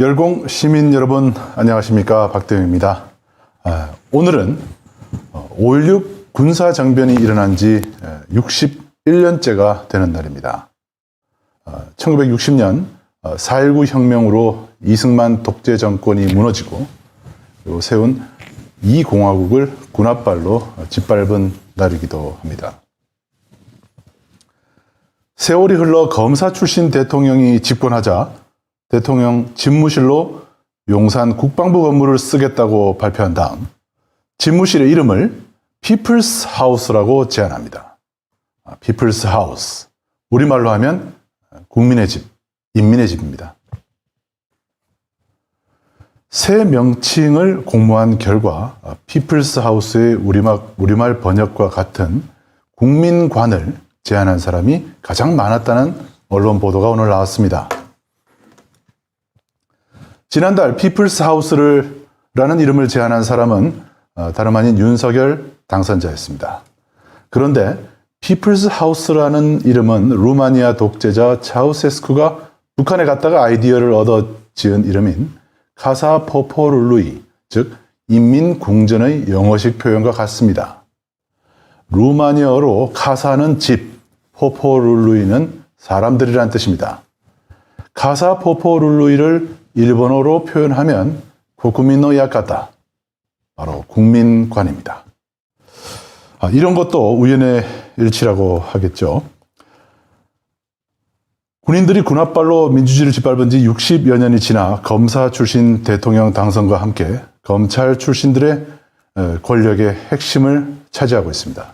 열공 시민 여러분 안녕하십니까, 박대영입니다. 오늘은 5.16 군사정변이 일어난 지 61년째가 되는 날입니다. 1960년 4.19 혁명으로 이승만 독재 정권이 무너지고 그리고 세운 이공화국을 군합발로 짓밟은 날이기도 합니다. 세월이 흘러 검사 출신 대통령이 집권하자 대통령 집무실로 용산 국방부 건물을 쓰겠다고 발표한 다음 집무실의 이름을 피플스 하우스라고 제안합니다. 피플스 하우스, 우리말로 하면 국민의 집, 인민의 집입니다. 새 명칭을 공모한 결과 피플스 하우스의 우리말 번역과 같은 국민관을 제안한 사람이 가장 많았다는 언론 보도가 오늘 나왔습니다. 지난달 피플스 하우스라는 이름을 제안한 사람은 다름 아닌 윤석열 당선자였습니다. 그런데 피플스 하우스라는 이름은 루마니아 독재자 차우세스쿠가 북한에 갔다가 아이디어를 얻어 지은 이름인 카사 포포룰루이, 즉 인민궁전의 영어식 표현과 같습니다. 루마니아어로 카사는 집, 포포룰루이는 사람들이란 뜻입니다. 카사 포포룰루이를 일본어로 표현하면 코쿠민노 야카타, 바로 국민관입니다. 이런 것도 우연의 일치라고 하겠죠. 군인들이 군합발로 민주주의를 짓밟은 지 60여 년이 지나 검사 출신 대통령 당선과 함께 검찰 출신들의 권력의 핵심을 차지하고 있습니다.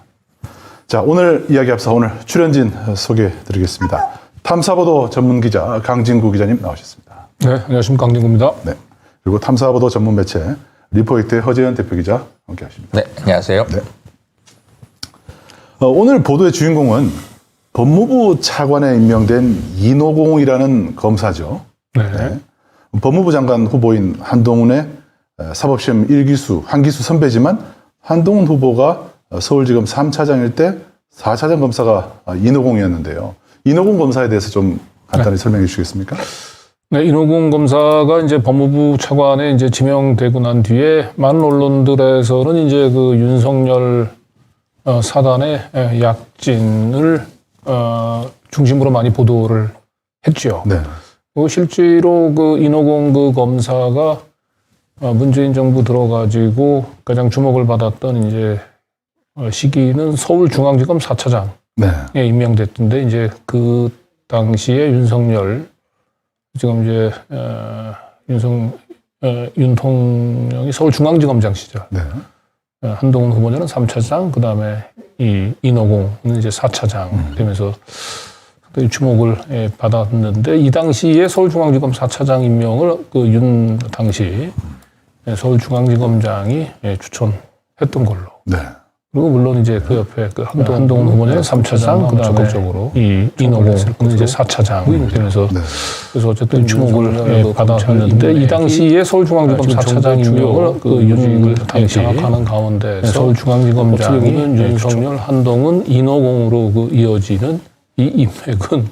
자, 오늘 이야기 앞서 오늘 출연진 소개해드리겠습니다. 탐사보도 전문기자 강진구 기자님 나오셨습니다. 네, 안녕하십니까, 강진구입니다. 네, 그리고 탐사보도 전문 매체 리포이트의 허재현 대표기자 함께하십니다. 네, 안녕하세요. 네. 오늘 보도의 주인공은 법무부 차관에 임명된 이노공이라는 검사죠. 네. 법무부 장관 후보인 한동훈의 사법시험 1기수, 한기수 선배지만 한동훈 후보가 서울지검 3차장일 때 4차장 검사가 이노공이었는데요. 이노공 검사에 대해서 좀 간단히 설명해 주시겠습니까? 네, 이노공 검사가 이제 법무부 차관에 이제 지명되고 난 뒤에 많은 언론들에서는 이제 그 윤석열 사단의 약진을 중심으로 많이 보도를 했죠. 네. 실제로 그 인호공 그 검사가 문재인 정부 들어가지고 가장 주목을 받았던 이제 시기는 서울중앙지검 4차장에 네. 임명됐던데 이제 그 당시에 윤석열 지금 이제 윤통령이 서울중앙지검장 시절 네. 한동훈 후보자는 3차장 그다음에 이 인호공은 이제 4차장 되면서 주목을 받았는데 이 당시에 서울중앙지검 4차장 임명을 그 윤 당시 서울중앙지검장이 추천했던 걸로. 네. 그리고 물론 이제 그 옆에 그 한동훈 후보자는 3차장 그다음에 적극적으로 이 인호공은 이제 4차장 되면서 네. 그래서 어쨌든 주목을 받았는데 이 당시에 서울중앙지검 4차장 임명을 그 윤 당시 장악하는 가운데 서울중앙지검장이 윤석열, 한동훈, 인호공으로 그 이어지는 이 인맥은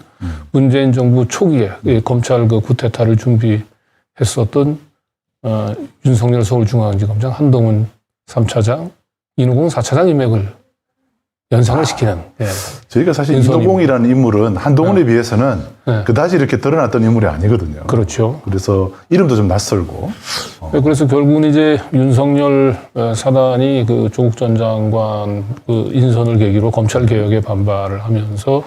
문재인 정부 초기에 검찰 그 쿠데타를 준비했었던 윤석열 서울중앙지검장, 한동훈 3차장, 인호공 4차장 인맥을 연상을 시키는. 예. 저희가 사실 윤석열. 인호공이라는 인물은 한동훈에 비해서는 네. 그다지 이렇게 드러났던 인물이 아니거든요. 그렇죠. 그래서 이름도 좀 낯설고. 그래서 결국은 이제 윤석열 사단이 그 조국 전 장관 그 인선을 계기로 검찰 개혁에 반발을 하면서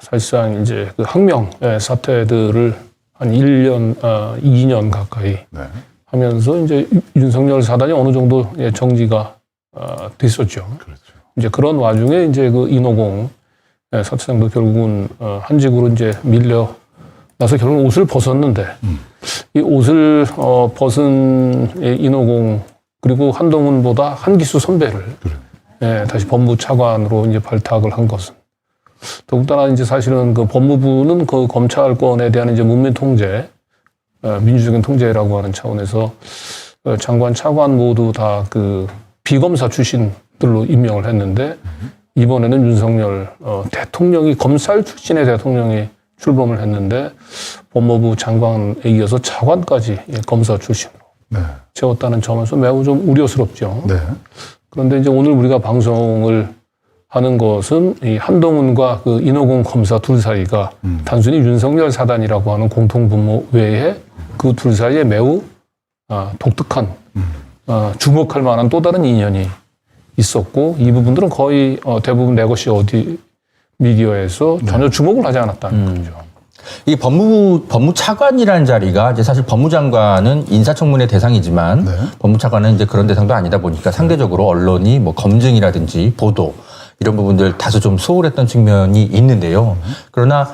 사실상 이제 그 항명 사태들을 한 1년, 2년 가까이 네. 하면서 이제 윤석열 사단이 어느 정도 정지가 됐었죠. 그렇죠. 이제 그런 와중에 이제 그 인호공 사차장도 결국은 한직으로 이제 밀려나서 결국은 옷을 벗었는데 이 옷을 벗은 인호공 그리고 한동훈보다 한 기수 선배를 다시 법무차관으로 이제 발탁을 한 것은 더군다나 이제 사실은 그 법무부는 그 검찰권에 대한 이제 문민 통제, 민주적인 통제라고 하는 차원에서 장관, 차관 모두 다 그 비검사 출신들로 임명을 했는데 이번에는 윤석열 대통령이 검찰 출신의 대통령이 출범을 했는데 법무부 장관에 이어서 차관까지 검사 출신으로 네. 채웠다는 점에서 매우 좀 우려스럽죠. 네. 그런데 이제 오늘 우리가 방송을 하는 것은 이 한동훈과 그 인호공 검사 둘 사이가 단순히 윤석열 사단이라고 하는 공통분모 외에 그 둘 사이에 매우 독특한 주목할 만한 또 다른 인연이 있었고 이 부분들은 거의 대부분 내 것이 어디 미디어에서 전혀 주목을 하지 않았다는 거죠. 이 법무차관이라는 자리가 이제 사실 법무장관은 인사청문회 대상이지만 네. 법무차관은 이제 그런 대상도 아니다 보니까 상대적으로 언론이 뭐 검증이라든지 보도 이런 부분들 다소 좀 소홀했던 측면이 있는데요. 그러나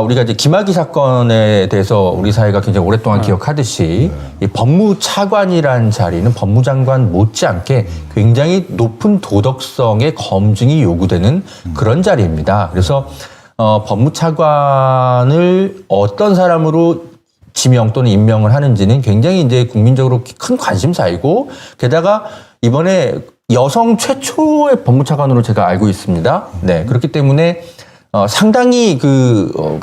우리가 이제 김학의 사건에 대해서 우리 사회가 굉장히 오랫동안 기억하듯이 이 법무차관이라는 자리는 법무장관 못지않게 굉장히 높은 도덕성의 검증이 요구되는 그런 자리입니다. 그래서 법무차관을 어떤 사람으로 지명 또는 임명을 하는지는 굉장히 이제 국민적으로 큰 관심사이고 게다가 이번에 여성 최초의 법무차관으로 제가 알고 있습니다. 네. 그렇기 때문에 상당히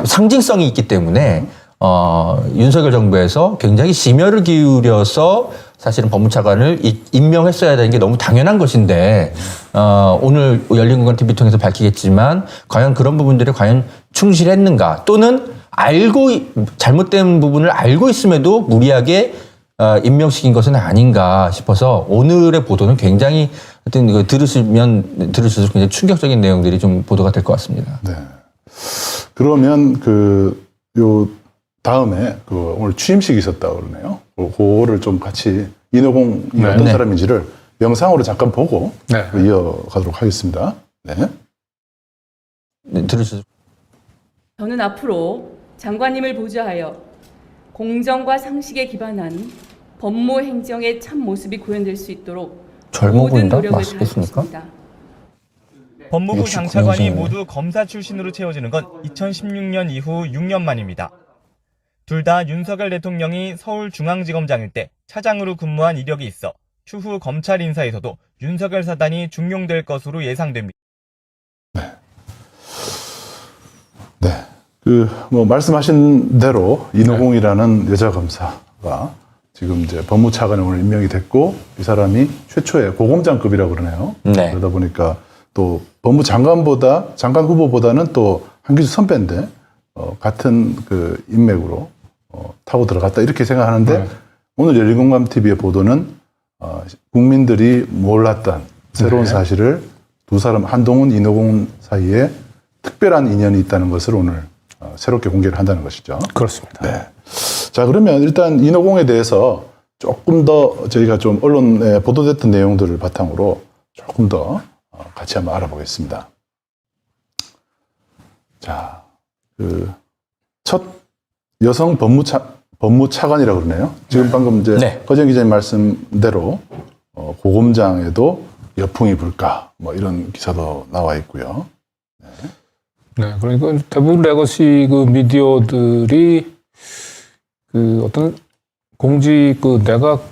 상징성이 있기 때문에 윤석열 정부에서 굉장히 심혈을 기울여서 사실은 법무차관을 임명했어야 되는 게 너무 당연한 것인데 오늘 열린공간TV 통해서 밝히겠지만 과연 그런 부분들이 과연 충실했는가 또는 잘못된 부분을 알고 있음에도 무리하게 임명시킨 것은 아닌가 싶어서 오늘의 보도는 굉장히 하여튼 이거 들으실수록 굉장히 충격적인 내용들이 좀 보도가 될 것 같습니다. 네. 그러면 요 다음에 오늘 취임식이 있었다고 그러네요. 그거를 좀 같이 인호공이 어떤 사람인지를 영상으로 잠깐 보고 이어가도록 하겠습니다. 네. 네, 들으시죠. 저는 앞으로 장관님을 보좌하여 공정과 상식에 기반한 법무 행정의 참 모습이 구현될 수 있도록 젊어 모든 보인다? 노력을 맛있겠습니까? 다하겠습니다. 법무부 69년생이네. 장차관이 모두 검사 출신으로 채워지는 건 2016년 이후 6년 만입니다. 둘 다 윤석열 대통령이 서울중앙지검장일 때 차장으로 근무한 이력이 있어 추후 검찰 인사에서도 윤석열 사단이 중용될 것으로 예상됩니다. 네. 말씀하신 대로 인호공이라는 여자 검사가 지금 이제 법무차관에 오늘 임명이 됐고 이 사람이 최초의 고검장급이라고 그러네요. 네. 그러다 보니까 또 법무장관보다 장관 후보보다는 또 한기수 선배인데 같은 그 인맥으로 타고 들어갔다 이렇게 생각하는데 네. 오늘 열린공감TV의 보도는 국민들이 몰랐던 새로운 네. 사실을 두 사람 한동훈, 이노공 사이에 특별한 인연이 있다는 것을 오늘 새롭게 공개를 한다는 것이죠. 그렇습니다. 네. 자, 그러면 일단 이노공에 대해서 조금 더 저희가 좀 언론에 보도됐던 내용들을 바탕으로 조금 더 같이 한번 알아보겠습니다. 자, 첫 여성 법무차관이라고 그러네요. 지금 방금 이제 네. 허정 기자님 말씀대로 고검장에도 여풍이 불까 뭐 이런 기사도 나와 있고요. 네, 그러니까 대부분 레거시 그 미디어들이 그 어떤 공직 그 내각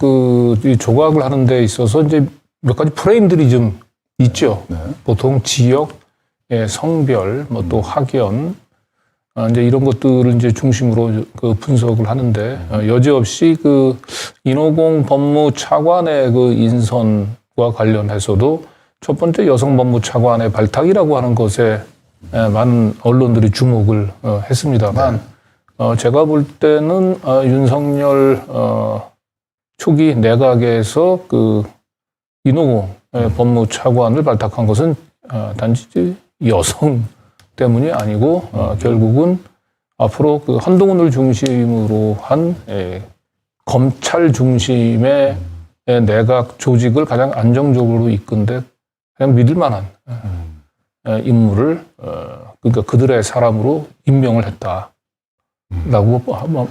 이 조각을 하는 데 있어서 이제 몇 가지 프레임들이 좀 있죠. 네. 보통 지역, 성별, 뭐 또 학연, 이제 이런 것들을 이제 중심으로 그 분석을 하는데 여지없이 그 인호공 법무차관의 그 인선과 관련해서도 첫 번째 여성 법무차관의 발탁이라고 하는 것에 많은 언론들이 주목을 했습니다만 제가 볼 때는 윤석열 초기 내각에서 그 인호공 법무차관을 발탁한 것은 단지 여성 때문이 아니고 결국은 앞으로 그 한동훈을 중심으로 한 검찰 중심의 내각 조직을 가장 안정적으로 이끈데 그냥 믿을 만한 인물을 그러니까 그들의 사람으로 임명을 했다라고 뭐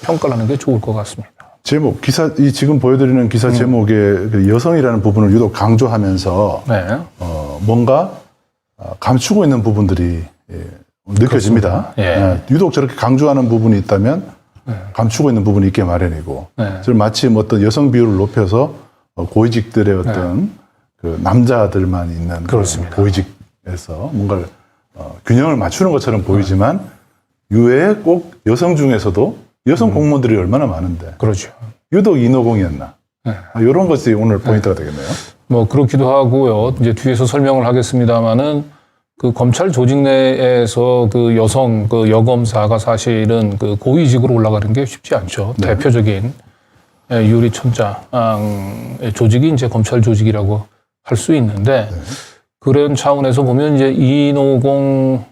평가를 하는 게 좋을 것 같습니다. 제목 이 지금 보여드리는 기사 제목에 그 여성이라는 부분을 유독 강조하면서 네. 뭔가 감추고 있는 부분들이 느껴집니다. 예. 유독 저렇게 강조하는 부분이 있다면 감추고 있는 부분이 있게 마련이고 네. 저를 마치 어떤 여성 비율을 높여서 고위직들의 어떤 그 남자들만 있는 그렇습니다. 고위직에서 뭔가 균형을 맞추는 것처럼 보이지만 유외에 꼭 여성 중에서도 여성 공무원들이 얼마나 많은데 그렇죠. 유독 인호공이었나 이런 것이 오늘 포인트가 되겠네요. 뭐 그렇기도 하고요. 이제 뒤에서 설명을 하겠습니다만은 그 검찰 조직 내에서 그 여성 그 여검사가 사실은 그 고위직으로 올라가는 게 쉽지 않죠. 네. 대표적인 유리천장의 조직이 이제 검찰 조직이라고 할 수 있는데 그런 차원에서 보면 이제 이노공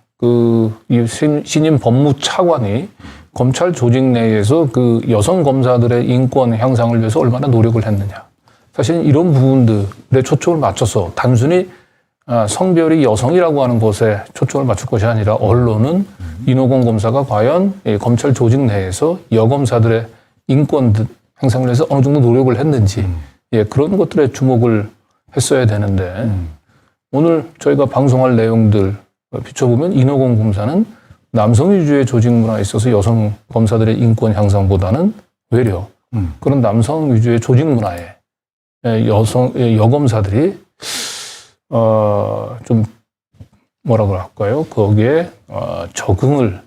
이 신임 법무차관이 검찰 조직 내에서 그 여성 검사들의 인권 향상을 위해서 얼마나 노력을 했느냐. 사실 이런 부분들에 초점을 맞춰서 단순히 성별이 여성이라고 하는 것에 초점을 맞출 것이 아니라 언론은 인호공 검사가 과연 검찰 조직 내에서 여검사들의 인권 향상을 위해서 어느 정도 노력을 했는지 그런 것들에 주목을 했어야 되는데 오늘 저희가 방송할 내용들 비춰보면 인호공 검사는 남성 위주의 조직 문화에 있어서 여성 검사들의 인권 향상보다는 외려 그런 남성 위주의 조직 문화에 여검사들이 좀 뭐라고 할까요? 거기에 적응을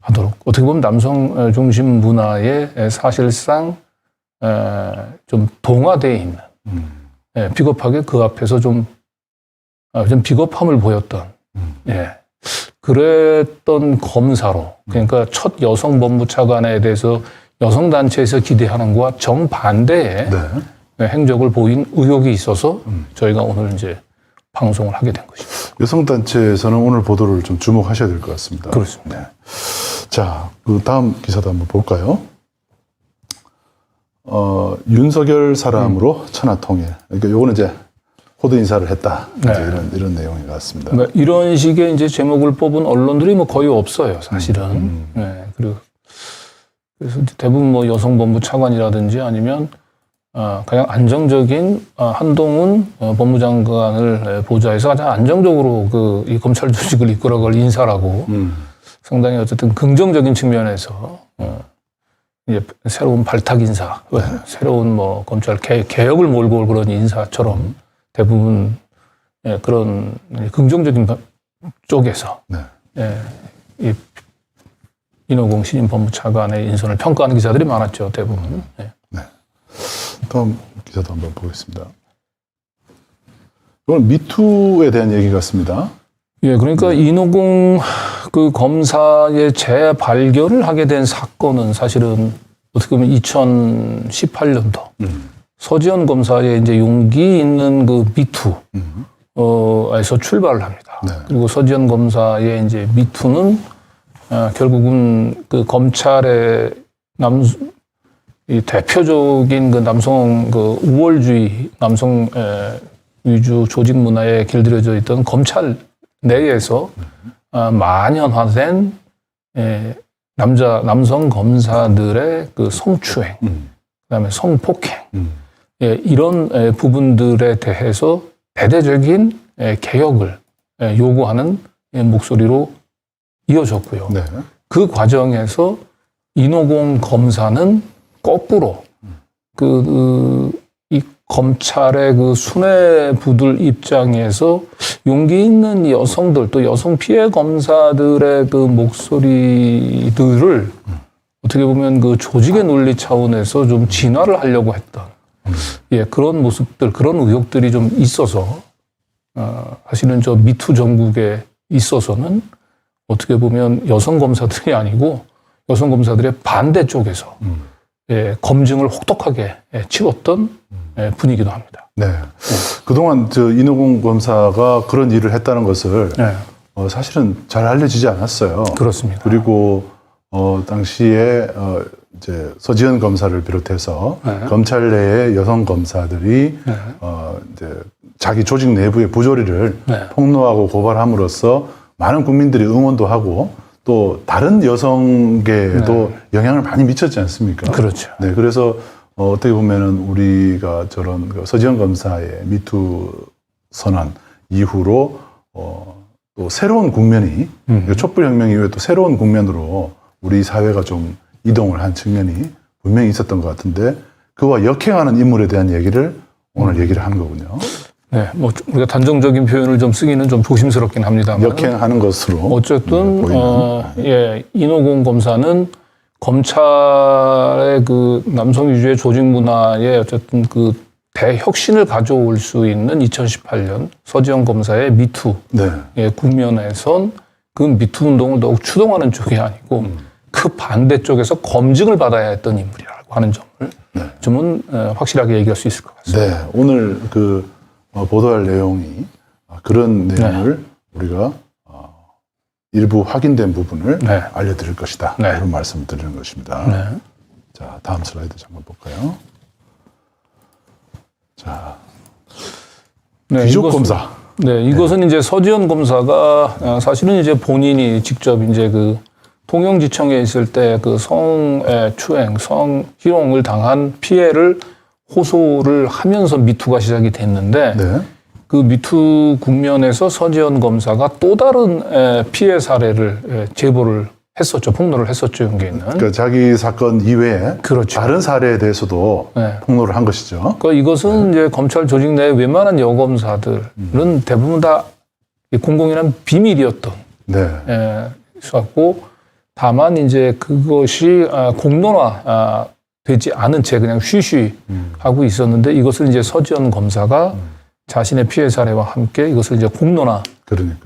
하도록 어떻게 보면 남성 중심 문화에 사실상 좀 동화되어 있는 비겁하게 그 앞에서 좀 비겁함을 보였던 그랬던 검사로 그러니까 첫 여성 법무차관에 대해서 여성 단체에서 기대하는 것과 정반대의 행적을 보인 의혹이 있어서 저희가 오늘 이제 방송을 하게 된 것입니다. 여성단체에서는 오늘 보도를 좀 주목하셔야 될 것 같습니다. 그렇습니다. 네. 자, 그 다음 기사도 한번 볼까요? 윤석열 사람으로 천하통일. 그러니까 요거는 이제 호드 인사를 했다. 네. 이제 이런 내용인 것 같습니다. 그러니까 이런 식의 이제 제목을 뽑은 언론들이 뭐 거의 없어요, 사실은. 네, 그래서 대부분 뭐 여성 법무차관이라든지 아니면 가장 안정적인 한동훈 법무장관을 보좌해서 가장 안정적으로 이 검찰 조직을 이끌어갈 인사라고 상당히 어쨌든 긍정적인 측면에서 이제 새로운 발탁 인사, 새로운 뭐 검찰 개혁을 몰고 올 그런 인사처럼 대부분 그런 긍정적인 쪽에서 이 인호공 신임 법무차관의 인선을 평가하는 기사들이 많았죠, 대부분. 다음 기사도 한번 보겠습니다. 이건 미투에 대한 얘기 같습니다. 예, 그러니까 인호공 그 검사의 재발견을 하게 된 사건은 사실은 어떻게 보면 2018년도 서지현 검사의 이제 용기 있는 그 미투 에서 출발을 합니다. 네. 그리고 서지현 검사의 이제 미투는 결국은 그 검찰의 이 대표적인 그 남성 그 우월주의 남성 위주 조직 문화에 길들여져 있던 검찰 내에서 만연화된 남성 검사들의 그 성추행, 그다음에 성폭행, 이런 부분들에 대해서 대대적인 개혁을 요구하는 목소리로 이어졌고요. 네. 그 과정에서 인호공 검사는 거꾸로 이 검찰의 그 수뇌부들 입장에서 용기 있는 여성들 또 여성 피해 검사들의 그 목소리들을 어떻게 보면 그 조직의 논리 차원에서 좀 진화를 하려고 했던 그런 모습들, 그런 의혹들이 좀 있어서 사실은 저 미투 전국에 있어서는 어떻게 보면 여성 검사들이 아니고 여성 검사들의 반대쪽에서 검증을 혹독하게 치렀던 분이기도 합니다. 네. 그동안 저 인호공 검사가 그런 일을 했다는 것을 사실은 잘 알려지지 않았어요. 그렇습니다. 그리고 당시에 이제 서지현 검사를 비롯해서 검찰 내의 여성 검사들이 이제 자기 조직 내부의 부조리를 폭로하고 고발함으로써 많은 국민들이 응원도 하고 또 다른 여성계에도 영향을 많이 미쳤지 않습니까? 그렇죠. 네, 그래서 어떻게 보면은 우리가 저런 그 서지현 검사의 미투 선언 이후로 또 새로운 국면이 촛불혁명 이후에 또 새로운 국면으로 우리 사회가 좀 이동을 한 측면이 분명히 있었던 것 같은데 그와 역행하는 인물에 대한 얘기를 오늘 얘기를 하는 거군요. 네, 뭐 우리가 단정적인 표현을 좀 쓰기는 좀 조심스럽긴 합니다만 역행하는 것으로 어쨌든 인호공 검사는 검찰의 그 남성 위주의 조직 문화에 어쨌든 그 대혁신을 가져올 수 있는 2018년 서지현 검사의 미투 국면에선 그 미투 운동을 더욱 추동하는 쪽이 아니고 그 반대쪽에서 검증을 받아야 했던 인물이라고 하는 점을 좀은 확실하게 얘기할 수 있을 것 같습니다. 네, 오늘 그 보도할 내용이 그런 내용을 우리가 일부 확인된 부분을 알려드릴 것이다. 이런 말씀을 드리는 것입니다. 자, 다음 슬라이드 잠깐 볼까요? 자, 귀족 검사. 네, 이것은 이제 서지현 검사가 사실은 이제 본인이 직접 이제 그 통영지청에 있을 때 그 성추행, 성희롱을 당한 피해를 호소를 하면서 미투가 시작이 됐는데 그 미투 국면에서 서지현 검사가 또 다른 피해 사례를 제보를 했었죠. 폭로를 했었죠. 여기 있는. 그러니까 자기 사건 이외에 다른 사례에 대해서도 폭로를 한 것이죠. 그러니까 이것은 이제 검찰 조직 내 웬만한 여검사들은 대부분 다 공공연한 비밀이었던 있었고 다만 이제 그것이 공론화 되지 않은 채 그냥 쉬쉬 하고 있었는데 이것을 이제 서지현 검사가 자신의 피해 사례와 함께 이것을 이제 공론화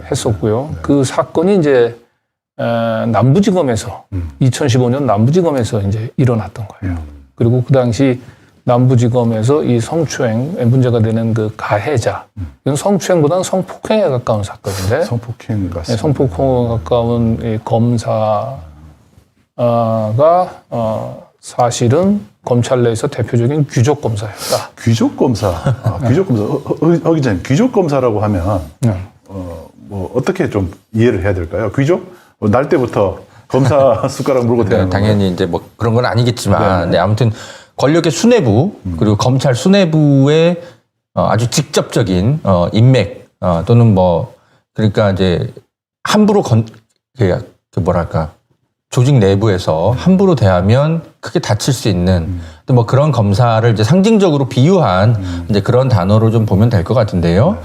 했었고요. 그 사건이 이제 남부지검에서 2015년 남부지검에서 이제 일어났던 거예요. 그리고 그 당시 남부지검에서 이 성추행 문제가 되는 그 가해자, 이건 성추행보다는 성폭행에 가까운 사건인데 성폭행 같습니다. 성폭행에 가까운 이 검사가 사실은 검찰 내에서 대표적인 귀족 검사였다. 귀족 검사, 귀족 검사. 허 기자님, 귀족 검사라고 하면 뭐 어떻게 좀 이해를 해야 될까요? 귀족? 날 때부터 검사 숟가락 물고 되는 당연히 이제 뭐 그런 건 아니겠지만, 아무튼 권력의 수뇌부 그리고 검찰 수뇌부의 아주 직접적인 인맥 또는 뭐 그러니까 이제 함부로 뭐랄까. 조직 내부에서 함부로 대하면 크게 다칠 수 있는 또 뭐 그런 검사를 이제 상징적으로 비유한 이제 그런 단어로 좀 보면 될 것 같은데요.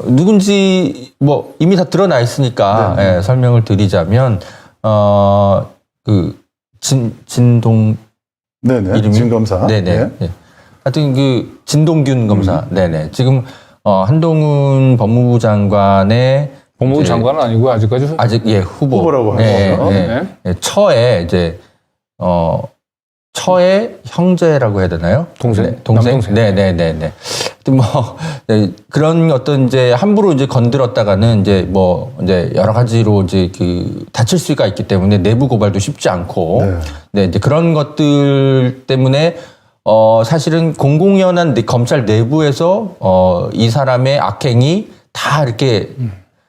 누군지 뭐 이미 다 드러나 있으니까 설명을 드리자면 그 진동 네네. 이름이 진검사. 네네. 네. 네. 하여튼 그 진동균 검사. 네네. 지금 한동훈 법무부 장관의 법무부 이제 장관은 아니고 아직까지 아직 후보. 후보라고 하는 네, 거죠. 네. 네. 네, 처의 이제 처의 형제라고 해야 되나요? 동생? 네, 동생. 남동생. 네네네네. 하여튼 네, 그런 어떤 이제 함부로 이제 건드렸다가는 이제 이제 여러 가지로 이제 다칠 수가 있기 때문에 내부 고발도 쉽지 않고 네. 네, 이제 그런 것들 때문에 사실은 공공연한 검찰 내부에서 이 사람의 악행이 다 이렇게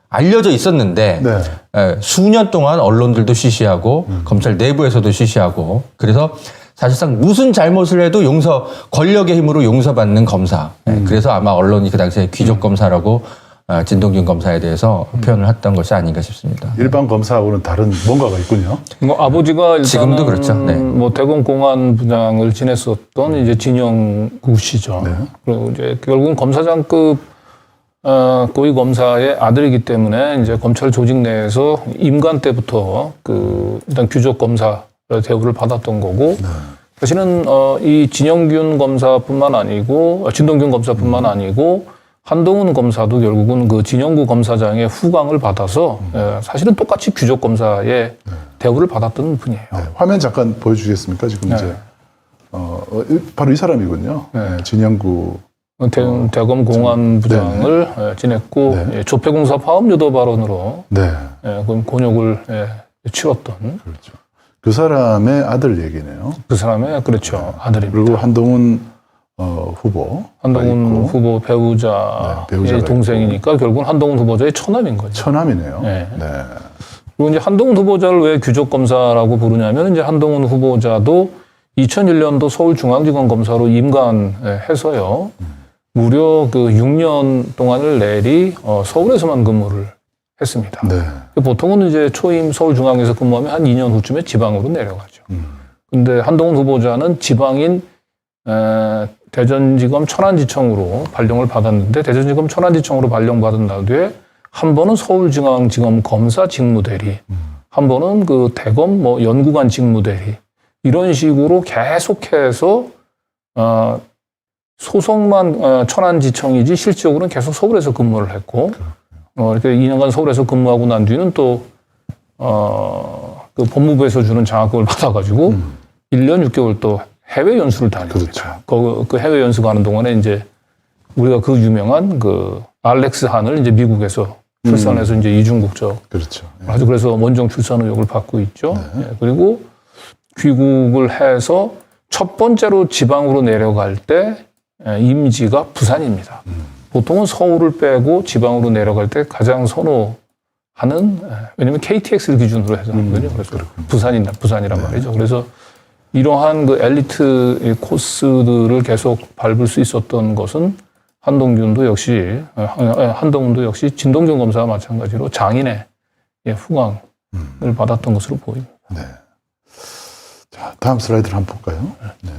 알려져 있었는데 네. 수년 동안 언론들도 시시하고 검찰 내부에서도 시시하고 그래서 사실상 무슨 잘못을 해도 권력의 힘으로 용서받는 검사. 그래서 아마 언론이 그 당시에 귀족 검사라고 진동균 검사에 대해서 표현을 했던 것이 아닌가 싶습니다. 일반 검사하고는 다른 뭔가가 있군요. 뭐 아버지가 일단은 지금도 그렇죠. 네. 뭐 대검 공안부장을 지냈었던 이제 진영구 씨죠. 네. 그리고 이제 결국은 검사장급 고위 검사의 아들이기 때문에 이제 검찰 조직 내에서 임관 때부터 일단 귀족 검사 대우를 받았던 거고 사실은 이 진영균 검사뿐만 아니고 진동균 검사뿐만 아니고 한동훈 검사도 결국은 그 진영구 검사장의 후광을 받아서 사실은 똑같이 귀족 검사의 대우를 받았던 분이에요. 네. 화면 잠깐 보여주시겠습니까? 지금 이제 바로 이 사람이군요. 네. 진영구. 대검 공안부장을 지냈고 네. 조폐공사 파업 유도 발언으로 네. 곤욕을 치렀던 그렇죠. 그 사람의 아들 얘기네요. 그 사람의 그렇죠 아들입니다. 그리고 한동훈 후보. 한동훈 후보 배우자의 배우자가 동생이니까 결국은 한동훈 후보자의 처남인 거죠. 처남이네요. 네. 네. 그리고 이제 한동훈 후보자를 왜 귀족 검사라고 부르냐면 이제 한동훈 후보자도 2001년도 서울중앙지검 검사로 임관해서요. 무려 6년 동안을 내리 서울에서만 근무를 했습니다. 네. 보통은 이제 초임 서울중앙에서 근무하면 한 2년 후쯤에 지방으로 내려가죠. 근데 한동훈 후보자는 지방인 대전지검 천안지청으로 발령을 받았는데 대전지검 천안지청으로 발령받은 날뒤에 한 번은 서울중앙지검 검사 직무대리, 한 번은 대검 연구관 직무대리 이런 식으로 계속해서 소속만 천안지청이지 실질적으로는 계속 서울에서 근무를 했고 이렇게 2년간 서울에서 근무하고 난 뒤는 또 법무부에서 주는 장학금을 받아가지고 1년 6개월 또 해외 연수를 다닙니다. 그렇죠. 그 해외 연수 가는 동안에 이제 우리가 유명한 알렉스 한을 이제 미국에서 출산해서 이제 이중국적. 그렇죠. 아주 그래서 원정 출산 의혹을 받고 있죠. 네. 그리고 귀국을 해서 첫 번째로 지방으로 내려갈 때 임지가 부산입니다. 보통은 서울을 빼고 지방으로 내려갈 때 가장 선호하는 왜냐하면 KTX를 기준으로 해서 하거든요. 그래서 부산이란 말이죠. 그래서 이러한 엘리트 코스들을 계속 밟을 수 있었던 것은 한동훈도 역시 진동균 검사와 마찬가지로 장인의 후광을 받았던 것으로 보입니다. 네. 자, 다음 슬라이드를 한번 볼까요? 네.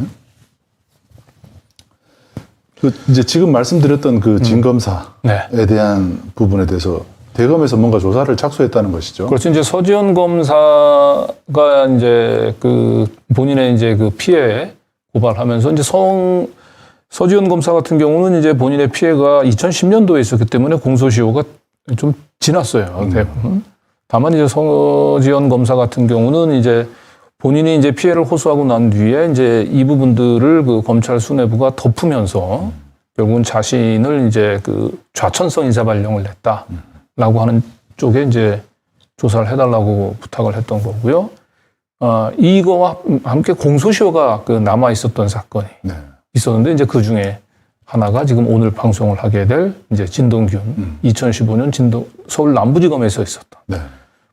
이제 지금 말씀드렸던 진 검사에 네. 대한 부분에 대해서 대검에서 뭔가 조사를 착수했다는 것이죠. 그렇죠. 이제 서지현 검사가 이제 본인의 이제 피해 고발하면서 이제 서지현 검사 같은 경우는 이제 본인의 피해가 2010년도에 있었기 때문에 공소시효가 좀 지났어요. 대부분. 다만 이제 서지현 검사 같은 경우는 이제 본인이 이제 피해를 호소하고 난 뒤에 이제 이 부분들을 검찰 수뇌부가 덮으면서 결국은 자신을 이제 좌천성 인사 발령을 냈다라고 하는 쪽에 이제 조사를 해달라고 부탁을 했던 거고요. 이거와 함께 공소시효가 남아 있었던 사건이 있었는데 이제 그 중에 하나가 지금 오늘 방송을 하게 될 이제 진동균 2015년 서울 남부지검에서 있었던.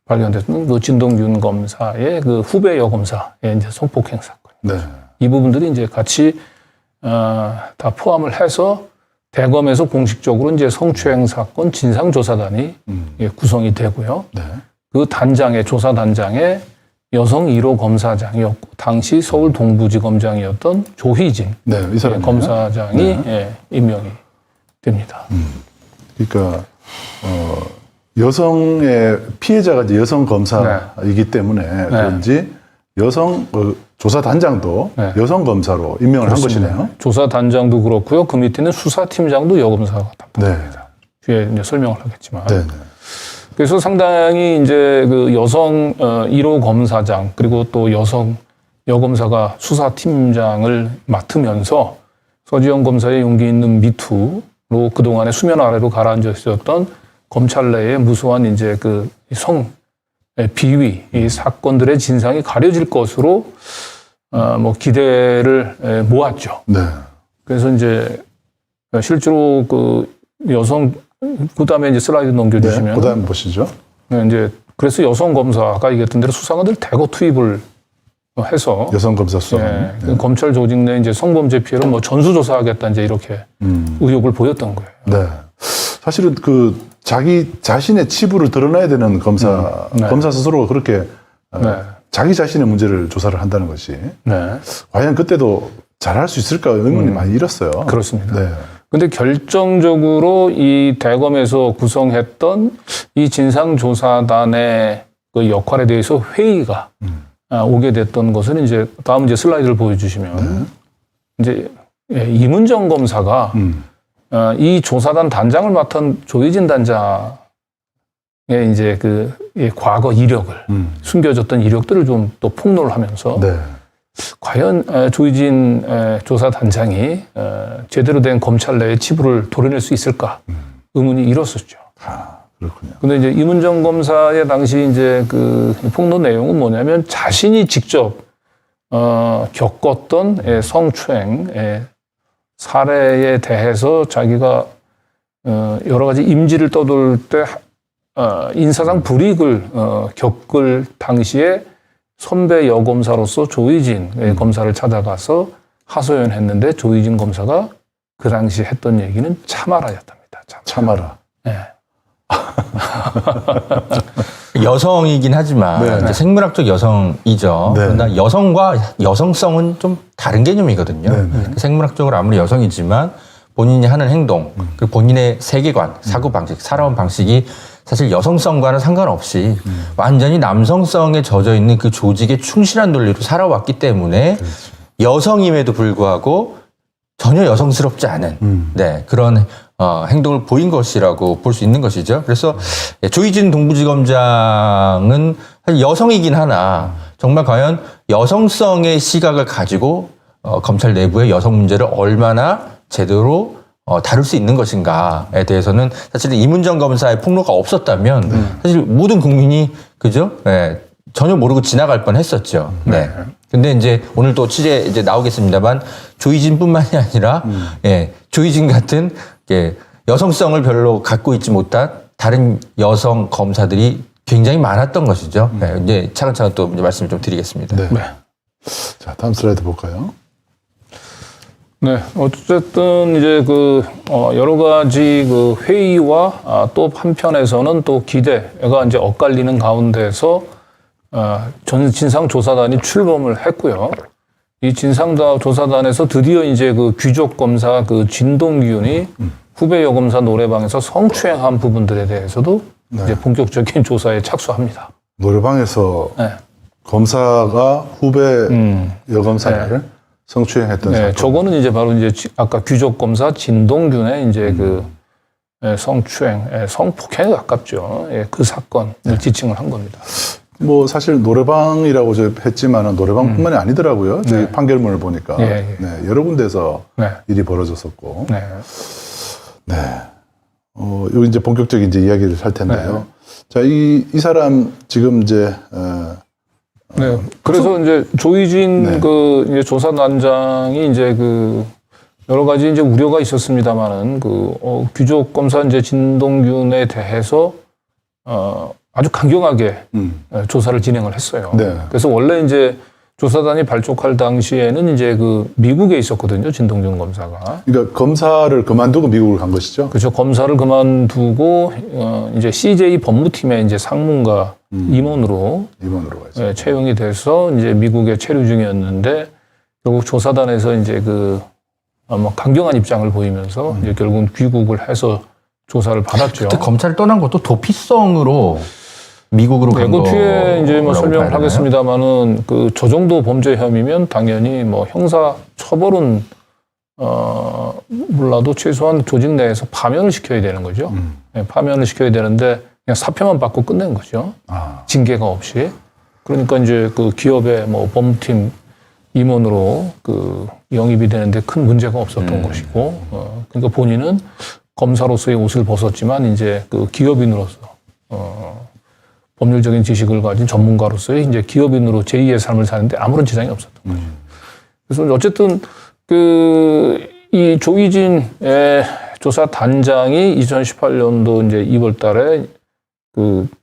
발견됐던 진동균 검사의 후배 여검사의 이제 성폭행 사건. 네. 이 부분들이 이제 같이 다 포함을 해서 대검에서 공식적으로 이제 성추행 사건 진상조사단이 구성이 되고요. 네. 그 조사 단장에 여성 1호 검사장이었고 당시 서울 동부지검장이었던 조희진 이 사람이요? 검사장이 임명이 됩니다. 그러니까 여성의 피해자가 이제 여성 검사이기 때문에 그런지 여성 조사단장도 네. 여성 검사로 임명을 한 것이네요. 조사단장도 그렇고요. 그 밑에는 수사팀장도 여검사가 담당합니다. 뒤에 이제 설명을 하겠지만. 네. 네. 그래서 상당히 이제 그 여성 1호 검사장 그리고 또 여성 여검사가 수사팀장을 맡으면서 서지영 검사의 용기 있는 미투로 그동안에 수면 아래로 가라앉아 있었던 검찰 내의 무수한 이제 그 성 비위 이 사건들의 진상이 가려질 것으로 뭐 기대를 모았죠. 네. 그래서 이제 실제로 그 여성 그다음에 이제 슬라이드 넘겨주시면 네. 그다음 보시죠. 네, 이제 그래서 여성 검사가 얘기했던 대로 수사관들 대거 투입을 해서 여성 검사 수사. 예, 그 검찰 조직 내 이제 성범죄 피해를 뭐 전수조사하겠다 이제 이렇게 의욕을 보였던 거예요. 네. 사실은 그 자기 자신의 치부를 드러내야 되는 검사, 네. 검사 스스로가 그렇게 네. 자기 자신의 문제를 조사를 한다는 것이 네, 과연 그때도 잘할 수 있을까 의문이 많이 일었어요. 그렇습니다. 네. 근데 결정적으로 이 대검에서 구성했던 이 진상조사단의 그 역할에 대해서 회의가 오게 됐던 것은 이제 다음 이제 슬라이드를 보여주시면 이제 이문정 검사가 이 조사단 단장을 맡은 조희진 단장의 이제 그 과거 이력을 숨겨졌던 이력들을 좀 또 폭로를 하면서 네. 과연 조희진 조사단장이 제대로 된 검찰 내의 치부를 도려낼 수 있을까 의문이 일었었죠. 아, 그렇군요. 근데 이제 이문정 검사의 당시 이제 그 폭로 내용은 뭐냐면 자신이 직접 겪었던 성추행 사례에 대해서 자기가 여러 가지 임지를 떠돌 때 인사상 불이익을 겪을 당시에 선배 여검사로서 조희진 검사를 찾아가서 하소연했는데 조희진 검사가 그 당시 했던 얘기는 참아라였답니다. 참아라. 네. 여성이긴 하지만 네. 이제 생물학적 여성이죠. 네. 그러나 여성과 여성성은 좀 다른 개념이거든요. 네, 네. 생물학적으로 아무리 여성이지만 본인이 하는 행동, 그리고 본인의 세계관, 사고방식, 살아온 방식이 사실 여성성과는 상관없이 완전히 남성성에 젖어 있는 그 조직에 충실한 논리로 살아왔기 때문에 여성임에도 불구하고 전혀 여성스럽지 않은 네, 그런 행동을 보인 것이라고 볼 수 있는 것이죠. 그래서 조희진 동부지검장은 사실 여성이긴 하나 정말 과연 여성성의 시각을 가지고 검찰 내부의 여성 문제를 얼마나 제대로 다룰 수 있는 것인가에 대해서는 사실 이문정 검사의 폭로가 없었다면 사실 모든 국민이 그죠? 네, 전혀 모르고 지나갈 뻔했었죠. 네. 근데 이제 오늘 또 취재 이제 나오겠습니다만 조희진뿐만이 아니라 예, 조희진 같은 여성성을 별로 갖고 있지 못한 다른 여성 검사들이 굉장히 많았던 것이죠. 네, 이제 차근차근 또 이제 말씀을 좀 드리겠습니다. 네. 자, 다음 슬라이드 볼까요? 네, 어쨌든 이제 그 여러 가지 그 회의와 또 한편에서는 또 기대가 이제 엇갈리는 가운데서 전 진상조사단이 출범을 했고요. 이 진상조사단에서 드디어 이제 그 귀족 검사 그 진동균이 후배 여검사 노래방에서 성추행한 부분들에 대해서도 이제 본격적인 조사에 착수합니다. 노래방에서 네. 검사가 후배 여검사를 성추행했던 네, 사건. 저거는 이제 바로 이제 아까 귀족 검사 진동균의 이제 그 성추행, 성폭행에 가깝죠. 그 사건을 지칭을 한 겁니다. 뭐 사실 노래방이라고 했지만은 노래방뿐만이 아니더라고요. 저희 판결문을 보니까 예. 네, 여러 군데서 네. 일이 벌어졌었고. 네. 네. 여기 이제 본격적인 이제 이야기를 할 텐데요. 자, 이 사람 지금 이제 네. 그래서 이제 조희진 네. 그 이제 조사단장이 이제 그 여러 가지 이제 우려가 있었습니다만은 그 귀족 검사 이제 진동균에 대해서 아주 강경하게 조사를 진행을 했어요. 네. 그래서 원래 이제 조사단이 발족할 당시에는 이제 그 미국에 있었거든요. 진동균 검사가. 그러니까 검사를 그만두고 미국을 간 것이죠. 그렇죠. 검사를 그만두고 이제 CJ 법무팀의 이제 상무가 임원으로 가 있어요. 채용이 돼서 이제 미국에 체류 중이었는데 결국 조사단에서 이제 그 뭐 강경한 입장을 보이면서 이제 결국은 귀국을 해서 조사를 받았죠. 그때 검찰을 떠난 것도 도피성으로 미국으로 네, 간 그 뒤에 이제 뭐 거라고 설명을 봐야 되나요? 하겠습니다만은 그 저 정도 범죄 혐의면 당연히 뭐 형사 처벌은 몰라도 최소한 조직 내에서 파면을 시켜야 되는 거죠. 네, 파면을 시켜야 되는데 그냥 사표만 받고 끝낸 거죠. 징계가 없이. 그러니까 이제 그 기업의 뭐 법무팀 임원으로 그 영입이 되는데 큰 문제가 없었던 것이고, 그러니까 본인은 검사로서의 옷을 벗었지만 이제 그 기업인으로서 법률적인 지식을 가진 전문가로서의 이제 기업인으로 제2의 삶을 사는데 아무런 지장이 없었던 거죠. 그래서 어쨌든 이 조희진의 조사 단장이 2018년도 이제 2월 달에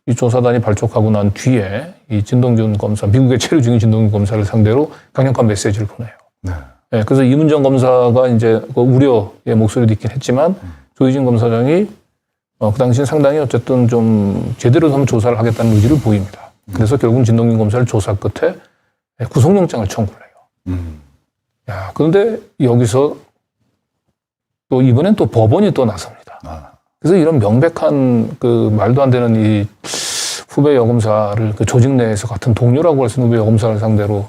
이 조사단이 발족하고 난 뒤에 이 진동균 검사, 미국에 체류 중인 진동균 검사를 상대로 강력한 메시지를 보내요. 네. 네, 그래서 이문정 검사가 이제 그 우려의 목소리도 있긴 했지만 조희진 검사장이 그 당시엔 상당히 어쨌든 좀 제대로 한번 조사를 하겠다는 의지를 보입니다. 그래서 결국은 진동균 검사를 조사 끝에 구속영장을 청구를 해요. 야, 그런데 여기서 또 이번엔 또 법원이 또 나섭니다. 그래서 이런 명백한 그 말도 안 되는 이 후배 여검사를 그 조직 내에서 같은 동료라고 할 수 있는 후배 여검사를 상대로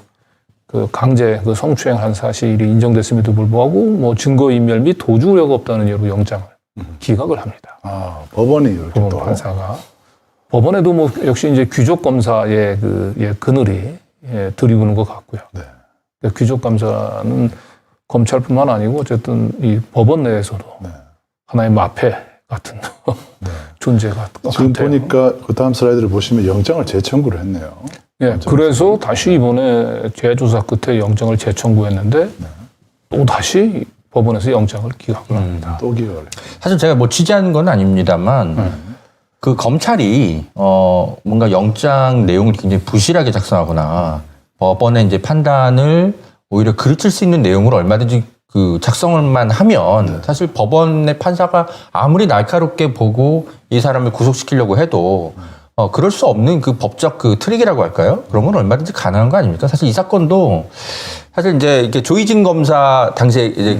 그 강제 그 성추행한 사실이 인정됐음에도 불구하고 뭐 증거인멸 및 도주 우려가 없다는 이유로 영장을 기각을 합니다. 법원이 이렇게 법원 또. 판사가. 법원에도 뭐 역시 이제 귀족 검사의 그늘이 들이부는 것 같고요. 네. 귀족 검사는 검찰뿐만 아니고 어쨌든 이 법원 내에서도 하나의 마패 같은 존재가 지금 같아요. 보니까 그 다음 슬라이드를 보시면 영장을 재청구를 했네요. 예, 그래서 다시 이번에 재조사 끝에 영장을 재청구했는데 또 다시 법원에서 영장을 기각을 합니다. 또 기각을 해요. 사실 제가 뭐 취재한 건 아닙니다만 그 검찰이 뭔가 영장 내용을 굉장히 부실하게 작성하거나 법원의 이제 판단을 오히려 그르칠 수 있는 내용으로 얼마든지 그 작성을만 하면 사실 법원의 판사가 아무리 날카롭게 보고 이 사람을 구속시키려고 해도 그럴 수 없는 그 법적 그 트릭이라고 할까요? 그런 건 얼마든지 가능한 거 아닙니까? 사실 이 사건도 사실 이제 이렇게 조희진 검사 당시에 이제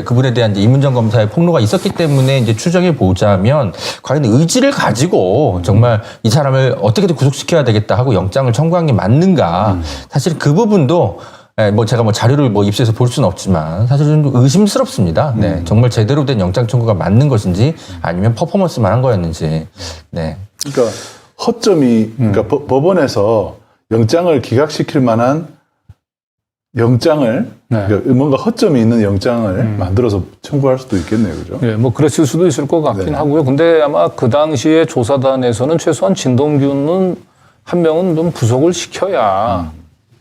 그분에 대한 이제 이문정 검사의 폭로가 있었기 때문에 이제 추정해 보자면 과연 의지를 가지고 정말 이 사람을 어떻게든 구속시켜야 되겠다 하고 영장을 청구한 게 맞는가? 사실 그 부분도 뭐 제가 뭐 자료를 뭐 입수해서 볼 수는 없지만 사실 좀 의심스럽습니다. 네, 정말 제대로 된 영장 청구가 맞는 것인지 아니면 퍼포먼스만 한 거였는지. 네. 그러니까 허점이, 그러니까 법원에서 영장을 기각시킬 만한 영장을, 그러니까 뭔가 허점이 있는 영장을 만들어서 청구할 수도 있겠네요, 그죠? 예, 뭐 그랬을 수도 있을 것 같긴 네. 하고요. 근데 아마 그 당시에 조사단에서는 최소한 진동균은 한 명은 좀 구속을 시켜야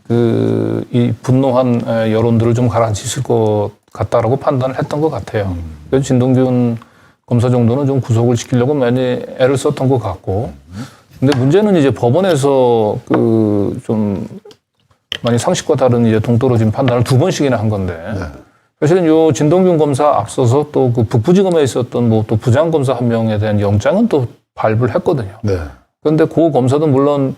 이 분노한 여론들을 좀 가라앉힐 것 같다라고 판단을 했던 것 같아요. 그래서 진동균 검사 정도는 좀 구속을 시키려고 많이 애를 썼던 것 같고. 근데 문제는 이제 법원에서 좀 많이 상식과 다른 이제 동떨어진 판단을 두 번씩이나 한 건데. 사실은 요 진동균 검사 앞서서 또 그 북부지검에 있었던 뭐 또 부장검사 한 명에 대한 영장은 또 발부를 했거든요. 네. 그런데 그 검사도 물론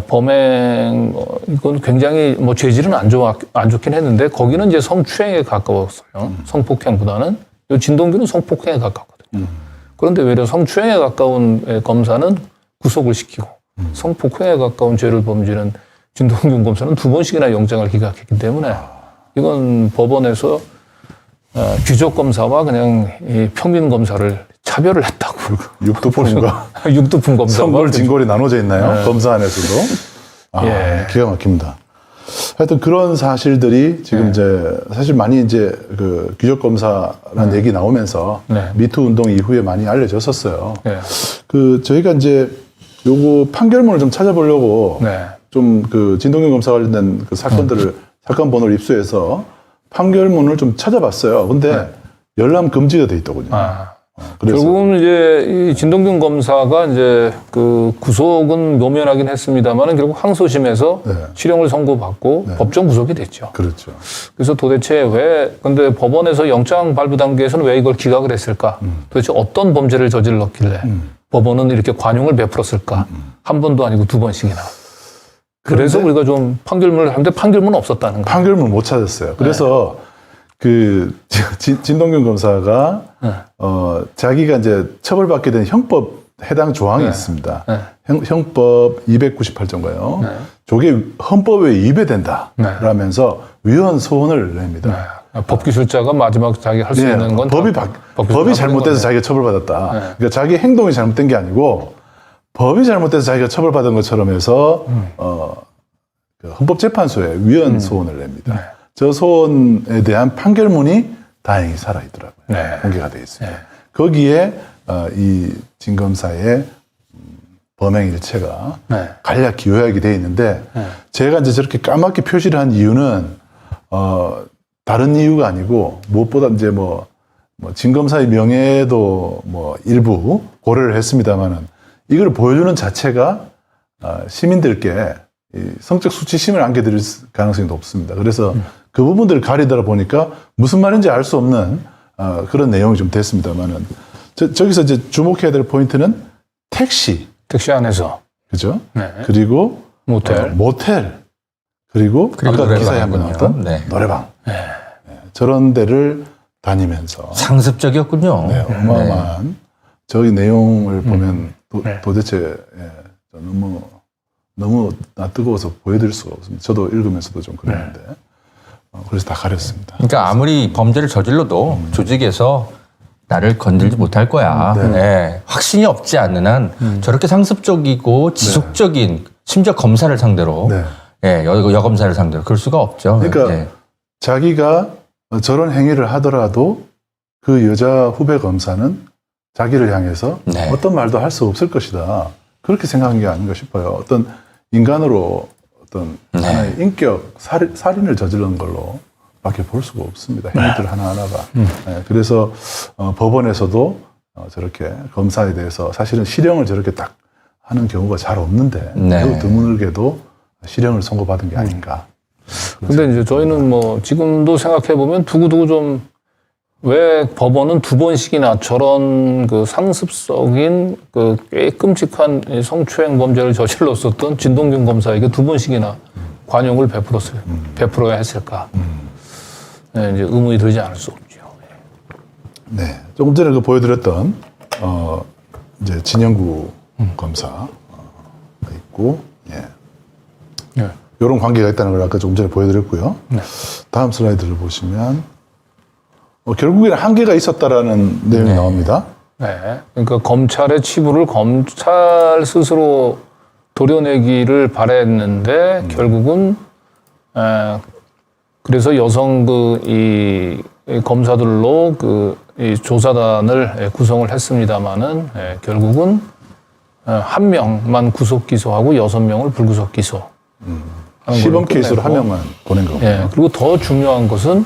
범행, 이건 굉장히 뭐 죄질은 안 좋긴 했는데 거기는 이제 성추행에 가까웠어요. 성폭행보다는. 요 진동균은 성폭행에 가깝거든요. 그런데 외려 성추행에 가까운 검사는 구속을 시키고 성폭행에 가까운 죄를 범죄는 진동균 검사는 두 번씩이나 영장을 기각했기 때문에 이건 법원에서 귀족 검사와 그냥 이 평민 검사를 차별을 했다고. 육두품과 육두품 검사와 선골, 진골이 나눠져 있나요? 검사 안에서도. 예. 기가 막힙니다. 하여튼 그런 사실들이 지금 이제 사실 많이 이제 그 귀족 검사라는 얘기 나오면서 미투 운동 이후에 많이 알려졌었어요. 저희가 이제 요거 판결문을 좀 찾아보려고 좀 그 진동균 검사 관련된 그 사건들을 사건 번호를 입수해서 판결문을 좀 찾아봤어요. 근데 열람 금지가 돼 있더군요. 그래서 결국은 이제 이 진동균 검사가 이제 그 구속은 묘면하긴 했습니다만은 결국 항소심에서 실형을 선고받고 법정 구속이 됐죠. 그렇죠. 그래서 도대체 근데 법원에서 영장 발부 단계에서는 왜 이걸 기각을 했을까? 도대체 어떤 범죄를 저질렀길래 법원은 이렇게 관용을 베풀었을까? 한 번도 아니고 두 번씩이나. 그래서 우리가 좀 판결문을 하는데 판결문은 없었다는 거예요. 판결문 못 찾았어요. 그래서 진동균 검사가 자기가 이제 처벌받게 된 형법 해당 조항이 네. 있습니다. 네. 형법 298조인가요? 네. 저게 헌법에 위배된다. 네. 라면서 위헌 소원을 냅니다. 법기술자가 마지막 자기 할 수 네, 있는 건 법이 잘못돼서 자기가 처벌받았다. 그러니까 자기 행동이 잘못된 게 아니고 법이 잘못돼서 자기가 처벌받은 것처럼 해서 그 헌법재판소에 위헌 소원을 냅니다. 저 소원에 대한 판결문이 다행히 살아있더라고요. 네. 공개가 되어 있습니다. 거기에 이 진 검사의 범행 일체가 네. 간략히 요약이 되어 있는데 제가 이제 저렇게 까맣게 표시를 한 이유는 다른 이유가 아니고 무엇보다 이제 진 검사의 명예도 일부 고려를 했습니다만은 이걸 보여주는 자체가 시민들께 이 성적 수치심을 안겨드릴 가능성이 높습니다. 그래서 그 부분들을 가리다 보니까 무슨 말인지 알 수 없는 그런 내용이 좀 됐습니다만은 저기서 이제 주목해야 될 포인트는 택시, 안에서 그죠? 네. 그리고 모텔. 그리고 아까 노래방 기사에 한번 있군요. 나왔던 네. 노래방. 네, 저런 데를 다니면서 상습적이었군요. 네, 어마어마한 저희 내용을 보면 네. 도대체 너무 뜨거워서 보여드릴 수가 없습니다. 저도 읽으면서도 좀 그랬는데 그래서 다 가렸습니다. 그러니까 아무리 범죄를 저질러도 조직에서 나를 건들지 못할 거야. 네. 확신이 없지 않는 한 저렇게 상습적이고 지속적인 심지어 검사를 상대로 네. 여검사를 상대로 그럴 수가 없죠. 그러니까 네. 자기가 저런 행위를 하더라도 그 여자 후배 검사는 자기를 향해서 네. 어떤 말도 할 수 없을 것이다. 그렇게 생각한 게 아닌가 싶어요. 어떤 인간으로 어떤 하나의 인격 살인을 저지른 걸로 밖에 볼 수가 없습니다. 행위들 하나하나가. 네, 그래서 법원에서도 저렇게 검사에 대해서 사실은 실형을 저렇게 딱 하는 경우가 잘 없는데 매우 드물게도 실형을 선고받은 게 아닌가. 근데 이제 저희는 지금도 생각해보면 두고두고 좀 왜 법원은 두 번씩이나 저런 그 상습적인 그 꽤 끔찍한 성추행 범죄를 저질렀었던 진동균 검사에게 두 번씩이나 관용을 베풀어야 했을까? 네, 이제 의문이 들지 않을 수 없죠. 네. 조금 전에 그 보여드렸던, 이제 진영구 검사 있고, 네. 이런 관계가 있다는 걸 아까 조금 전에 보여드렸고요. 네. 다음 슬라이드를 보시면, 결국에는 한계가 있었다라는 내용이 나옵니다. 네. 그러니까 검찰의 치부를 검찰 스스로 도려내기를 바랬는데 결국은 그래서 여성 이 검사들로 이 조사단을 구성을 했습니다마는 결국은 한 명만 구속 기소하고 6명을 불구속 기소. 시범 케이스로 한 명만 보낸 거고요. 예. 그리고 더 중요한 것은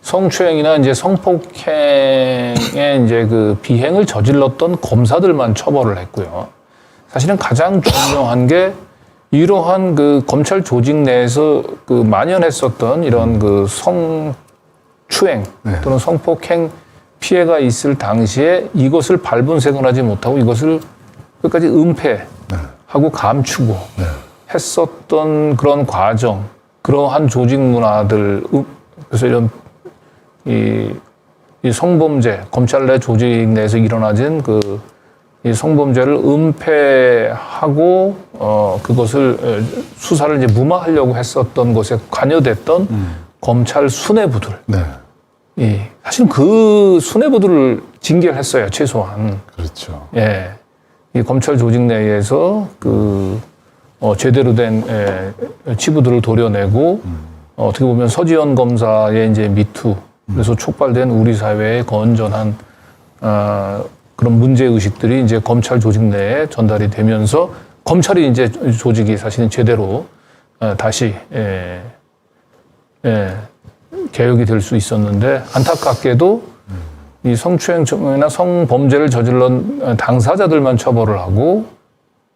성추행이나 이제 성폭행의 이제 그 비행을 저질렀던 검사들만 처벌을 했고요. 사실은 가장 중요한 게 이러한 그 검찰 조직 내에서 그 만연했었던 이런 그 성추행 또는 성폭행 피해가 있을 당시에 이것을 발본색을 하지 못하고 이것을 끝까지 은폐하고 감추고 했었던 그런 과정, 그러한 조직 문화들, 그래서 이런 이 성범죄, 검찰 내 조직 내에서 일어나진 이 성범죄를 은폐하고 그것을 수사를 이제 무마하려고 했었던 것에 관여됐던 검찰 수뇌부들. 예, 사실은 그 수뇌부들을 징계를 했어요, 최소한. 그렇죠. 예, 이 검찰 조직 내에서 제대로 된 치부들을 도려내고 어떻게 보면 서지현 검사의 이제 미투. 그래서 촉발된 우리 사회의 건전한 그런 문제 의식들이 이제 검찰 조직 내에 전달이 되면서 검찰이 이제 조직이 사실은 제대로 다시 개혁이 될 수 있었는데 안타깝게도 이 성추행이나 성범죄를 저질른 당사자들만 처벌을 하고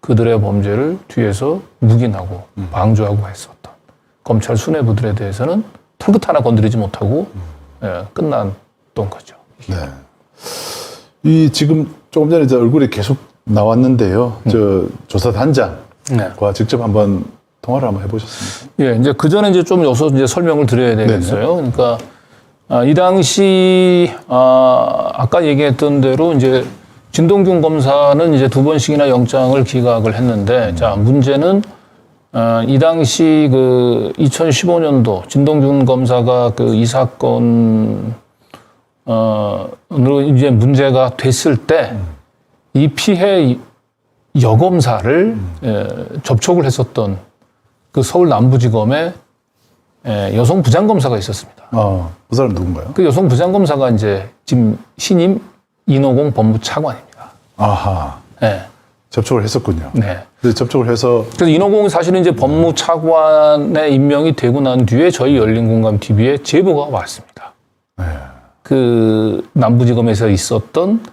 그들의 범죄를 뒤에서 묵인하고 방조하고 했었던 검찰 수뇌부들에 대해서는 털끝 하나 건드리지 못하고 끝났던 거죠. 네. 이 지금 조금 전에 얼굴이 계속 나왔는데요. 저 조사단장과 직접 한번 통화를 한번 해보셨습니까? 예, 이제 그 전에 이제 좀 여기서 이제 설명을 드려야 되겠어요. 그러니까 이 당시 아까 얘기했던 대로 이제 진동균 검사는 이제 2번씩이나 영장을 기각을 했는데, 자, 문제는, 이 당시 2015년도 진동균 검사가 이 사건, 으로 이제 문제가 됐을 때, 이 피해 여검사를 접촉을 했었던 그 서울 남부지검의 여성 부장검사가 있었습니다. 그 사람 누군가요? 그 여성 부장검사가 이제 지금 신임 인호공 법무차관입니다. 아하. 네. 접촉을 했었군요. 네. 근데 접촉을 해서 그래서 인호공이 사실은 이제 법무차관에 임명이 되고 난 뒤에 저희 열린공감TV에 제보가 왔습니다. 네. 그 남부지검에서 있었던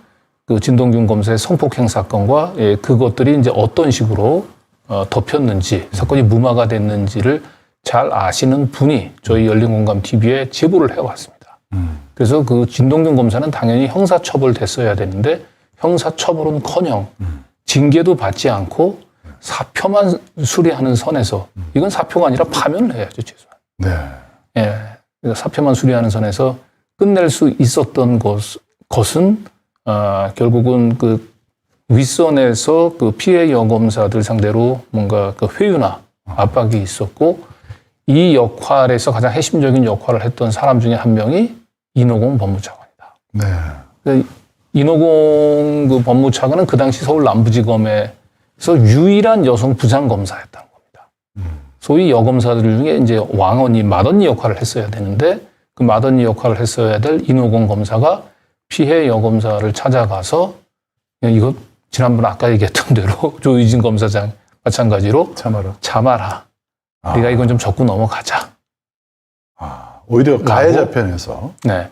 그 진동균 검사의 성폭행 사건과 그것들이 이제 어떤 식으로 덮였는지, 사건이 무마가 됐는지를 잘 아시는 분이 저희 열린공감TV에 제보를 해왔습니다. 그래서 그 진동균 검사는 당연히 형사처벌 됐어야 되는데 형사처벌은커녕 징계도 받지 않고 사표만 수리하는 선에서, 이건 사표가 아니라 파면을 해야죠, 최소한. 네. 예, 그래서 사표만 수리하는 선에서 끝낼 수 있었던 것은 결국은 그 윗선에서 그 피해 여검사들 상대로 뭔가 그 회유나 압박이 있었고, 이 역할에서 가장 핵심적인 역할을 했던 사람 중에 한 명이 인호공 법무차관이다. 네. 인호공 그 법무차관은 그 당시 서울 남부지검에서 유일한 여성 부장검사였다는 겁니다. 소위 여검사들 중에 이제 왕언니, 맏언니 역할을 했어야 되는데, 그 맏언니 역할을 했어야 될 인호공 검사가 피해 여검사를 찾아가서, 이거 지난번 아까 얘기했던 대로 조희진 검사장 마찬가지로 참아라. 우리가 이건 좀 접고 넘어가자. 오히려 가해자 편에서 네.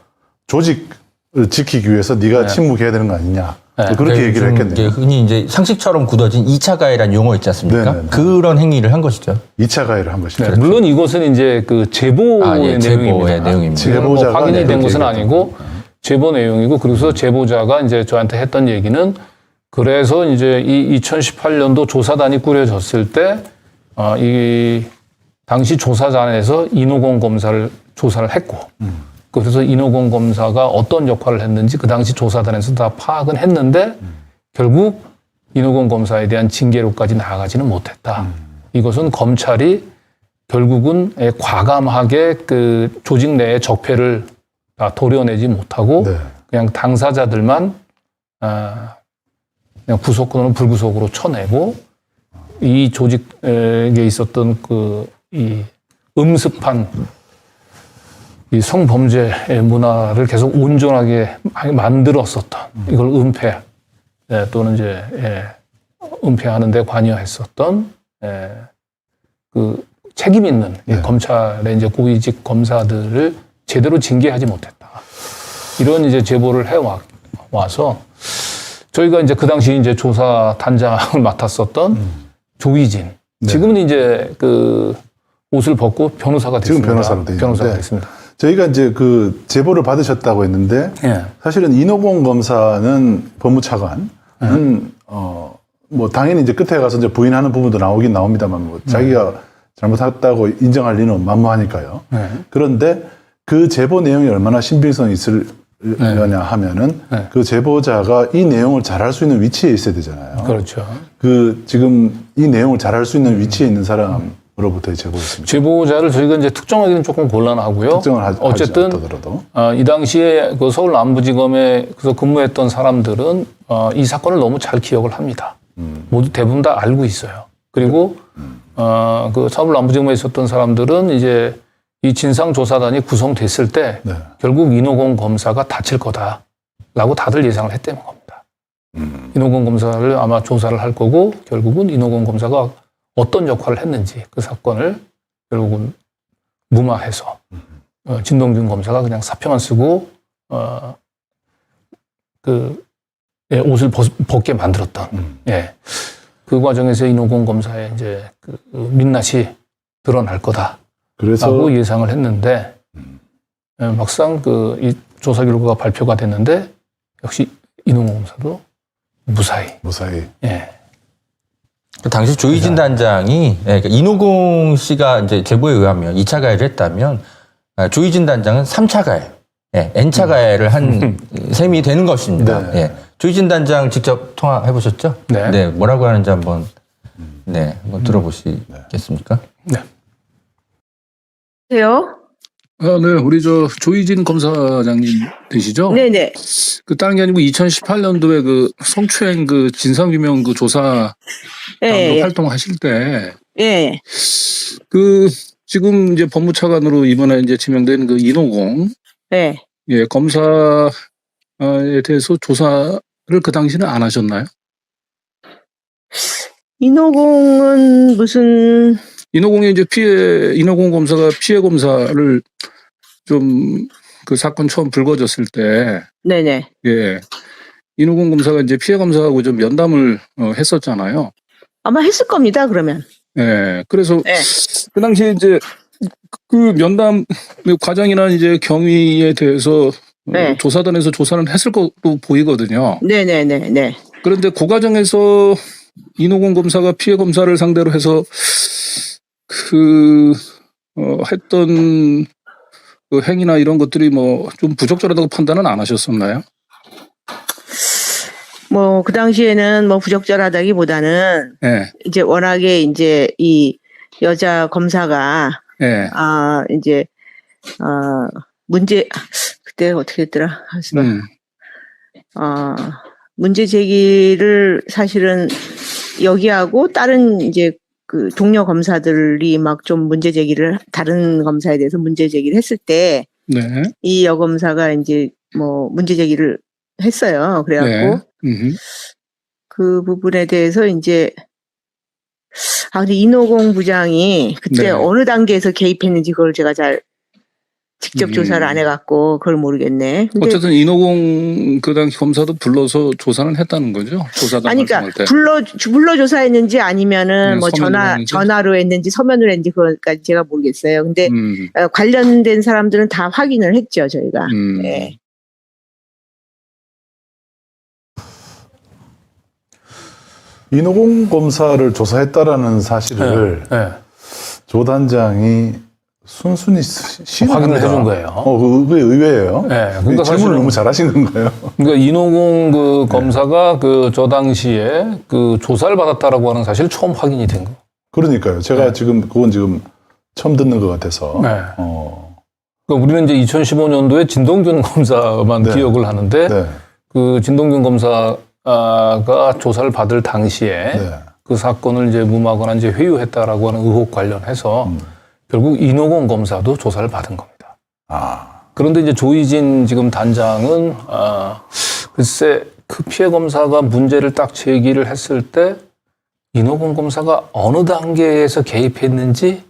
조직을 지키기 위해서 네가 네. 침묵해야 되는 거 아니냐. 네. 그렇게 얘기를 했겠네요. 흔히 이제 상식처럼 굳어진 2차 가해라는 용어 있지 않습니까? 네네네. 그런 행위를 한 것이죠. 2차 가해를 한 것이죠. 네, 물론 이것은 이제 그 제보의 제보의 내용입니다. 내용입니다. 제보자가 뭐 확인이 된 그렇게 것은 얘기했던 아니고 제보 내용이고, 그래서 제보자가 이제 저한테 했던 얘기는, 그래서 이제 이 2018년도 조사단이 꾸려졌을 때, 이 당시 조사단에서 인호공 검사를 조사를 했고, 그래서 인호공 검사가 어떤 역할을 했는지 그 당시 조사단에서 다 파악은 했는데, 결국 인호공 검사에 대한 징계로까지 나아가지는 못했다. 이것은 검찰이 결국은 과감하게 그 조직 내의 적폐를 다 도려내지 못하고 네. 그냥 당사자들만 그냥 구속으로는 불구속으로 쳐내고, 이 조직에 있었던 이 음습한 이 성범죄 문화를 계속 온전하게 만들었었던, 이걸 은폐 또는 이제 은폐하는 데 관여했었던 그 책임 있는 네. 검찰의 이제 고위직 검사들을 제대로 징계하지 못했다. 이런 이제 제보를 해와서 저희가 이제 그 당시 이제 조사 단장을 맡았었던 조희진. 네. 지금은 이제 그 옷을 벗고 변호사가 지금 됐습니다. 변호사로 돼 있는데. 변호사가 됐습니다. 저희가 이제 그 제보를 받으셨다고 했는데 예. 사실은 인호공 검사는 법무차관은 뭐 당연히 이제 끝에 가서 이제 부인하는 부분도 나오긴 나옵니다만 뭐 자기가 잘못했다고 인정할 리는 만무하니까요. 네. 그런데 그 제보 내용이 얼마나 신빙성이 있으려냐 하면은 그 제보자가 이 내용을 잘할 수 있는 위치에 있어야 되잖아요. 그렇죠. 그 지금 이 내용을 잘할 수 있는 위치에 있는 사람으로부터의 제보였습니다. 제보자를 저희가 이제 특정하기는 조금 곤란하고요. 특정을 어쨌든 하지 않더라도. 이 당시에 그 서울 남부지검에서 근무했던 사람들은 이 사건을 너무 잘 기억을 합니다. 모두 대부분 다 알고 있어요. 그리고 그 서울 남부지검에 있었던 사람들은 이제 이 진상조사단이 구성됐을 때 네. 결국 인호공 검사가 다칠 거다라고 다들 예상을 했다는 겁니다. 인호공 검사를 아마 조사를 할 거고, 결국은 인호공 검사가 어떤 역할을 했는지 그 사건을 결국은 무마해서 진동균 검사가 그냥 사표만 쓰고 옷을 벗게 만들었던 그 과정에서 인호공 검사의 이제 그 민낯이 드러날 거다라고 그래서 예상을 했는데, 막상 이 조사 결과가 발표가 됐는데 역시 인호공 검사도 무사히. 예. 당시 조희진 단장이, 그러니까 인호공 씨가 이제 제보에 의하면 2차 가해를 했다면, 조희진 단장은 3차 가해, N차 가해를 한 셈이 되는 것입니다. 네. 조희진 단장 직접 통화해 보셨죠? 네. 뭐라고 하는지 한번 들어보시겠습니까? 네. 세요? 네, 우리 조희진 검사장님 되시죠? 네네. 그 다른 게 아니고 2018년도에 그 성추행 그 진상규명 그 조사 예, 활동하실 때 예. 그 지금 이제 법무차관으로 이번에 이제 지명된 그 인호공 예. 검사에 대해서 조사를 그 당시는 안 하셨나요? 인호공은 무슨, 인호공이 이제 인호공 검사가 피해 검사를 좀 그 사건 처음 불거졌을 때, 네네. 예. 인호공 검사가 이제 피해 검사하고 좀 면담을 했었잖아요. 아마 했을 겁니다, 그러면. 예. 그래서 예. 그 당시에 이제 그 면담 과정이나 이제 경위에 대해서 네. 조사단에서 조사는 했을 것으로 보이거든요. 네네네네. 그런데 그 과정에서 인호공 검사가 피해 검사를 상대로 해서 했던 그 행위나 이런 것들이 뭐 좀 부적절하다고 판단은 안 하셨었나요? 뭐, 그 당시에는 뭐 부적절하다기보다는 예, 이제 워낙에 이제 이 여자 검사가, 예, 문제, 그때 어떻게 했더라? 음, 문제 제기를 사실은 여기하고 다른 이제 그 동료 검사들이 막 좀 문제 제기를 다른 검사에 대해서 문제 제기를 했을 때 네, 이 여검사가 이제 뭐 문제 제기를 했어요. 그래갖고 그 부분에 대해서 이제 근데 인호공 부장이 그때 네. 어느 단계에서 개입했는지 그걸 제가 잘 직접 조사를 안 해갖고 그걸 모르겠네. 근데 어쨌든 인호공 그 당시 검사도 불러서 조사는 했다는 거죠? 조사단 아니, 활동할 때. 그러니까 불러 조사했는지 아니면은 네, 뭐 서면으로 했는지? 전화로 했는지 서면으로 했는지 그거까지 제가 모르겠어요. 근데 관련된 사람들은 다 확인을 했죠, 저희가. 예. 인호공 검사를 조사했다라는 사실을 네. 조 단장이 순순히 확인을 해준 거예요. 그게 의외예요. 네, 이 그러니까 질문을 사실은- 너무 잘하신 건가요? 그러니까 인호공 그 검사가 그 저 당시에 그 조사를 받았다라고 하는 사실 처음 확인이 된 거. 그러니까요. 제가 그건 지금 처음 듣는 것 같아서. 네. 그러니까 우리는 이제 2015년도에 진동균 검사만 네. 기억을 하는데 네. 그 진동균 검사가 조사를 받을 당시에 네. 그 사건을 이제 무마거나 이제 회유했다라고 하는 의혹 관련해서 결국 인호공 검사도 조사를 받은 겁니다. 그런데 이제 조희진 지금 단장은 글쎄 그 피해 검사가 문제를 딱 제기를 했을 때 인호공 검사가 어느 단계에서 개입했는지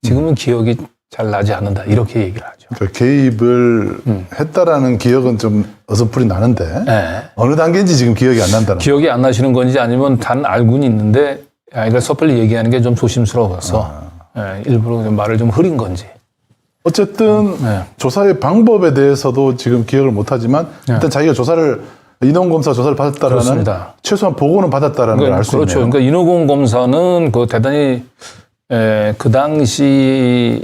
지금은 기억이 잘 나지 않는다 이렇게 얘기를 하죠. 그러니까 개입을 했다라는 기억은 좀 어설프리 나는데 네. 어느 단계인지 지금 기억이 안 난다는 기억이 안 나시는 건지 아니면 단 알고는 있는데 이걸 섣불리 얘기하는 게 좀 조심스러워서 일부러 좀 말을 좀 흐린 건지. 어쨌든 조사의 방법에 대해서도 지금 기억을 못하지만 일단 자기가 인호공검사 조사를 받았다라는 그렇습니다. 최소한 보고는 받았다라는 걸 알 수 그렇죠. 있네요. 그러니까 인호공 검사는 그 대단히 그 당시에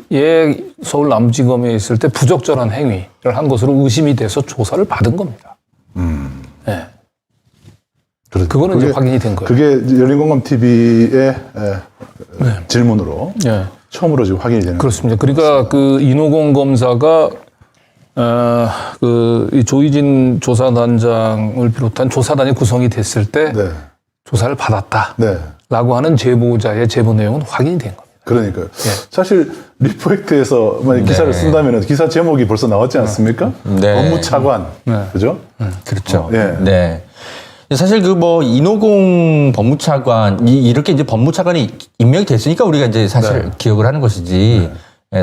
서울 남부지검에 있을 때 부적절한 행위를 한 것으로 의심이 돼서 조사를 받은 겁니다. 네. 그거는 이제 확인이 된 거예요. 그게 열린공감 TV의 질문으로 처음으로 지금 확인이 되는 그렇습니다. 그러니까 그 인호공 검사가 이 조희진 조사단장을 비롯한 조사단이 구성이 됐을 때 네. 조사를 받았다라고 네. 하는 제보자의 제보 내용은 확인이 된 겁니다. 그러니까요. 사실 리포액트에서 만약 기사를 쓴다면 기사 제목이 벌써 나왔지 않습니까? 네. 법무차관, 그죠? 그렇죠. 예. 네. 사실 그 뭐 인호공 법무차관 이렇게 이제 법무차관이 임명이 됐으니까 우리가 이제 사실 기억을 하는 것이지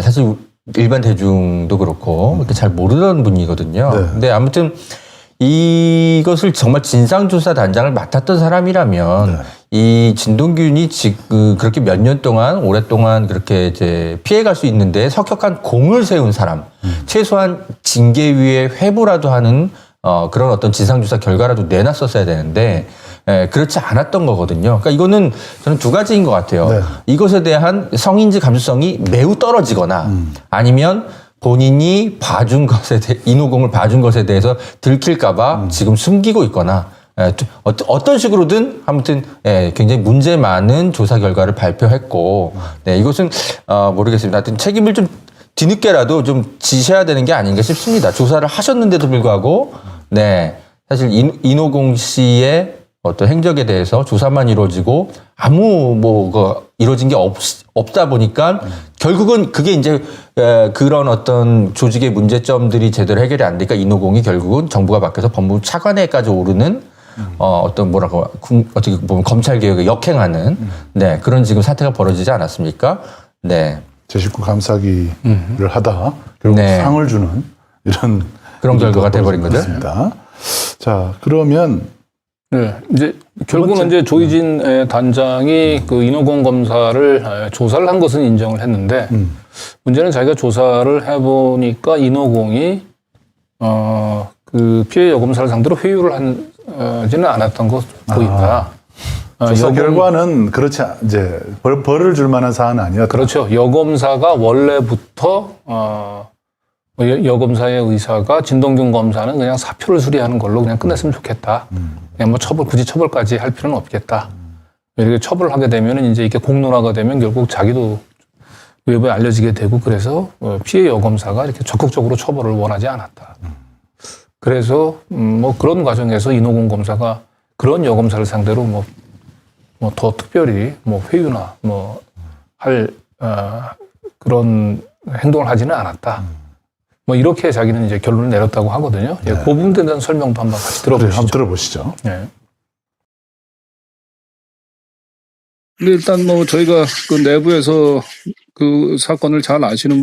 사실 일반 대중도 그렇고 이렇게 잘 모르던 분이거든요. 네. 근데 아무튼 이것을 정말 진상조사 단장을 맡았던 사람이라면 이 진동균이 그렇게 몇 년 동안 오랫동안 그렇게 이제 피해갈 수 있는데 석혁한 공을 세운 사람, 최소한 징계위에 회부라도 하는 그런 어떤 진상조사 결과라도 내놨었어야 되는데 그렇지 않았던 거거든요. 그러니까 이거는 저는 두 가지인 것 같아요. 네. 이것에 대한 성인지 감수성이 매우 떨어지거나 아니면 본인이 인호공을 봐준 것에 대해서 들킬까봐 지금 숨기고 있거나 어떤 식으로든 아무튼 굉장히 문제 많은 조사 결과를 발표했고, 네, 이것은 모르겠습니다. 하여튼 책임을 좀 뒤늦게라도 좀 지셔야 되는 게 아닌가 싶습니다. 조사를 하셨는데도 불구하고, 네, 사실 인호공 씨의 어떤 행적에 대해서 조사만 이루어지고 아무 이루어진 게 없다 보니까 결국은 그게 이제 그런 어떤 조직의 문제점들이 제대로 해결이 안 되니까 인호공이 결국은 정부가 바뀌어서 법무부 차관에까지 오르는 어떤 어떻게 보면 검찰 개혁에 역행하는 네, 그런 지금 사태가 벌어지지 않았습니까? 네. 제 식구 감싸기를 하다 결국 네. 상을 주는 이런 그런 결과가 돼버린 거죠. 습니다. 자, 그러면 네, 이제 결국은 이제 조희진 단장이 그 인호공 검사를 조사를 한 것은 인정을 했는데 문제는 자기가 조사를 해보니까 인호공이 그 피해 여검사를 상대로 회유를 하지는 않았던 것 보인다. 조사 결과는 그렇지 이제 벌을 줄 만한 사안은 아니었다. 그렇죠. 여검사가 원래부터 여검사의 의사가 진동균 검사는 그냥 사표를 수리하는 걸로 그냥 끝냈으면 좋겠다. 그냥 뭐 굳이 처벌까지 할 필요는 없겠다. 이렇게 처벌을 하게 되면 이제 이게 공론화가 되면 결국 자기도 외부에 알려지게 되고 그래서 피해 여검사가 이렇게 적극적으로 처벌을 원하지 않았다. 그래서 뭐 그런 과정에서 인호공 검사가 그런 여검사를 상대로 뭐 더 특별히 뭐 회유나 뭐 할 그런 행동을 하지는 않았다. 뭐 이렇게 자기는 이제 결론을 내렸다고 하거든요. 네. 그 부분에 대한 설명도 한번 같이 들어보시죠. 한번 들어보시죠. 네. 근데 일단 뭐 저희가 그 내부에서 그 사건을 잘 아시는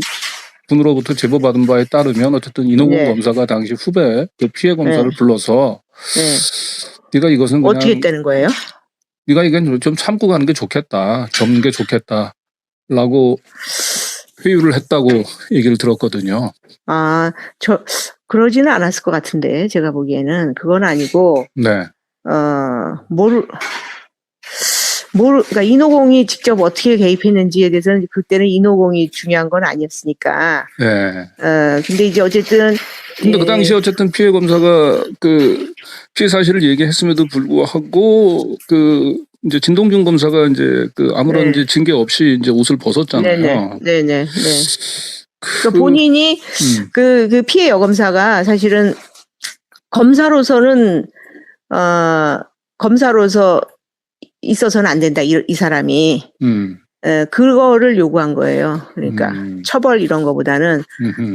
분으로부터 제보받은 바에 따르면 어쨌든 인호공 네. 검사가 당시 후배 그 피해 검사를 네. 불러서 네. 네가 이것은 그냥 어떻게 했다는 거예요? 네가 이건 좀 참고 가는 게 좋겠다. 접는 게 좋겠다라고 회유를 했다고 얘기를 들었거든요. 그러지는 않았을 것 같은데, 제가 보기에는. 그건 아니고, 네. 그러니까 인호공이 직접 어떻게 개입했는지에 대해서는 그때는 인호공이 중요한 건 아니었으니까. 네. 근데 이제 어쨌든. 근데 그 당시 어쨌든 피해 검사가 그 피해 사실을 얘기했음에도 불구하고 그 이제 진동균 검사가 이제 그 아무런 이제 징계 없이 이제 옷을 벗었잖아요. 네네. 그러니까 본인이 그 피해 여검사가 사실은 검사로서 있어서는 안 된다. 이 사람이. 그거를 요구한 거예요. 그러니까 처벌 이런 거보다는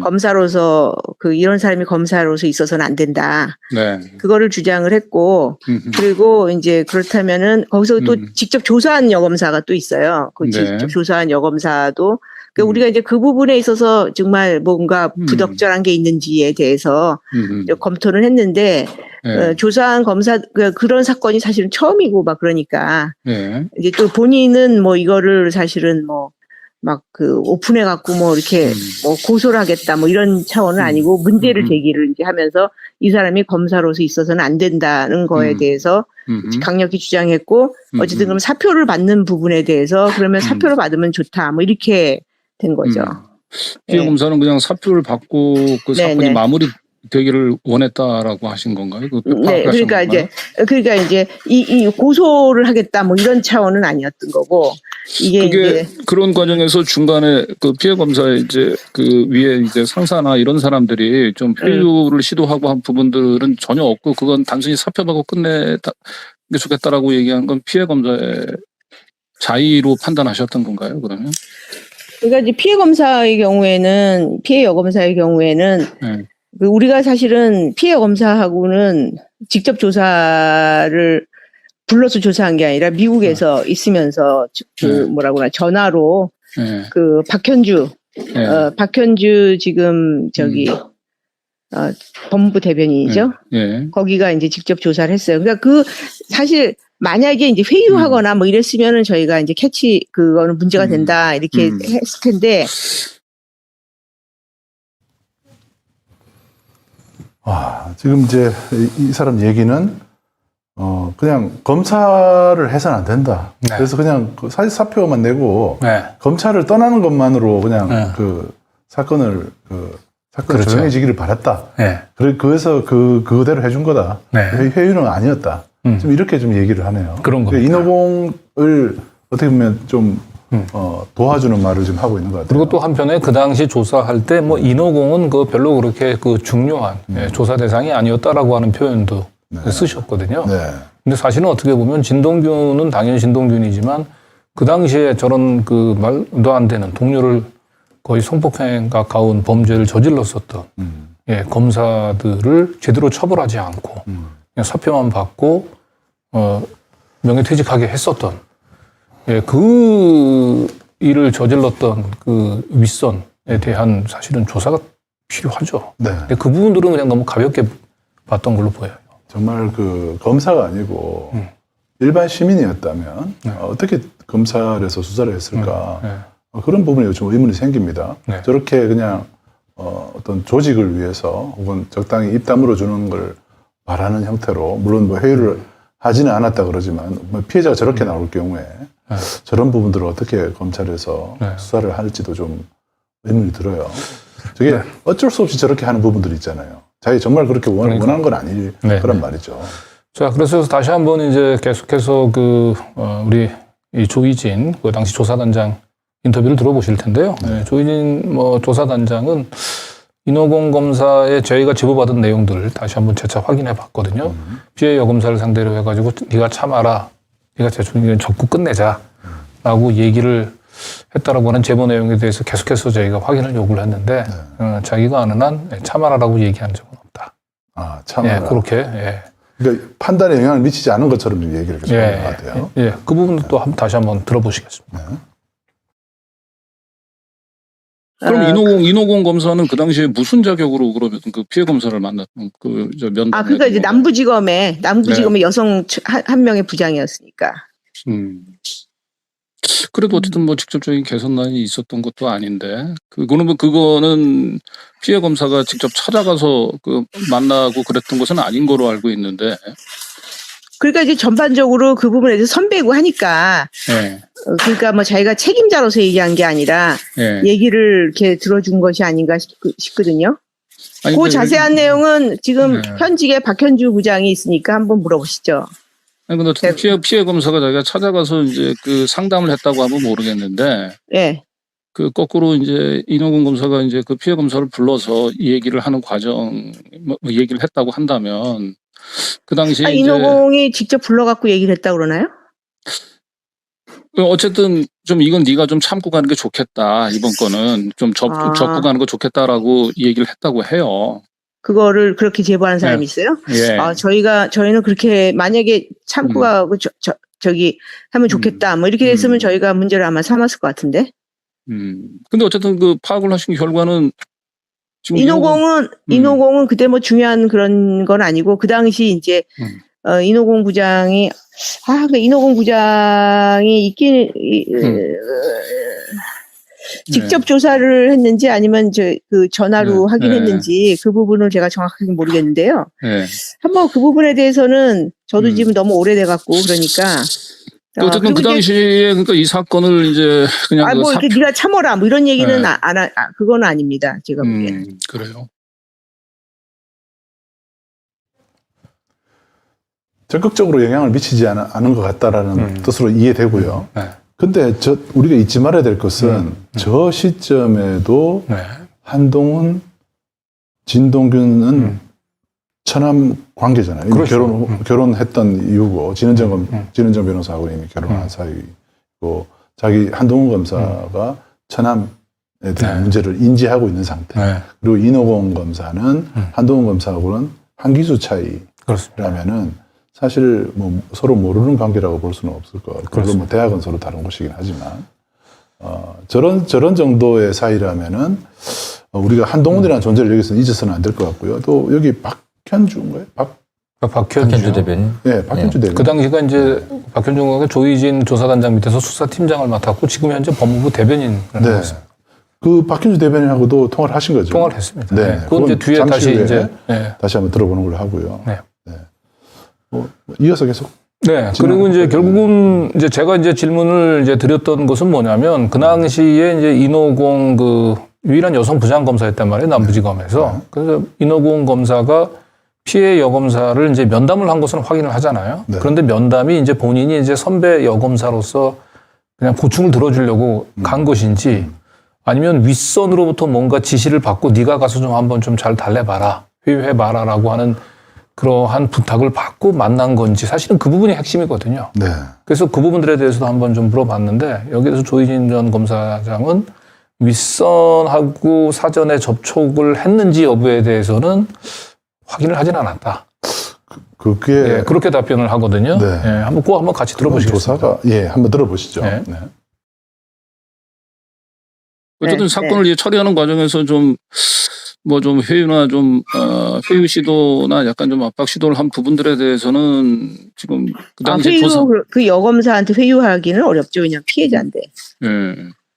검사로서 이런 사람이 검사로서 있어서는 안 된다. 네. 그거를 주장을 했고 그리고 이제 그렇다면은 거기서 또 직접 조사한 여검사가 또 있어요. 그 네. 직접 조사한 여검사도 그러니까 우리가 이제 그 부분에 있어서 정말 뭔가 부적절한 게 있는지에 대해서 이제 검토를 했는데 네. 조사한 검사 그런 사건이 사실은 처음이고 막 그러니까 네. 이제 또 본인은 뭐 이거를 사실은 뭐 막 오픈해 갖고 뭐 이렇게 뭐 고소를 하겠다 뭐 이런 차원은 아니고 문제를 제기를 이제 하면서 이 사람이 검사로서 있어서는 안 된다는 거에 대해서 강력히 주장했고 어쨌든 그럼 사표를 받는 부분에 대해서 그러면 사표를 받으면 좋다 뭐 이렇게 된 거죠. 피해 검사는 그냥 사표를 받고 그 사건이 네네. 마무리되기를 원했다라고 하신 건가요? 네, 그러니까 이제 이 고소를 하겠다 뭐 이런 차원은 아니었던 거고 이게 그게 이제 그런 과정에서 중간에 그 피해 검사의 이제 그 위에 이제 상사나 이런 사람들이 좀 회유를 시도하고 한 부분들은 전혀 없고 그건 단순히 사표받고 끝내다 게 좋겠다라고 얘기한 건 피해 검사의 자의로 판단하셨던 건가요? 그러면? 그러니까 이제 피해 여검사의 경우에는 네. 우리가 사실은 피해 검사하고는 직접 조사를 불러서 조사한 게 아니라 미국에서 있으면서 전화로 네. 그 박현주 지금 법무부 대변인이죠. 네. 거기가 이제 직접 조사를 했어요. 그러니까 사실 만약에 이제 회유하거나 뭐 이랬으면은 저희가 이제 그거는 문제가 된다 이렇게 했을 텐데. 지금 이제 이 사람 얘기는 그냥 검사를 해서는 안 된다. 네. 그래서 그냥 사실 사표만 내고 네. 검찰을 떠나는 것만으로 그냥 네. 사건을 그렇죠. 조용해지기를 바랐다. 네. 그래서 그대로 해준 거다. 네. 회유는 아니었다. 좀 이렇게 좀 얘기를 하네요. 그런 겁니다. 인호공을 어떻게 보면 좀 도와주는 말을 좀 하고 있는 것 같아요. 그리고 또 한편에 그 당시 조사할 때 뭐 인호공은 그 별로 그렇게 그 중요한 조사 대상이 아니었다라고 하는 표현도 쓰셨거든요. 네. 근데 사실은 어떻게 보면 진동균은 당연히 진동균이지만 그 당시에 저런 그 말도 안 되는 동료를 거의 성폭행 가까운 범죄를 저질렀었던 검사들을 제대로 처벌하지 않고 그냥 사표만 받고 명예퇴직하게 했었던 그 일을 저질렀던 그 윗선에 대한 사실은 조사가 필요하죠. 네. 근데 그 부분들은 그냥 너무 가볍게 봤던 걸로 보여요. 정말 그 검사가 아니고 일반 시민이었다면 어떻게 검찰에서 수사를 했을까 그런 부분에 좀 의문이 생깁니다. 네. 저렇게 그냥 어떤 조직을 위해서 혹은 적당히 입 다물어 주는 걸 바라는 형태로 물론 뭐 회유를 하지는 않았다 그러지만 뭐 피해자가 저렇게 나올 경우에 저런 부분들을 어떻게 검찰에서 수사를 할지도 좀 의문이 들어요. 저게 어쩔 수 없이 저렇게 하는 부분들이 있잖아요. 자기 정말 그렇게 원하는 건 아닐 거란 말이죠. 자, 그래서 다시 한번 이제 계속해서 우리 이 조희진 그 당시 조사단장 인터뷰를 들어보실 텐데요. 조희진 조사단장은 인호공 검사의 저희가 제보받은 내용들을 다시 한번 재차 확인해 봤거든요. 피해 여검사를 상대로 해가지고 네가 참아라, 네가 제출을 적고 끝내자라고 얘기를 했다라고 하는 제보 내용에 대해서 계속해서 저희가 확인을 요구를 했는데 자기가 아는 한 참아라라고 얘기한 적은 없다. 아, 참아라. 그렇게. 그러니까 판단에 영향을 미치지 않은 것처럼 얘기를 계속 하는 것 같아요. 그 부분도 또 다시 한번 들어보시겠습니다. 그럼 인호공 검사는 그 당시에 무슨 자격으로 그러면 그 피해 검사를 만났던 면담? 그러니까 이제 남부지검에 여성 한 명의 부장이었으니까. 그래도 어쨌든 뭐 직접적인 개선란이 있었던 것도 아닌데 그거는 피해 검사가 직접 찾아가서 만나고 그랬던 것은 아닌 거로 알고 있는데. 그러니까 이제 전반적으로 그 부분에 대해서 선배고 하니까 그러니까 뭐 자기가 책임자로서 얘기한 게 아니라 얘기를 이렇게 들어준 것이 아닌가 싶거든요. 그 자세한 내용은 지금 현직에 박현주 부장이 있으니까 한번 물어보시죠. 아니 근데 어쨌든 피해 검사가 자기가 찾아가서 이제 그 상담을 했다고 하면 모르겠는데. 그 거꾸로 이제 인호공 검사가 이제 그 피해 검사를 불러서 이 얘기를 하는 과정 얘기를 했다고 한다면. 그 당시에 인호공이 직접 불러갖고 얘기를 했다고 그러나요? 어쨌든 좀 이건 네가 좀 참고 가는 게 좋겠다. 이번 거는 좀 접고 가는 거 좋겠다라고 얘기를 했다고 해요. 그거를 그렇게 제보하는 사람이 있어요? 저희는 그렇게 만약에 참고 가고 저기 하면 좋겠다. 뭐 이렇게 됐으면 저희가 문제를 아마 삼았을 것 같은데. 근데 어쨌든 그 파악을 하신 결과는 인호공은 그때 뭐 중요한 그런 건 아니고 그 당시 이제 인호공 부장이 인호공 부장이 직접 조사를 했는지 아니면 그 전화로 확인했는지 그 부분을 제가 정확하게 모르겠는데요. 한번 그 부분에 대해서는 저도 지금 너무 오래돼 갖고 그러니까. 어쨌든 그 당시에 그러니까 이 사건을 이제 그냥 이렇게 네가 참어라 뭐 이런 얘기는 그건 아닙니다. 제가 보기에는. 그래요. 적극적으로 영향을 미치지 않은 것 같다라는 뜻으로 이해되고요. 근데 우리가 잊지 말아야 될 것은 저 시점에도 한동훈, 진동균은 천암 관계잖아요. 그렇죠. 결혼했던 이유고 진은정 변호사하고 이미 결혼한 사이고 한동훈 검사가 천암에 대한 문제를 인지하고 있는 상태. 그리고 인호공 검사는 한동훈 검사하고는 한 기수 차이라면은 사실 뭐 서로 모르는 관계라고 볼 수는 없을 것 같고 물론 뭐 대학은 서로 다른 곳이긴 하지만 저런 정도의 사이라면은 우리가 한동훈이라는 존재를 여기서 잊어서는 안 될 것 같고요. 또 여기 박현주인가요? 박현주 대변인. 박현주 대변인. 그 당시가 이제 박현주가 조희진 조사단장 밑에서 수사팀장을 맡았고 지금 현재 법무부 대변인을 하고 있습니다. 그 박현주 대변인하고도 통화를 하신 거죠? 통화를 했습니다. 네. 그건 이제 뒤에 다시 한번 들어보는 걸로 하고요. 이어서 계속. 그리고 이제 결국은 이제 제가 이제 질문을 이제 드렸던 것은 뭐냐면 그 당시에 이제 인호공 유일한 여성 부장 검사였단 말이에요. 남부지검에서. 그래서 인호공 검사가 피해 여검사를 이제 면담을 한 것은 확인을 하잖아요. 네. 그런데 면담이 이제 본인이 이제 선배 여검사로서 그냥 고충을 들어주려고 간 것인지 아니면 윗선으로부터 뭔가 지시를 받고 네가 가서 좀 한번 좀 잘 달래봐라, 회유해봐라라고 하는 그러한 부탁을 받고 만난 건지 사실은 그 부분이 핵심이거든요. 네. 그래서 그 부분들에 대해서도 한번 좀 물어봤는데 여기에서 조희진 전 검사장은 윗선하고 사전에 접촉을 했는지 여부에 대해서는 확인을 하진 않았다. 그게 예, 그렇게 답변을 하거든요. 네. 예, 한번 그거 한번 같이 들어보시겠습니다. 조사가 한번 들어보시죠. 네. 네. 어쨌든 네, 사건을 이제 처리하는 과정에서 좀 뭐 좀 회유나 회유 시도나 약간 좀 압박 시도를 한 부분들에 대해서는 지금 그 당시 조사 그 여검사한테 회유하기는 어렵죠. 그냥 피해자인데. 예.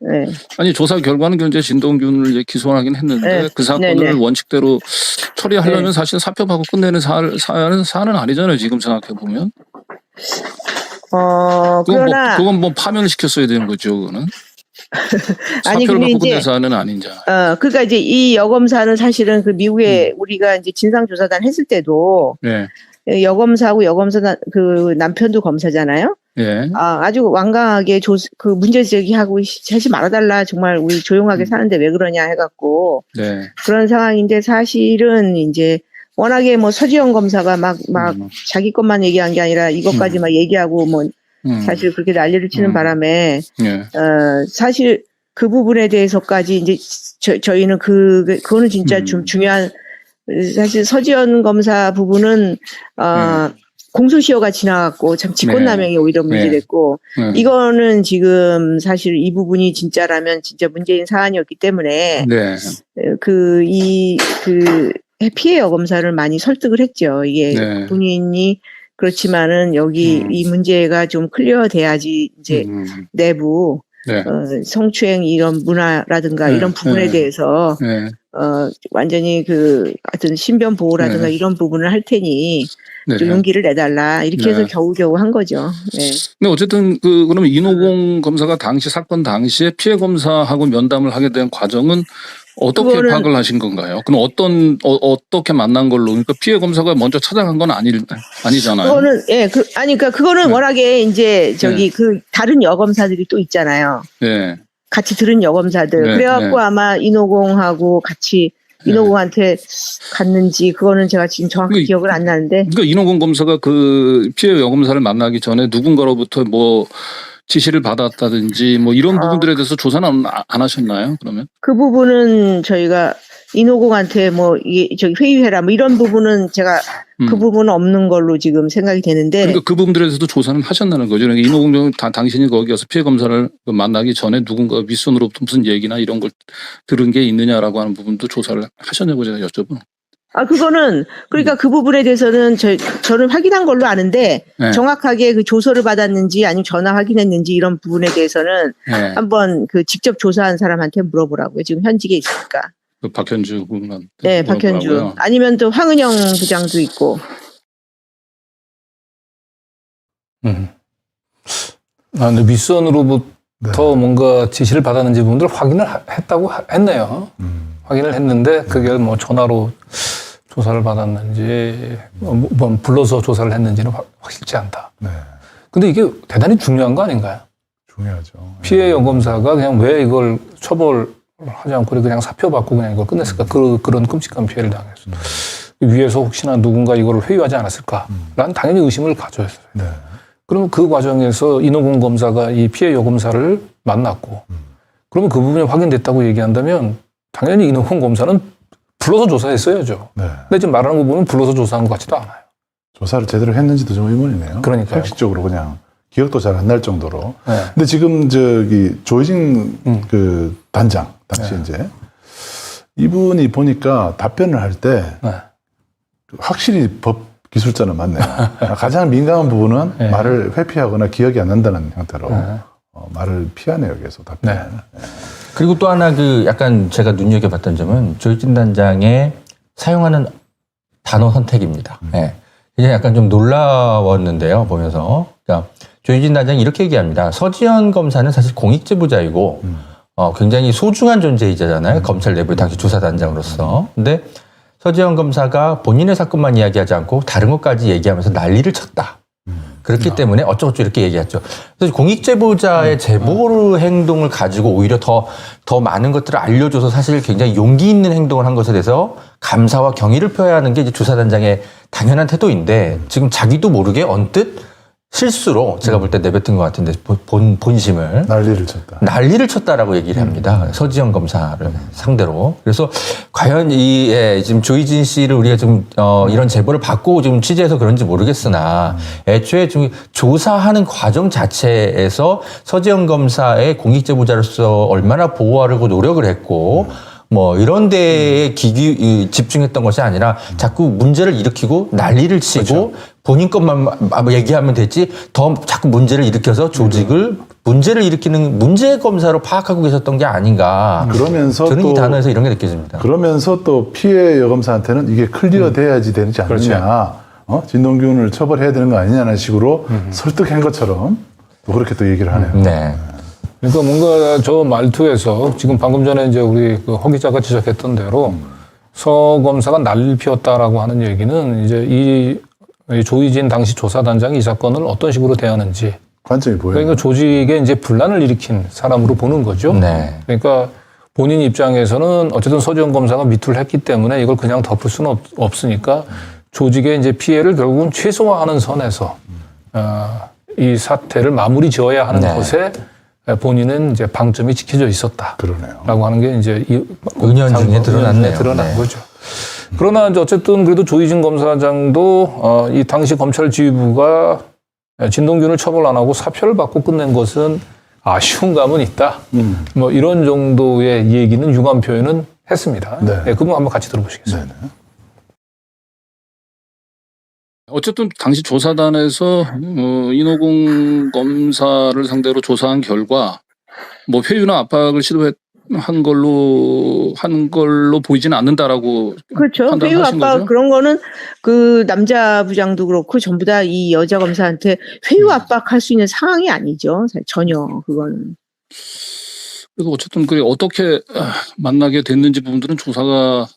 네. 아니 조사 결과는 현재 진동균을 이제 기소하긴 했는데 네. 그 사건을 네, 네. 원칙대로 처리하려면 네. 사실 사표받고 끝내는 사안은 아니잖아요. 지금 생각해 보면. 그러나 그건 뭐 파면을 시켰어야 되는 거죠. 그거는. 아니, 사표를 근데 받고 이제 끝낸 사안은 아닌자. 그러니까 이제 이 여검사는 사실은 그 미국에 우리가 이제 진상조사단 했을 때도 예. 여검사하고 그 남편도 검사잖아요. 예. 아주 완강하게 그 문제 제기하고 하지 말아달라. 정말 우리 조용하게 사는데 왜 그러냐 해갖고 네. 그런 상황인데 사실은 이제 워낙에 뭐 서지영 검사가 막 자기 것만 얘기한 게 아니라 이것까지 막 얘기하고 뭐 사실 그렇게 난리를 치는 바람에 예. 사실 그 부분에 대해서까지 이제 저희는 그거는 진짜 좀 중요한 사실 서지연 검사 부분은 공소시효가 지나갔고 참 직권남용이 오히려 문제됐고 이거는 지금 사실 이 부분이 진짜라면 진짜 문제인 사안이었기 때문에 네. 그 피해 여검사를 많이 설득을 했죠. 이게 네. 본인이 그렇지만은 여기 이 문제가 좀 클리어돼야지 이제 내부 네. 성추행 이런 문화라든가 네. 이런 부분에 네. 대해서 네. 완전히 하여튼 신변 보호라든가 네. 이런 부분을 할 테니 네. 좀 용기를 내달라 이렇게 해서 네. 겨우겨우 한 거죠. 네. 근데 어쨌든 그러면 이노공 검사가 사건 당시에 피해 검사하고 면담을 하게 된 과정은 어떻게 그거는- 파악을 하신 건가요? 그럼 어떻게 만난 걸로? 그러니까 피해 검사가 먼저 찾아간 건 아니잖아요. 그거는 그러니까 그거는 네. 워낙에 이제 그 다른 여검사들이 또 있잖아요. 네. 같이 들은 여검사들. 네, 그래갖고 네. 아마 이노공하고 같이 이노공한테 갔는지 그거는 제가 지금 정확히 기억을 안 나는데. 그러니까 이노공 검사가 그 피해 여검사를 만나기 전에 누군가로부터 뭐 지시를 받았다든지 뭐 이런 부분들에 대해서 조사는 안 하셨나요? 그러면? 그 부분은 저희가 이노공한테 뭐 저기 회유해라 뭐 이런 부분은 제가 그 부분은 없는 걸로 지금 생각이 되는데. 그러니까 그 부분들에 대해서도 조사는 하셨다는 거죠. 그러니까 이노공 당신이 거기 가서 피해 검사를 만나기 전에 누군가 윗선으로부터 무슨 얘기나 이런 걸 들은 게 있느냐라고 하는 부분도 조사를 하셨냐고 제가 여쭤보는. 그거는 그러니까 그 부분에 대해서는 저는 확인한 걸로 아는데 네. 정확하게 그 조서를 받았는지 아니면 전화 확인했는지 이런 부분에 대해서는 네. 한번 그 직접 조사한 사람한테 물어보라고요. 지금 현직에 있으니까. 그 박현주 군만. 네, 박현주. 아니면 또 황은영 부장도 있고. 근데 윗선으로부터 뭔가 지시를 받았는지 부분들 확인을 했네요. 확인을 했는데 그게 뭐 전화로 조사를 받았는지 뭐 불러서 조사를 했는지는 확실치 않다. 네. 근데 이게 대단히 중요한 거 아닌가요? 중요하죠. 피해 여검사가 그냥 왜 이걸 처벌하지 않고 그냥 사표 받고 그냥 이걸 끝냈을까? 그런 끔찍한 피해를 당해서. 위에서 혹시나 누군가 이걸 회유하지 않았을까? 라는 당연히 의심을 가져야 했어요. 네. 그러면 그 과정에서 이노공 검사가 이 피해 여검사를 만났고 그러면 그 부분이 확인됐다고 얘기한다면 당연히 이노공 검사는 불러서 조사했어야죠. 네. 근데 지금 말하는 거 보면 불러서 조사한 것 같지도 않아요. 조사를 제대로 했는지도 좀 의문이네요. 그러니까요. 형식적으로 그냥 기억도 잘 안 날 정도로. 네. 근데 지금 조희진 그 당시 이제 이분이 보니까 답변을 할 때 네. 확실히 법 기술자는 맞네요. 가장 민감한 부분은 네. 말을 회피하거나 기억이 안 난다는 형태로 네. 말을 피하네요, 계속 답변을. 네. 그리고 또 하나 약간 제가 눈여겨봤던 점은 조희진 단장의 사용하는 단어 선택입니다. 예. 이게 약간 좀 놀라웠는데요, 보면서. 그러니까 조희진 단장이 이렇게 얘기합니다. 서지연 검사는 사실 공익제보자이고, 굉장히 소중한 존재이잖아요. 검찰 내부의 당시 조사단장으로서. 근데 서지현 검사가 본인의 사건만 이야기하지 않고 다른 것까지 얘기하면서 난리를 쳤다. 그렇기 때문에 어쩌고저쩌고 이렇게 얘기했죠. 그래서 공익제보자의 제보 행동을 가지고 오히려 더 많은 것들을 알려줘서 사실 굉장히 용기 있는 행동을 한 것에 대해서 감사와 경의를 표해야 하는 게 이제 조사단장의 당연한 태도인데 지금 자기도 모르게 언뜻 실수로 제가 볼 때 내뱉은 것 같은데 본심을 난리를 쳤다라고 얘기를 합니다. 서지현 검사를 상대로. 그래서 과연 지금 조희진 씨를 우리가 좀 이런 제보를 받고 좀 취재해서 그런지 모르겠으나 애초에 좀 조사하는 과정 자체에서 서지현 검사의 공익제보자로서 얼마나 보호하려고 노력을 했고 뭐 이런 데에 집중했던 것이 아니라 자꾸 문제를 일으키고 난리를 치고 그렇죠. 본인 것만 얘기하면 되지 더 자꾸 문제를 일으켜서 조직을 문제를 일으키는 문제 검사로 파악하고 계셨던 게 아닌가. 그러면서 저는 또 이 단어에서 이런 게 느껴집니다. 그러면서 또 피해 여검사한테는 이게 클리어돼야지 되지 않느냐. 진동균을 처벌해야 되는 거 아니냐는 식으로 설득한 것처럼 또 그렇게 또 얘기를 하네요. 네. 그러니까 뭔가 저 말투에서 지금 방금 전에 이제 우리 허 기자가 지적했던 대로 서 검사가 난리를 피웠다라고 하는 얘기는 이제 이 조희진 당시 조사단장이 이 사건을 어떤 식으로 대하는지 관점이 보여요. 그러니까 조직에 이제 분란을 일으킨 사람으로 보는 거죠. 네. 그러니까 본인 입장에서는 어쨌든 서지현 검사가 미투를 했기 때문에 이걸 그냥 덮을 수는 없으니까 조직의 이제 피해를 결국은 최소화하는 선에서 이 사태를 마무리 지어야 하는 네. 것에 본인은 이제 방점이 지켜져 있었다. 그러네요. 라고 하는 게 이제 은연중에 드러났네요. 드러난 네. 거죠. 그러나 이제 어쨌든 그래도 조희진 검사장도 이 당시 검찰 지휘부가 진동균을 처벌 안 하고 사표를 받고 끝낸 것은 아쉬운 감은 있다. 뭐 이런 정도의 얘기는 유감 표현은 했습니다. 네. 네, 그 부분 한번 같이 들어보시겠습니다. 네네. 어쨌든 당시 조사단에서 인호공 검사를 상대로 조사한 결과 뭐 회유나 압박을 시도한 걸로 보이지는 않는다라고 그렇죠. 회유 판단하신 압박 거죠? 그런 거는 그 남자 부장도 그렇고 전부 다 이 여자 검사한테 회유 압박할 수 있는 상황이 아니죠. 전혀 그거는. 그래서 어쨌든 그게 어떻게 만나게 됐는지 부분들은 조사가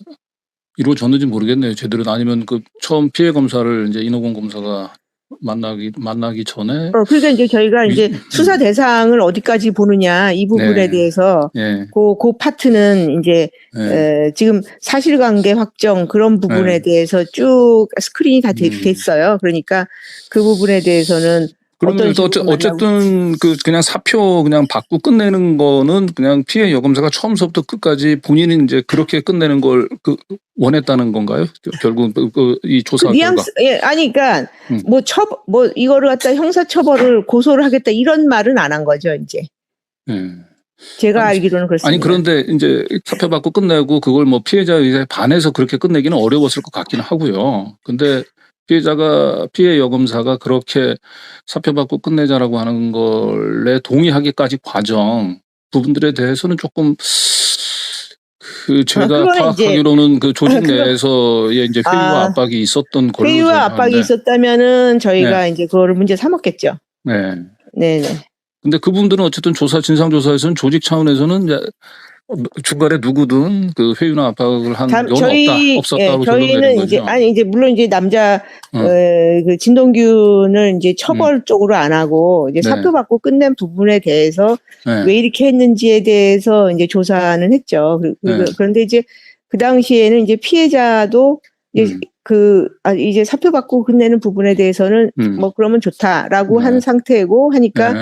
이루어졌는지 모르겠네요. 제대로 아니면 그 처음 피해 검사를 이제 인호공 검사가 만나기 전에 그러니까 이제 저희가 이제 수사 대상을 어디까지 보느냐 이 부분에 네. 대해서 예. 그 파트는 이제 예. 지금 사실관계 확정 그런 부분에 네. 대해서 쭉 스크린이 다 됐어요. 그러니까 그 부분에 대해서는 그러면 어쨌든 그냥 사표 그냥 받고 끝내는 거는 그냥 피해 여검사가 처음부터 끝까지 본인이 이제 그렇게 끝내는 걸 원했다는 건가요? 결국 이 조사 결과. 예, 아니 그러니까 뭐 이거를 갖다 형사 처벌을 고소를 하겠다 이런 말은 안 한 거죠, 이제. 예. 제가 알기로는 그렇습니다. 아니 그런데 이제 사표 받고 끝내고 그걸 뭐 피해자 의사에 반해서 그렇게 끝내기는 어려웠을 것 같기는 하고요. 근데 피해 여검사가 그렇게 사표 받고 끝내자라고 하는 걸에 동의하기까지 과정 부분들에 대해서는 조금 제가 파악하기로는 그 조직 내에서의 이제 회유와 압박이 있었던 걸로 회유와 압박이 있었다면은 저희가 네. 이제 그거를 문제 삼았겠죠. 네. 네네. 근데 그 부분들은 어쨌든 진상조사에서는 조직 차원에서는 이제 중간에 누구든 그 회유나 압박을 한 경우는 없었다고 저희는 결론 이제 내린 거죠. 이제 물론 이제 남자 그 진동균을 이제 처벌 쪽으로 안 하고 이제 네. 사표 받고 끝낸 부분에 대해서 네. 왜 이렇게 했는지에 대해서 이제 조사는 했죠. 네. 그런데 이제 그 당시에는 이제 피해자도 이제 이제 사표 받고 끝내는 부분에 대해서는 뭐 그러면 좋다라고 한 상태고 하니까 네.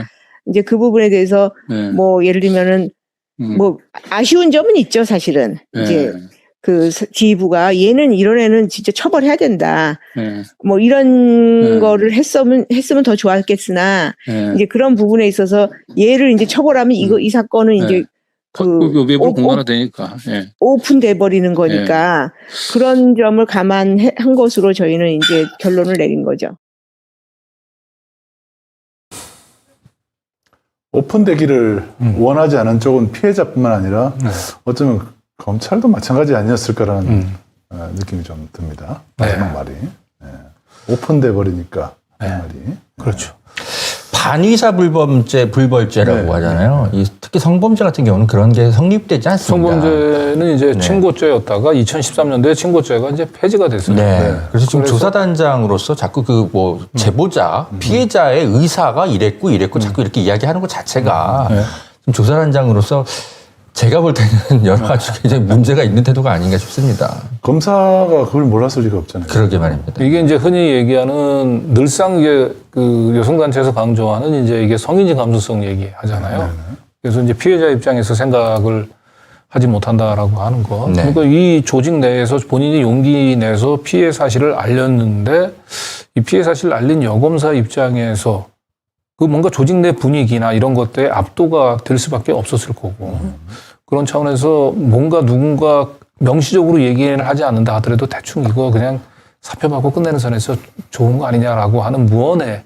이제 그 부분에 대해서 네. 뭐 예를 들면은 뭐 아쉬운 점은 있죠, 사실은. 네. 이제 그 지휘부가 얘는 이런 애는 진짜 처벌해야 된다. 네. 뭐 이런 네. 거를 했으면 더 좋았겠으나 네. 이제 그런 부분에 있어서 얘를 이제 처벌하면 이 사건은 네. 이제 외부로 공론화되니까. 예. 오픈돼 버리는 거니까 그런 점을 감안한 것으로 저희는 이제 결론을 내린 거죠. 오픈되기를 원하지 않은 쪽은 피해자뿐만 아니라 어쩌면 검찰도 마찬가지 아니었을까라는 느낌이 좀 듭니다. 마지막 말이. 오픈돼 버리니까 그 말이. 그렇죠. 반의사 불벌죄라고 네. 하잖아요. 특히 성범죄 같은 경우는 그런 게 성립되지 않습니다. 성범죄는 이제 네. 친고죄였다가 2013년도에 친고죄가 이제 폐지가 됐어요. 네. 그래서 지금 그래서 조사단장으로서 자꾸 제보자, 피해자의 의사가 이랬고 자꾸 이렇게 이야기하는 것 자체가 네. 좀 조사단장으로서 제가 볼 때는 여러 가지 굉장히 문제가 있는 태도가 아닌가 싶습니다. 검사가 그걸 몰랐을 리가 없잖아요. 그러게 말입니다. 이게 이제 흔히 얘기하는 늘상 이게 그 여성단체에서 강조하는 이제 이게 성인지 감수성 얘기 하잖아요. 그래서 이제 피해자 입장에서 생각을 하지 못한다라고 하는 것. 네. 그러니까 이 조직 내에서 본인이 용기 내서 피해 사실을 알렸는데 이 피해 사실을 알린 여검사 입장에서 그 뭔가 조직 내 분위기나 이런 것들에 압도가 될 수밖에 없었을 거고 그런 차원에서 뭔가 누군가 명시적으로 얘기를 하지 않는다 하더라도 대충 이거 그냥 사표받고 끝내는 선에서 좋은 거 아니냐라고 하는 무언의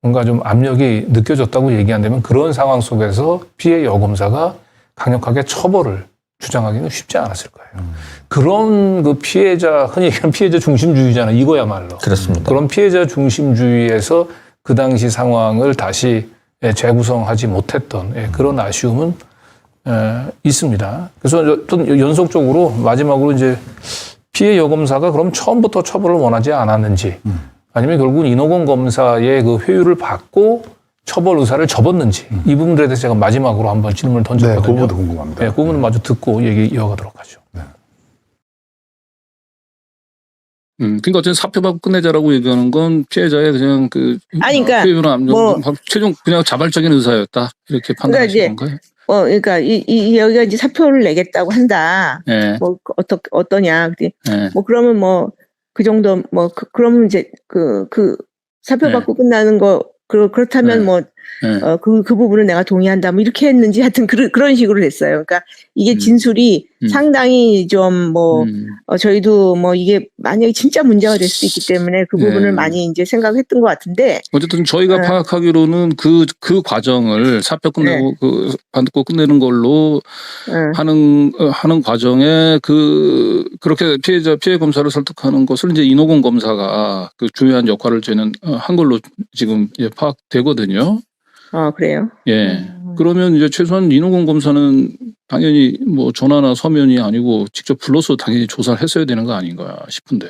뭔가 좀 압력이 느껴졌다고 얘기한다면 그런 상황 속에서 피해 여검사가 강력하게 처벌을 주장하기는 쉽지 않았을 거예요. 그런 그 피해자, 흔히 얘기하는 피해자 중심주의잖아요. 이거야말로. 그렇습니다. 그런 피해자 중심주의에서 그 당시 상황을 다시 재구성하지 못했던 그런 아쉬움은 있습니다. 그래서 어떤 연속적으로 마지막으로 이제 피해 여검사가 그럼 처음부터 처벌을 원하지 않았는지 아니면 결국은 인호공 검사의 그 회유를 받고 처벌 의사를 접었는지 이 부분들에 대해서 제가 마지막으로 한번 질문을 네, 그 던졌거든요. 부분도 궁금합니다. 네, 그 부분을 마저 듣고 얘기 이어가도록 하죠. 그러니까 어쨌든 사표받고 끝내자라고 얘기하는 건 피해자의 그냥 그 아니, 그러니까 표현이나 뭐- 최종 그냥 자발적인 의사였다 이렇게 판단하시는 건가요? 그러니까 여기가 이제 사표를 내겠다고 한다. 예, 뭐 어떠냐. 근데 예, 뭐 그러면 뭐 그 정도 뭐 그러면 이제 그 사표 네. 받고 끝나는 거 그렇다면 네. 뭐 예, 그 부분은 내가 동의한다. 뭐 이렇게 했는지 하여튼 그런 식으로 됐어요. 그러니까 이게 진술이 상당히 좀 뭐 저희도 뭐 이게 만약에 진짜 문제가 될 수도 있기 때문에 그 부분을 네. 많이 이제 생각했던 것 같은데 어쨌든 저희가 네. 파악하기로는 그 과정을 사표 끝내고 그 받고 끝내는 걸로 하는 과정에 그렇게 피해 검사를 설득하는 것을 이제 인호공 검사가 그 중요한 역할을 저희는 한 걸로 지금 파악되거든요. 그래요. 예. 그러면 이제 최소한 인호공 검사는 당연히 뭐 전화나 서면이 아니고 직접 불러서 당연히 조사를 했어야 되는 거 아닌가 싶은데.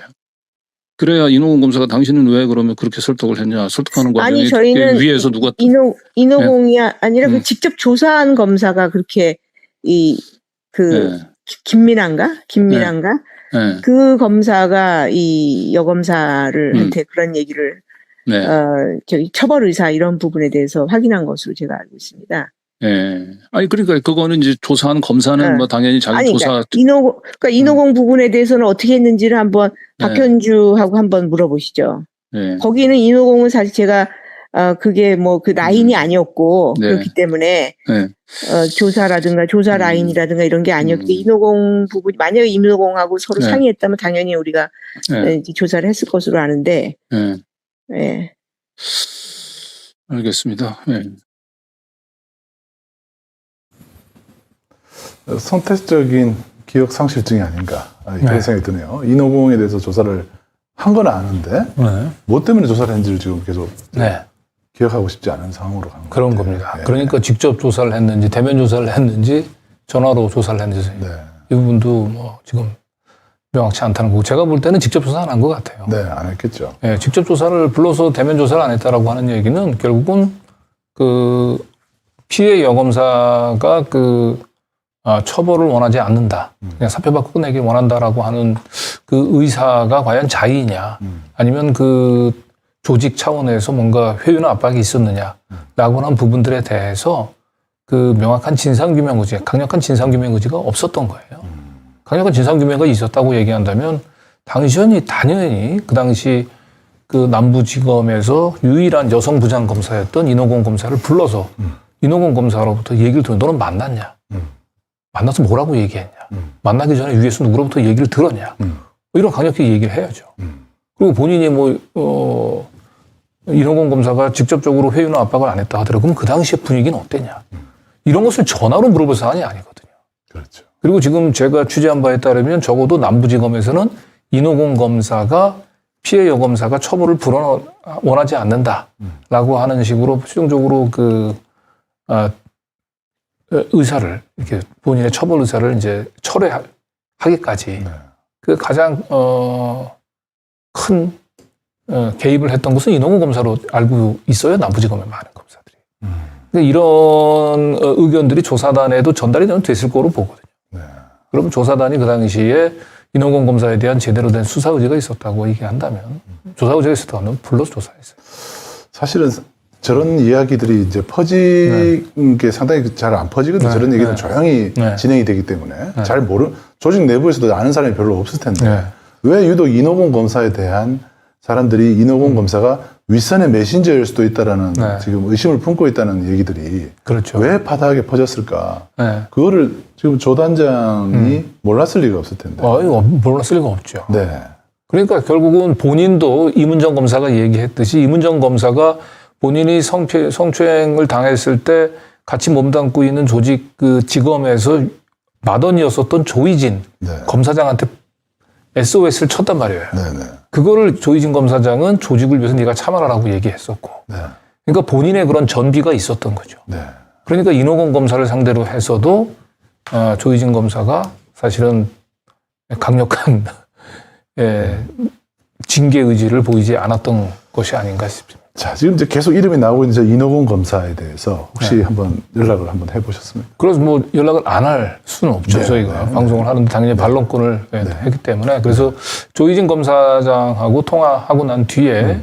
그래야 인호공 검사가 당신은 왜 그러면 그렇게 설득을 했냐. 설득하는 과정에 아니 저희는 위에서 누가 인호공이 아니라 그 직접 조사한 검사가 그렇게 김민아인가 예. 그 검사가 이 여검사를 한테 그런 얘기를 네. 저기 처벌 의사 이런 부분에 대해서 확인한 것으로 제가 알고 있습니다. 예. 아니 그러니까 그거는 이제 조사한 검사는 뭐 당연히 자기 아니, 조사 그러니까 인호공 부분에 대해서는 어떻게 했는지를 한번 네. 박현주하고 한번 물어보시죠. 예. 거기는 인호공은 사실 제가 그게 뭐 그 라인이 아니었고 네. 그렇기 때문에 예. 조사라든가 조사 라인이라든가 이런 게 아니었기 인호공 부분 만약에 인호공하고 서로 네. 상의했다면 당연히 우리가 예. 이제 조사를 했을 것으로 아는데 예. 예. 알겠습니다. 예. 선택적인 기억 상실증이 아닌가 이런 네. 생각이 드네요. 인호공에 대해서 조사를 한 건 아는데 뭐 때문에 조사를 했는지를 지금 계속 네. 기억하고 싶지 않은 상황으로 간 그런 것 같아요. 겁니다. 네. 그러니까 직접 조사를 했는지 대면 조사를 했는지 전화로 조사를 했는지 네. 이 부분도 뭐 지금 명확치 않다는 거고 제가 볼 때는 직접 조사 안 한 것 같아요. 네, 안 했겠죠. 예, 직접 조사를 불러서 대면 조사를 안 했다라고 하는 얘기는 결국은 그 피해 여검사가 처벌을 원하지 않는다. 그냥 사표받고 끝내길 원한다라고 하는 그 의사가 과연 자의냐 아니면 그 조직 차원에서 뭔가 회유나 압박이 있었느냐라고 하는 부분들에 대해서 그 명확한 진상규명 의지, 강력한 진상규명 의지가 없었던 거예요. 강력한 진상규명이 있었다고 얘기한다면 당연히 그 당시 그 남부지검에서 유일한 여성 부장검사였던 인호공 검사를 불러서 인호공 검사로부터 얘기를 들어 너는 만났냐? 만나서 뭐라고 얘기했냐? 만나기 전에 위에서 누구로부터 얘기를 들었냐? 이런 강력히 얘기를 해야죠. 그리고 본인이 인호공 검사가 직접적으로 회유나 압박을 안 했다 하더라도 그럼 그 당시의 분위기는 어땠냐? 이런 것을 전화로 물어볼 사안이 아니거든요. 그렇죠. 그리고 지금 제가 취재한 바에 따르면 적어도 남부지검에서는 인호공 검사가 피해 여검사가 처벌을 원하지 않는다라고 하는 식으로 최종적으로 의사를 이렇게 본인의 처벌 의사를 이제 철회하기까지 그 가장 큰 개입을 했던 것은 인홍호 검사로 알고 있어요. 남부지검의 많은 검사들이. 근데 이런 의견들이 조사단에도 전달이 됐을 거로 보거든요. 그러면 조사단이 그 당시에 인홍호 검사에 대한 제대로 된 수사 의지가 있었다고 얘기한다면 조사 의지가 있었다면 불러서 조사했어요. 사실은 저런 이야기들이 이제 퍼지는 게 상당히 잘 안 퍼지거든요. 저런 얘기는 조용히 진행이 되기 때문에 잘 조직 내부에서도 아는 사람이 별로 없을 텐데 왜 유독 인호공 검사에 대한 사람들이 인호공 검사가 윗선의 메신저일 수도 있다라는 지금 의심을 품고 있다는 얘기들이 그렇죠. 왜 바닥에 퍼졌을까? 그거를 지금 조 단장이 몰랐을 리가 없을 텐데. 이거 몰랐을 리가 없죠. 네. 그러니까 결국은 본인도 이문정 검사가 얘기했듯이 이문정 검사가 본인이 성추행을 당했을 때 같이 몸담고 있는 조직 그 지검에서 마던이었었던 조희진 검사장한테 SOS를 쳤단 말이에요. 그거를 조희진 검사장은 조직을 위해서 네가 참아라라고 얘기했었고. 그러니까 본인의 그런 전비가 있었던 거죠. 그러니까 인호공 검사를 상대로 해서도 조희진 검사가 사실은 강력한 징계 의지를 보이지 않았던 것이 아닌가 싶습니다. 자, 지금 이제 계속 이름이 나오고 있는 인호공 검사에 대해서 혹시 한번 연락을 한번 해보셨습니까? 그래서 뭐 연락을 안 할 수는 없죠. 저희가 방송을 하는데 당연히 반론권을 했기 때문에. 그래서 조희진 검사장하고 통화하고 난 뒤에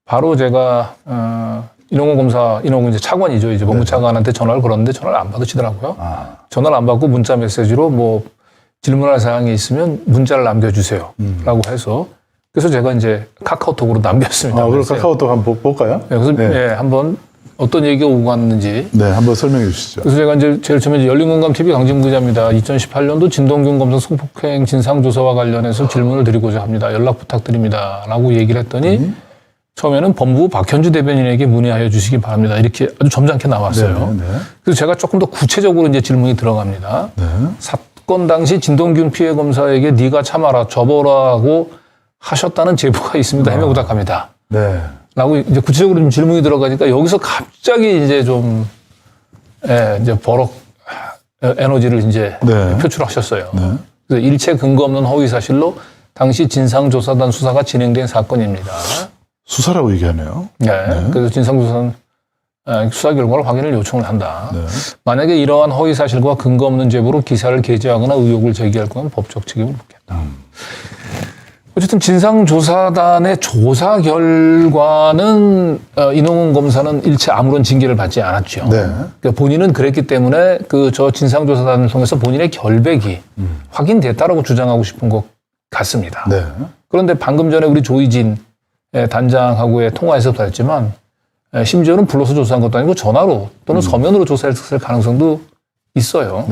바로 제가 인호공 이제 차관이죠. 이제 법무차관한테 전화를 걸었는데 전화를 안 받으시더라고요. 전화를 안 받고 문자 메시지로 뭐 질문할 사항이 있으면 문자를 남겨주세요. 라고 해서 그래서 제가 이제 카카오톡으로 남겼습니다. 그럼 카카오톡 한번 볼까요? 그래서 한번 어떤 얘기가 오고 갔는지. 한번 설명해 주시죠. 그래서 제가 이제 제일 처음에 열린공감TV 강진구 기자입니다. 2018년도 진동균 검사 성폭행 진상조사와 관련해서 질문을 드리고자 합니다. 연락 부탁드립니다. 라고 얘기를 했더니 처음에는 법무부 박현주 대변인에게 문의하여 주시기 바랍니다. 이렇게 아주 점잖게 나왔어요. 그래서 제가 조금 더 구체적으로 이제 질문이 들어갑니다. 사건 당시 진동균 피해 검사에게 네가 참아라, 접어라고 하셨다는 제보가 있습니다. 해명 부탁합니다. 라고 이제 구체적으로 좀 질문이 들어가니까 여기서 갑자기 이제 좀, 이제 버럭 에너지를 이제 표출하셨어요. 그래서 일체 근거 없는 허위 사실로 당시 진상조사단 수사가 진행된 사건입니다. 수사라고 얘기하네요. 그래서 진상조사는 수사 결과를 확인을 요청을 한다. 만약에 이러한 허위 사실과 근거 없는 제보로 기사를 게재하거나 의혹을 제기할 거면 법적 책임을 묻겠다. 어쨌든 진상조사단의 조사 결과는 인홍훈 검사는 일체 아무런 징계를 받지 않았죠. 그러니까 본인은 그랬기 때문에 저 진상조사단을 통해서 본인의 결백이 확인됐다라고 주장하고 싶은 것 같습니다. 그런데 방금 전에 우리 조희진 단장하고의 통화에서도 했지만 심지어는 불러서 조사한 것도 아니고 전화로 또는 서면으로 조사했을 가능성도 있어요.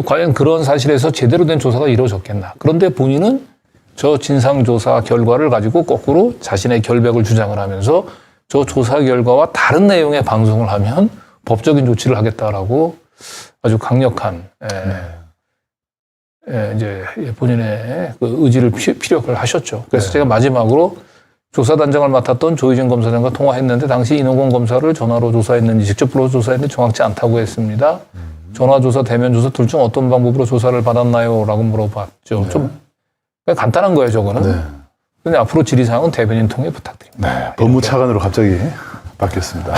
과연 그런 사실에서 제대로 된 조사가 이루어졌겠나. 그런데 본인은 저 진상조사 결과를 가지고 거꾸로 자신의 결백을 주장을 하면서 저 조사 결과와 다른 내용의 방송을 하면 법적인 조치를 하겠다라고 아주 강력한 이제 본인의 그 의지를 피력을 하셨죠. 그래서 제가 마지막으로 조사단장을 맡았던 조희진 검사장과 통화했는데 당시 인호공 검사를 전화로 조사했는지 직접 불러서 조사했는지 정확치 않다고 했습니다. 전화조사, 대면조사 둘 중 어떤 방법으로 조사를 받았나요? 라고 물어봤죠. 좀 간단한 거예요, 저거는. 근데 앞으로 질의사항은 대변인 통해 부탁드립니다. 법무차관으로 갑자기 바뀌었습니다.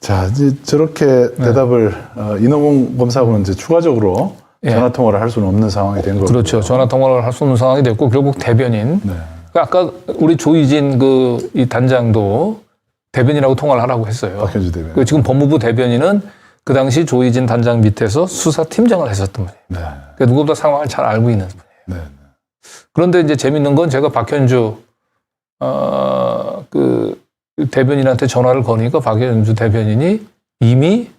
자, 이제 저렇게 대답을 인호공 검사하고는 이제 추가적으로 전화 통화를 할 수는 없는 상황이 된 거고. 그렇죠. 전화 통화를 할 수 없는 상황이 됐고 결국 대변인. 아까 우리 조희진 이 단장도 대변인하고 통화를 하라고 했어요. 박현주 대변인. 지금 법무부 대변인은 그 당시 조희진 단장 밑에서 수사팀장을 했었던 분이에요. 그러니까 누구보다 상황을 잘 알고 있는 분이에요. 그런데 이제 재밌는 건 제가 박현주 그 대변인한테 전화를 거니까 박현주 대변인이 이미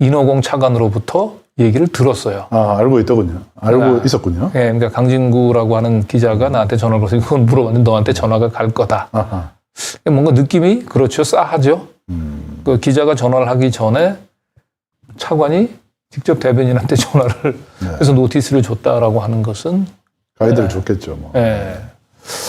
인호공 차관으로부터 얘기를 들었어요. 알고 있더군요. 알고 있었군요. 그러니까 강진구라고 하는 기자가 나한테 전화를 걸어서 이건 물어봤는데 너한테 전화가 갈 거다. 뭔가 느낌이 그렇죠. 싸하죠. 그 기자가 전화를 하기 전에 차관이 직접 대변인한테 전화를 해서 노티스를 줬다라고 하는 것은 가이드를 줬겠죠. 뭐.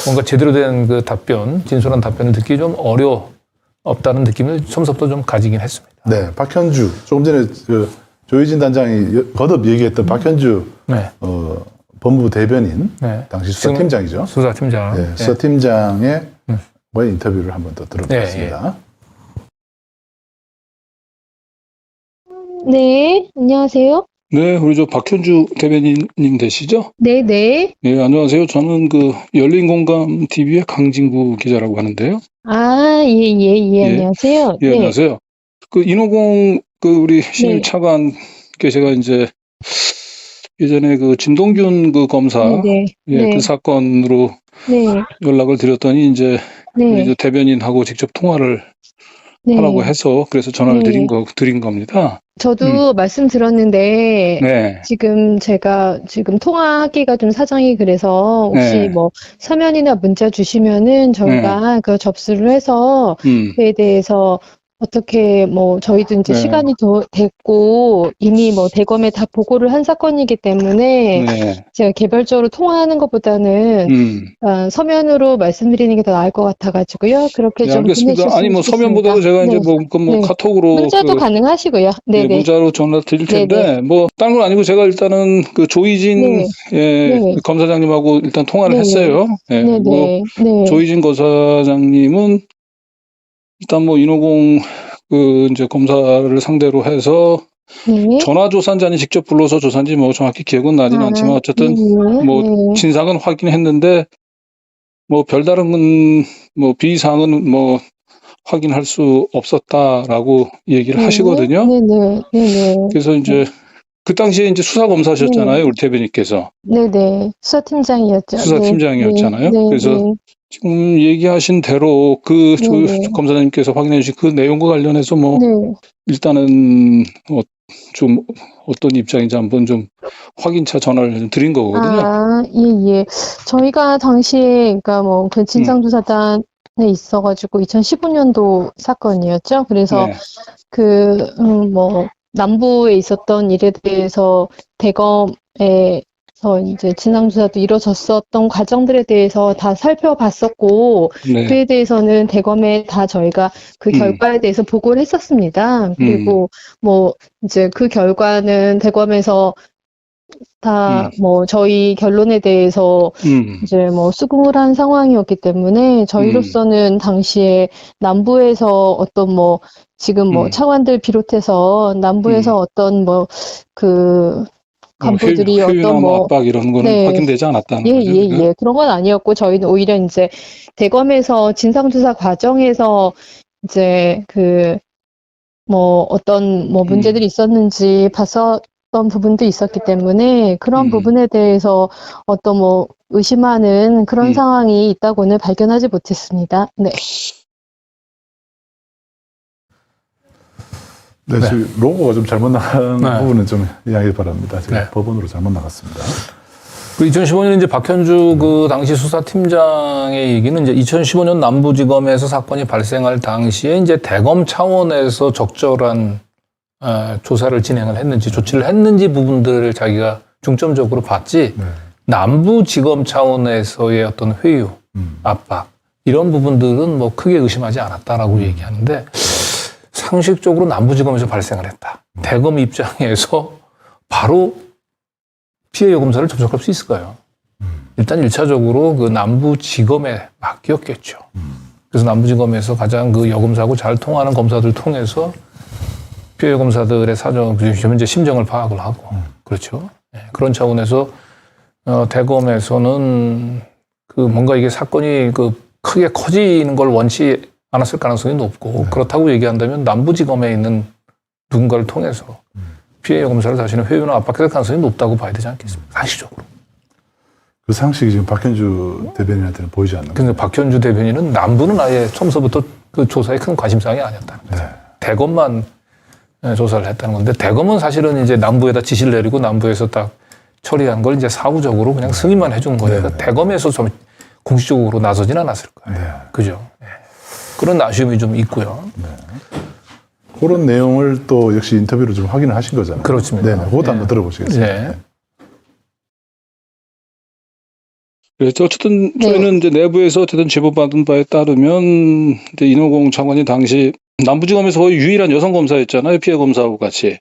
뭔가 제대로 된 그 답변, 진솔한 답변을 듣기 좀 어렵다는 느낌을 처음부터 좀 가지긴 했습니다. 네, 박현주 조금 전에 그 조희진 단장이 거듭 얘기했던 박현주 법무부 대변인 당시 수사팀장이죠. 수사팀장. 네, 수사팀장의 인터뷰를 한번 더 들어보겠습니다. 네, 안녕하세요. 네, 우리 저 박현주 대변인님 되시죠? 네, 네. 네, 안녕하세요. 저는 그 열린공감 TV의 강진구 기자라고 하는데요. 아, 예, 안녕하세요. 예, 네. 안녕하세요. 그 인호공 그 우리 신임 네. 차관께 제가 이제 예전에 그 진동균 그 검사 네, 네. 그 사건으로 네, 연락을 드렸더니 이제 우리 네. 저 대변인하고 직접 통화를 네. 하라고 해서 그래서 전화를 네. 드린 겁니다. 저도 말씀 들었는데, 네. 지금 제가 통화하기가 좀 사정이 그래서 혹시 네. 뭐 서면이나 문자 주시면은 저희가 그 접수를 해서 그에 대해서 어떻게 뭐 저희도 이제 네. 시간이 더 됐고 이미 뭐 대검에 다 보고를 한 사건이기 때문에 네. 제가 개별적으로 통화하는 것보다는 서면으로 말씀드리는 게 더 나을 것 같아가지고요. 그렇게 네, 좀 알겠습니다. 보내주셨으면 아니 뭐 좋겠습니다. 서면보다도 제가 이제 네. 뭐 네. 카톡으로 문자도 가능하시고요. 네, 네네. 문자로 전화 드릴 텐데 네네. 뭐 다른 건 아니고 제가 일단은 그 조희진 네. 그 검사장님하고 일단 통화를 네네. 했어요. 예, 네네. 뭐 네. 조희진 검사장님은 일단 뭐 인호공 그 이제 검사를 상대로 해서 네. 전화 조사인지 직접 불러서 조사인지 뭐 정확히 기억은 나지는 않지만 어쨌든 뭐 네. 진상은 확인했는데 뭐 별다른 뭐 비사항은 뭐 확인할 수 없었다라고 얘기를 하시거든요. 네네. 네네. 그래서 이제 그 당시에 이제 수사 검사셨잖아요, 우리 대변인께서. 네네. 수사팀장이었죠. 수사팀장이었잖아요. 네. 그래서 네. 지금 얘기하신 대로 그 네네. 검사장님께서 확인해 주신 그 내용과 관련해서 뭐 네. 일단은 좀 어떤 입장인지 한번 좀 확인차 전화를 좀 드린 거거든요. 아, 예. 저희가 당시에, 그러니까 뭐, 그 진상조사단에 있어가지고 2015년도 사건이었죠. 그래서 뭐, 남부에 있었던 일에 대해서 대검에서 이제 진상조사도 이루어졌었던 과정들에 대해서 다 살펴봤었고, 네. 그에 대해서는 대검에 다 저희가 그 결과에 대해서 보고를 했었습니다. 그리고 뭐, 이제 그 결과는 대검에서 다 뭐 저희 결론에 대해서 이제 뭐 수긍을 한 상황이었기 때문에 저희로서는 당시에 남부에서 어떤 뭐 지금 뭐 차관들 비롯해서 남부에서 어떤 뭐 그 간부들이 어떤 뭐 압박 이런 거는 확인되지 않았다는 거죠. 예. 그런 건 아니었고 저희는 오히려 이제 대검에서 진상조사 과정에서 이제 그 뭐 어떤 뭐 문제들이 있었는지 봤었던 부분도 있었기 때문에 그런 부분에 대해서 어떤 뭐 의심하는 그런 상황이 있다고는 발견하지 못했습니다. 네. 네, 지금 로고가 좀 잘못 나간 부분은 좀 이야기 바랍니다. 지금 법원으로 잘못 나갔습니다. 그 2015년 이제 박현주 그 당시 수사팀장의 얘기는 이제 2015년 남부지검에서 사건이 발생할 당시에 이제 대검 차원에서 적절한 조사를 진행을 했는지 조치를 했는지 부분들을 자기가 중점적으로 봤지 남부지검 차원에서의 어떤 회유, 압박 이런 부분들은 뭐 크게 의심하지 않았다라고 얘기하는데 상식적으로 남부지검에서 발생을 했다. 대검 입장에서 바로 피해 요금사를 접촉할 수 있을까요? 일단 1차적으로 그 남부지검에 맡겼겠죠. 그래서 남부지검에서 가장 그 여검사하고 잘 통하는 검사들 통해서 피해 요금사들의 사정, 현재 심정을 파악을 하고, 그렇죠. 네, 그런 차원에서 대검에서는 그 뭔가 이게 사건이 그 크게 커지는 걸 원치 않았을 가능성이 높고 그렇다고 얘기한다면 남부지검에 있는 누군가를 통해서 피해 요금사를 자신의 회유나 압박할 가능성이 높다고 봐야 되지 않겠습니까? 상식적으로. 그 상식이 지금 박현주 대변인한테는 보이지 않는 근데 박현주 대변인은 남부는 아예 처음서부터 그 조사에 큰 관심사항이 아니었다는 거죠. 대검만 조사를 했다는 건데 대검은 사실은 이제 남부에다 지시를 내리고 남부에서 딱 처리한 걸 이제 사후적으로 그냥 승인만 해준 거니까 대검에서 좀 공식적으로 나서진 않았을 거예요. 그죠? 그런 아쉬움이 좀 있고요. 그런 내용을 또 역시 인터뷰로 좀 확인을 하신 거잖아요. 그렇습니다. 네, 그것도 예. 한번 들어보시겠습니다. 네. 그래서 어쨌든 네. 저희는 이제 내부에서 어쨌든 제보받은 바에 따르면 이제 인호공 장관이 당시 남부지검에서 거의 유일한 여성 검사였잖아요. 피해 검사하고 같이.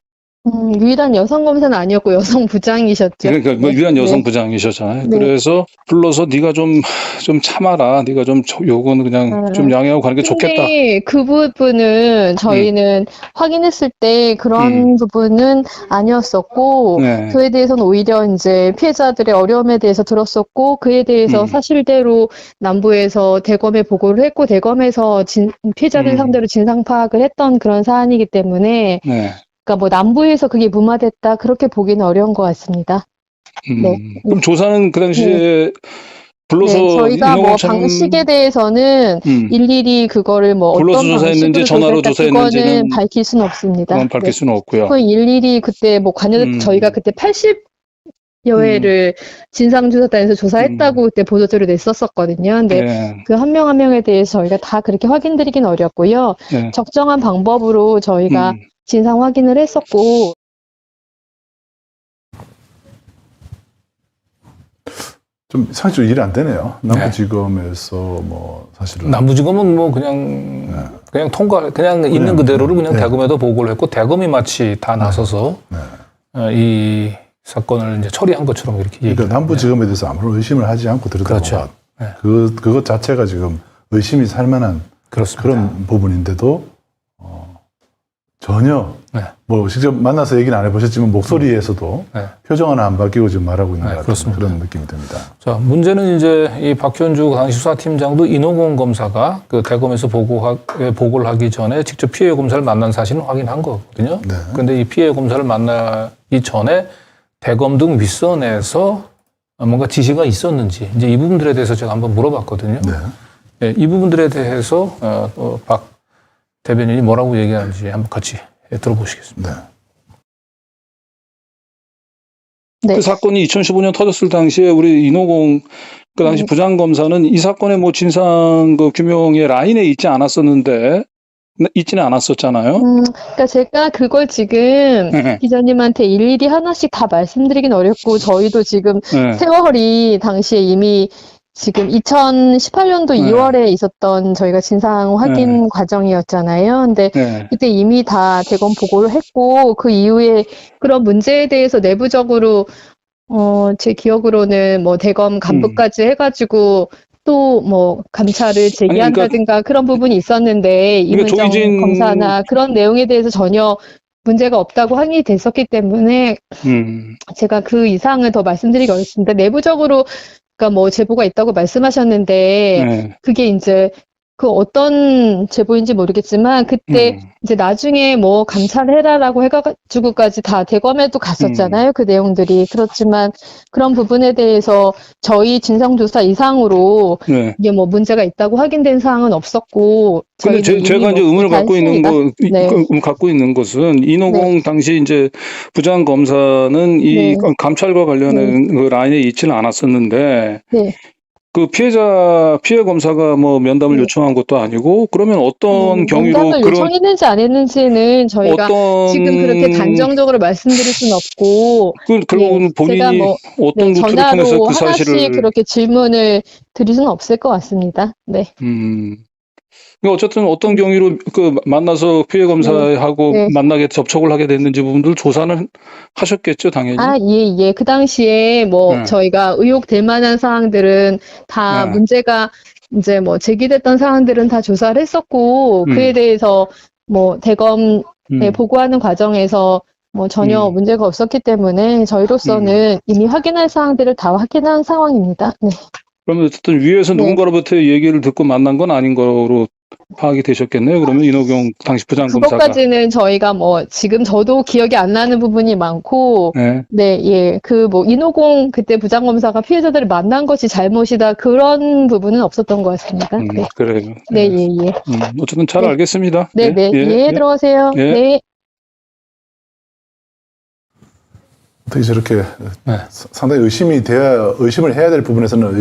유일한 여성 검사는 아니었고 여성 부장이셨죠. 그러니까 뭐 네. 유일한 여성 네. 부장이셨잖아요. 네. 그래서 불러서 네가 좀 참아라. 네가 좀 요거는 그냥 좀 양해하고 가는 게 좋겠다. 근데 그 부분은 저희는 확인했을 때 그런 부분은 아니었었고, 네. 그에 대해서는 오히려 이제 피해자들의 어려움에 대해서 들었었고, 그에 대해서 사실대로 남부에서 대검에 보고를 했고, 대검에서 피해자들 상대로 진상 파악을 했던 그런 사안이기 때문에, 네. 그러니까 뭐 남부에서 그게 무마됐다, 그렇게 보기는 어려운 것 같습니다. 네. 그럼 조사는 그 당시에 네, 불러서 저희가 뭐 인호공 장 방식에 대해서는 일일이 그거를 뭐 불러서 어떤 조사했는지 방식으로 전화로 조사했다, 조사했는지는 그거는 밝힐 수는 없습니다. 그건 밝힐 네. 수는 없고요. 그건 일일이 그때 뭐 저희가 그때 80여 회를 진상조사단에서 조사했다고 그때 보도자료 냈었었거든요. 근데 네. 그 한 명 한 명에 대해서 저희가 다 그렇게 확인드리긴 어렵고요. 네. 적정한 방법으로 저희가 진상 확인을 했었고, 좀 상식적으로 일이 안 되네요. 남부지검에서 뭐 사실은 남부지검은 뭐 그냥 그냥 있는 그대로를 그냥 대검에도 보고를 했고 대검이 마치 다 나서서 이 사건을 이제 처리한 것처럼 이렇게 그러니까 얘기를 남부지검에 대해서 아무런 의심을 하지 않고 들여다보고 그렇죠. 네. 그것 자체가 지금 의심이 살 만한 그렇습니다. 그런 부분인데도 전혀 네. 뭐 직접 만나서 얘기는 안 해보셨지만 목소리에서도 네. 표정 하나 안 바뀌고 지금 말하고 있는 네, 것 같은 그렇습니다. 그런 느낌이 듭니다. 자, 문제는 이제 이 박현주 당시 수사팀장도 인호공 검사가 그 대검에서 보고를 하기 전에 직접 피해 검사를 만난 사실은 확인한 거거든요. 네. 그런데 이 피해 검사를 만나기 전에 대검 등 윗선에서 뭔가 지시가 있었는지 이제 이 부분들에 대해서 제가 한번 물어봤거든요. 네. 네, 이 부분들에 대해서 박 대변인이 뭐라고 얘기하는지 한번 같이 들어보시겠습니다. 네. 그 사건이 2015년 터졌을 당시에 우리 인호공 그 당시 부장검사는 이 사건의 뭐 진상 그 규명의 라인에 있지 않았었는데 있지는 않았었잖아요. 그러니까 제가 그걸 지금 기자님한테 일일이 하나씩 다 말씀드리긴 어렵고, 저희도 지금 네. 세월이 당시에 이미 지금 2018년도 2월에 있었던 저희가 진상 확인 과정이었잖아요. 근데 네. 그때 이미 다 대검 보고를 했고, 그 이후에 그런 문제에 대해서 내부적으로 제 기억으로는 뭐 대검 간부까지 해가지고 또 뭐 감찰을 제기한다든가 그런 부분이 있었는데, 이문정 조희진 검사나 그런 내용에 대해서 전혀 문제가 없다고 확인이 됐었기 때문에 제가 그 이상을 더 말씀드리기 어렵습니다. 내부적으로 그러니까 뭐 제보가 있다고 말씀하셨는데 네. 그게 이제 그 어떤 제보인지 모르겠지만 그때 이제 나중에 뭐 감찰해라라고 해가지고까지 다 대검에도 갔었잖아요. 그 내용들이. 그렇지만 그런 부분에 대해서 저희 진상조사 이상으로 네. 이게 뭐 문제가 있다고 확인된 사항은 없었고. 근데 저희는 제가 이미 이제 뭐 의문을 다 갖고 있는 했습니다. 갖고 있는 것은 인호공 당시 이제 부장 검사는 이 감찰과 관련된 그 라인에 있지는 않았었는데 네. 그 피해 검사가 뭐 면담을 요청한 것도 아니고 그러면 어떤 경위로 면담을 요청했는지 안 했는지는 저희가 어떤 지금 그렇게 단정적으로 말씀드릴 수는 없고, 결국은 본인이 제가 뭐 어떤 루트를 통해서 전화로 그 하나씩 사실을 그렇게 질문을 드릴 수는 없을 것 같습니다. 네. 그러니까 어쨌든 어떤 경위로 그 만나서 피해 검사하고 만나게 접촉을 하게 됐는지 부분들 조사는 하셨겠죠, 당연히. 예. 그 당시에 뭐 저희가 의혹될 만한 사항들은 다 문제가 이제 뭐 제기됐던 사항들은 다 조사를 했었고, 그에 대해서 뭐 대검에 보고하는 과정에서 뭐 전혀 문제가 없었기 때문에 저희로서는 이미 확인할 사항들을 다 확인한 상황입니다. 네. 그러면 어쨌든 위에서 누군가로부터 얘기를 듣고 만난 건 아닌 거로 파악이 되셨겠네요. 그러면 인호경 당시 부장검사가. 그것까지는 저희가 뭐 지금 저도 기억이 안 나는 부분이 많고, 그 뭐 인호공 그때 부장검사가 피해자들을 만난 것이 잘못이다 그런 부분은 없었던 것 같습니다. 네. 그래요. 네, 예. 어쨌든 잘 알겠습니다. 네, 들어가세요. 네. 어떻게 저렇게 상당히 의심을 해야 될 부분에서는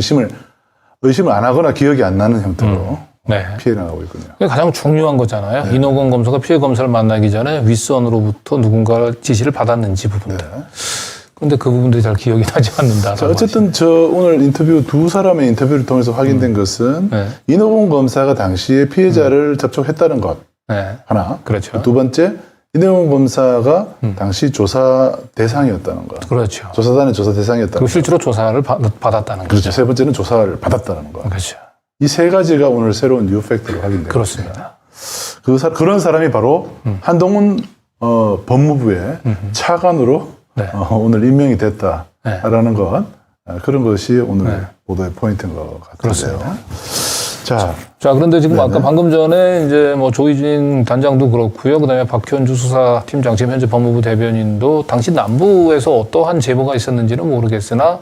의심을 안 하거나 기억이 안 나는 형태로 네. 피해 나가고 있군요. 그게 가장 중요한 거잖아요. 네. 인호공 검사가 피해 검사를 만나기 전에 윗선으로부터 누군가 지시를 받았는지 부분들. 네. 그런데 그 부분들이 잘 기억이 나지 않는다. 자, 어쨌든 저 오늘 인터뷰 두 사람의 인터뷰를 통해서 확인된 것은 네. 인호공 검사가 당시에 피해자를 접촉했다는 것 네. 하나. 그렇죠. 두 번째, 인호공 검사가 당시 조사 대상이었다는 것. 그렇죠. 조사단의 조사 대상이었다는 그리고 것. 실제로 조사를 받았다는 그렇죠. 거죠. 세 번째는 조사를 받았다는 것. 그렇죠. 이 세 가지가 오늘 새로운 뉴 팩트로 확인됩니다. 그렇습니다. 그런 사람이 바로 한동훈 법무부의 차관으로 네. 오늘 임명이 됐다라는 것, 그런 것이 오늘 네. 보도의 포인트인 것 같아요. 그렇습니다. 자, 그런데 지금 네네. 아까 방금 전에 이제 뭐 조희진 단장도 그렇고요. 그다음에 박현주 수사팀장, 지금 현재 법무부 대변인도 당시 남부에서 어떠한 제보가 있었는지는 모르겠으나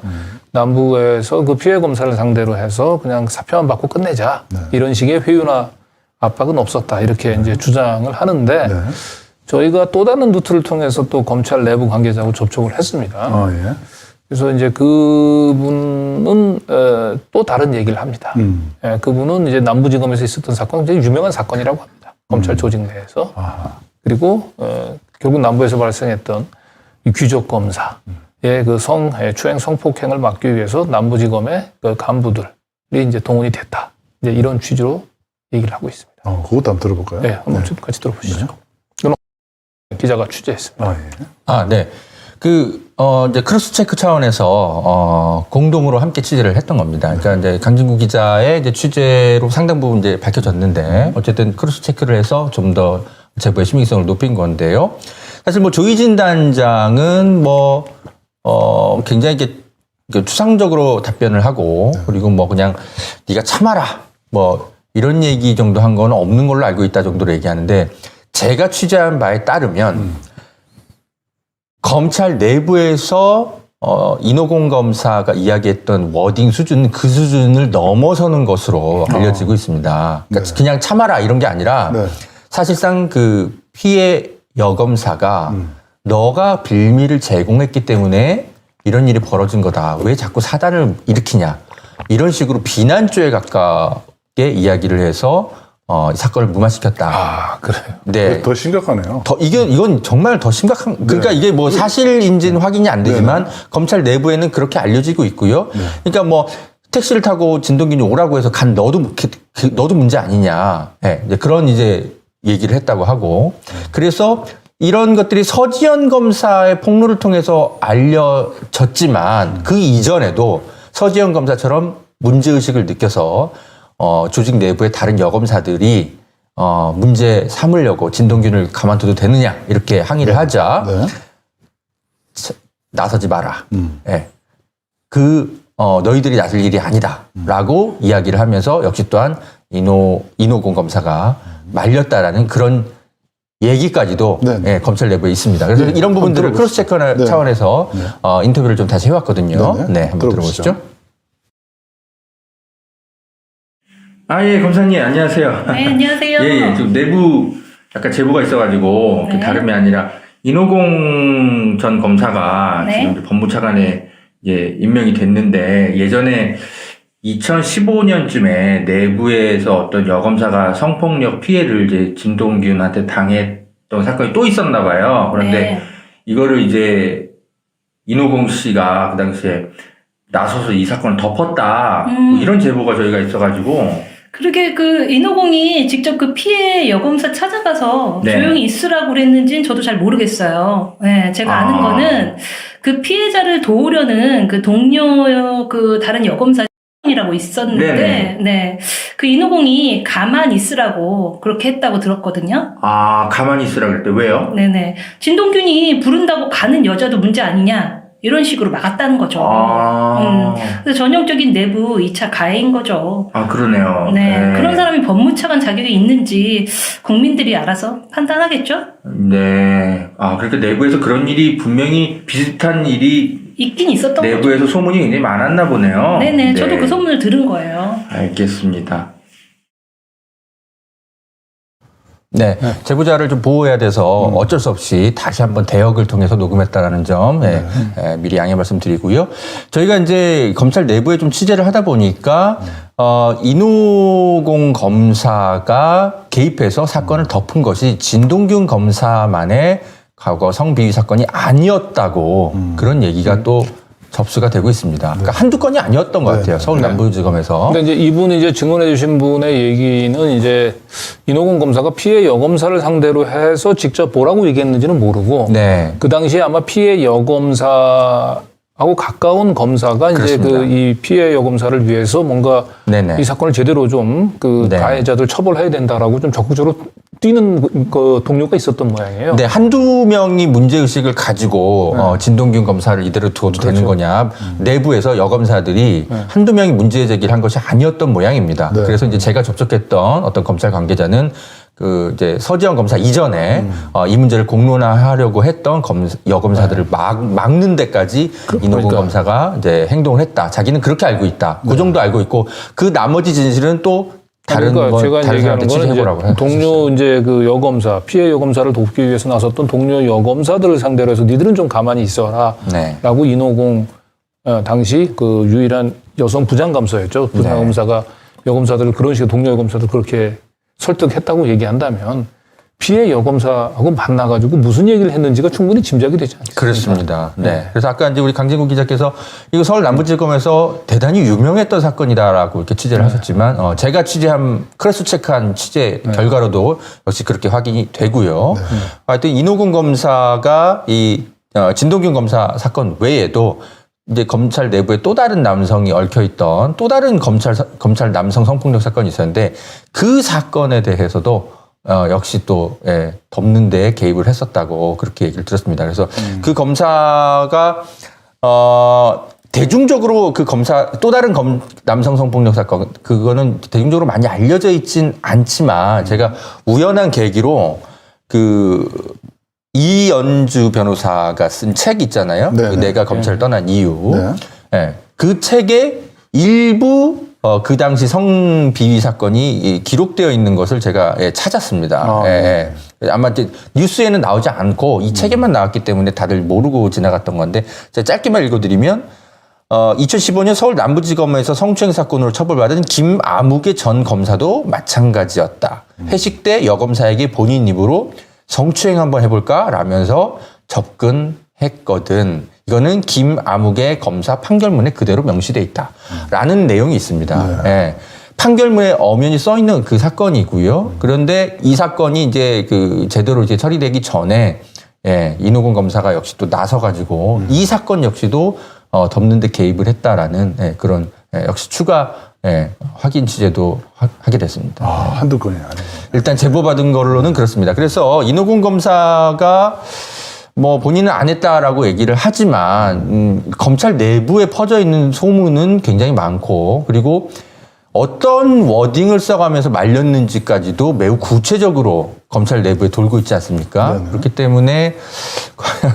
남부에서 그 피해 검사를 상대로 해서 그냥 사표만 받고 끝내자. 네. 이런 식의 회유나 압박은 없었다. 이렇게 이제 주장을 하는데 네. 저희가 또 다른 루트를 통해서 또 검찰 내부 관계자하고 접촉을 했습니다. 예. 그래서 이제 그분은 또 다른 얘기를 합니다. 예, 그분은 이제 남부지검에서 있었던 사건, 굉장히 유명한 사건이라고 합니다. 검찰 조직 내에서. 아하. 그리고 결국 남부에서 발생했던 이 귀족 검사의 그 추행 성폭행을 막기 위해서 남부지검의 그 간부들이 이제 동원이 됐다. 이제 이런 취지로 얘기를 하고 있습니다. 그것도 한번 들어볼까요? 네, 한번 좀 같이 들어보시죠. 이건 기자가 취재했습니다. 예. 네. 이제 크로스 체크 차원에서, 공동으로 함께 취재를 했던 겁니다. 그러니까 이제 강진구 기자의 이제 취재로 상당 부분 이제 밝혀졌는데, 어쨌든 크로스 체크를 해서 좀 더 제보의 신빙성을 높인 건데요. 사실 뭐 조희진 단장은 굉장히 이렇게 추상적으로 답변을 하고, 그리고 뭐 그냥 네가 참아라. 뭐 이런 얘기 정도 한 건 없는 걸로 알고 있다 정도로 얘기하는데, 제가 취재한 바에 따르면, 검찰 내부에서 인호공 검사가 이야기했던 워딩 수준, 그 수준을 넘어서는 것으로 알려지고 있습니다. 그러니까 네. 그냥 참아라 이런 게 아니라 네. 사실상 그 피해 여검사가 너가 빌미를 제공했기 때문에 이런 일이 벌어진 거다. 왜 자꾸 사단을 일으키냐. 이런 식으로 비난죄에 가깝게 이야기를 해서 이 사건을 무마시켰다. 아, 그래요. 네. 더 심각하네요. 이건 정말 더 심각한, 그러니까 이게 뭐 사실인지는 확인이 안 되지만 검찰 내부에는 그렇게 알려지고 있고요. 그러니까 뭐 택시를 타고 진동균이 오라고 해서 간 너도 문제 아니냐. 네, 이제 그런 이제 얘기를 했다고 하고. 그래서 이런 것들이 서지현 검사의 폭로를 통해서 알려졌지만 그 이전에도 서지현 검사처럼 문제의식을 느껴서 조직 내부의 다른 여검사들이 문제 삼으려고 진동균을 가만둬도 되느냐 이렇게 항의를 하자 나서지 마라. 예. 너희들이 나설 일이 아니다라고 이야기를 하면서 역시 또한 인호공 검사가 말렸다라는 그런 얘기까지도 예, 검찰 내부에 있습니다. 그래서 이런 부분들을 크로스 체크 차원에서 인터뷰를 좀 다시 해왔거든요. 네, 한번 들어보시죠. 예, 검사님, 안녕하세요. 네, 안녕하세요. 예, 좀 내부 약간 제보가 있어가지고, 네. 다름이 아니라, 인호공 전 검사가 네. 지금 법무차관에 임명이 됐는데, 예전에 2015년쯤에 내부에서 어떤 여검사가 성폭력 피해를 이제 진동균한테 당했던 사건이 또 있었나 봐요. 그런데 네. 이거를 이제 인호공 씨가 그 당시에 나서서 이 사건을 덮었다. 뭐 이런 제보가 저희가 있어가지고. 그러게 그 인호공이 직접 그 피해 여검사 찾아가서 네. 조용히 있으라고 그랬는지는 저도 잘 모르겠어요. 네, 제가 아는 거는 그 피해자를 도우려는 그 동료 그 다른 여검사 이라고 있었는데, 네네. 네, 그 인호공이 가만히 있으라고 그렇게 했다고 들었거든요. 가만히 있으라 그랬대. 왜요? 네네. 진동균이 부른다고 가는 여자도 문제 아니냐 이런 식으로 막았다는 거죠. 그래서 전형적인 내부 2차 가해인 거죠. 그러네요. 네, 그런 사람이 법무차관 자격이 있는지 국민들이 알아서 판단하겠죠? 네. 그러니까 내부에서 그런 일이 분명히 비슷한 일이 있긴 있었던 거죠. 내부에서 소문이 굉장히 많았나 보네요. 네네, 저도 그 소문을 들은 거예요. 알겠습니다. 네, 제보자를 좀 보호해야 돼서 어쩔 수 없이 다시 한번 대역을 통해서 녹음했다라는 점 미리 양해 말씀드리고요. 저희가 이제 검찰 내부에 좀 취재를 하다 보니까 인호공 검사가 개입해서 사건을 덮은 것이 진동균 검사만의 과거 성비위 사건이 아니었다고 그런 얘기가 또 접수가 되고 있습니다. 그러니까 한두 건이 아니었던 것 같아요. 서울 남부지검에서. 근데 이제 이분이 이제 증언해 주신 분의 얘기는 이제 인호공 검사가 피해 여검사를 상대로 해서 직접 뭐라고 얘기했는지는 모르고 네. 그 당시에 아마 피해 여검사하고 가까운 검사가 이제 그렇습니다. 그 이 피해 여검사를 위해서 뭔가 네네. 이 사건을 제대로 좀 그 네. 가해자들 처벌해야 된다라고 좀 적극적으로 뛰는 그 동료가 있었던 모양이에요. 네, 한두 명이 문제의식을 가지고 진동균 검사를 이대로 두어도 되는 거냐. 내부에서 여검사들이 한두 명이 문제 제기를 한 것이 아니었던 모양입니다. 네. 그래서 이제 제가 접촉했던 어떤 검찰 관계자는 그 이제 서지현 검사 이전에 이 문제를 공론화하려고 했던 여검사들을 막는 데까지 인호공 검사가 이제 행동을 했다. 자기는 그렇게 알고 있다. 그 정도 알고 있고 그 나머지 진실은 또 다른 그러니까 제가 다른 얘기하는 사람한테 거는 취재해보라고 이제 동료 이제 그 여검사 피해 여검사를 돕기 위해서 나섰던 동료 여검사들을 상대로 해서 니들은 좀 가만히 있어라라고 네. 인호공 당시 그 유일한 여성 부장검사였죠. 부장검사가 여검사들을 그런 식으로 동료 여검사들 그렇게 설득했다고 얘기한다면 피해 여검사하고 만나가지고 무슨 얘기를 했는지가 충분히 짐작이 되지 않겠습니까? 그렇습니다. 네. 그래서 아까 이제 우리 강진구 기자께서 이거 서울 남부지검에서 대단히 유명했던 사건이다라고 이렇게 취재를 하셨지만 제가 취재한 크로스 체크한 취재 결과로도 역시 그렇게 확인이 되고요. 하여튼 인호군 검사가 이 진동균 검사 사건 외에도 이제 검찰 내부에 또 다른 남성이 얽혀있던 또 다른 검찰 남성 성폭력 사건이 있었는데 그 사건에 대해서도 역시 또 덮는 데 개입을 했었다고 그렇게 얘기를 들었습니다. 그래서 그 검사가 대중적으로 그 검사 또 다른 남성 성폭력 사건 그거는 대중적으로 많이 알려져 있진 않지만 제가 우연한 계기로 그 이연주 변호사가 쓴 책 있잖아요. 네, 그 네. 내가 검찰을 떠난 이유. 네. 그 책에 일부 그 당시 성비위 사건이 기록되어 있는 것을 제가 찾았습니다. 아마 이제 뉴스에는 나오지 않고 이 책에만 나왔기 때문에 다들 모르고 지나갔던 건데 제가 짧게만 읽어드리면 2015년 서울 남부지검에서 성추행 사건으로 처벌받은 김아무개 전 검사도 마찬가지였다. 회식 때 여검사에게 본인 입으로 성추행 한번 해볼까? 라면서 접근했거든. 이거는 김아무개 검사 판결문에 그대로 명시돼 있다. 라는 내용이 있습니다. 판결문에 엄연히 써 있는 그 사건이고요. 그런데 이 사건이 이제 그 제대로 이제 처리되기 전에 인호군 검사가 역시 또 나서가지고 이 사건 역시도 덮는 데 개입을 했다라는 그런 역시 추가 확인 취재도 하게 됐습니다. 한두 건이 아니에요. 일단 제보받은 걸로는 그렇습니다. 그래서 인호군 검사가 뭐 본인은 안 했다라고 얘기를 하지만 검찰 내부에 퍼져 있는 소문은 굉장히 많고 그리고 어떤 워딩을 써가면서 말렸는지까지도 매우 구체적으로 검찰 내부에 돌고 있지 않습니까? 네네. 그렇기 때문에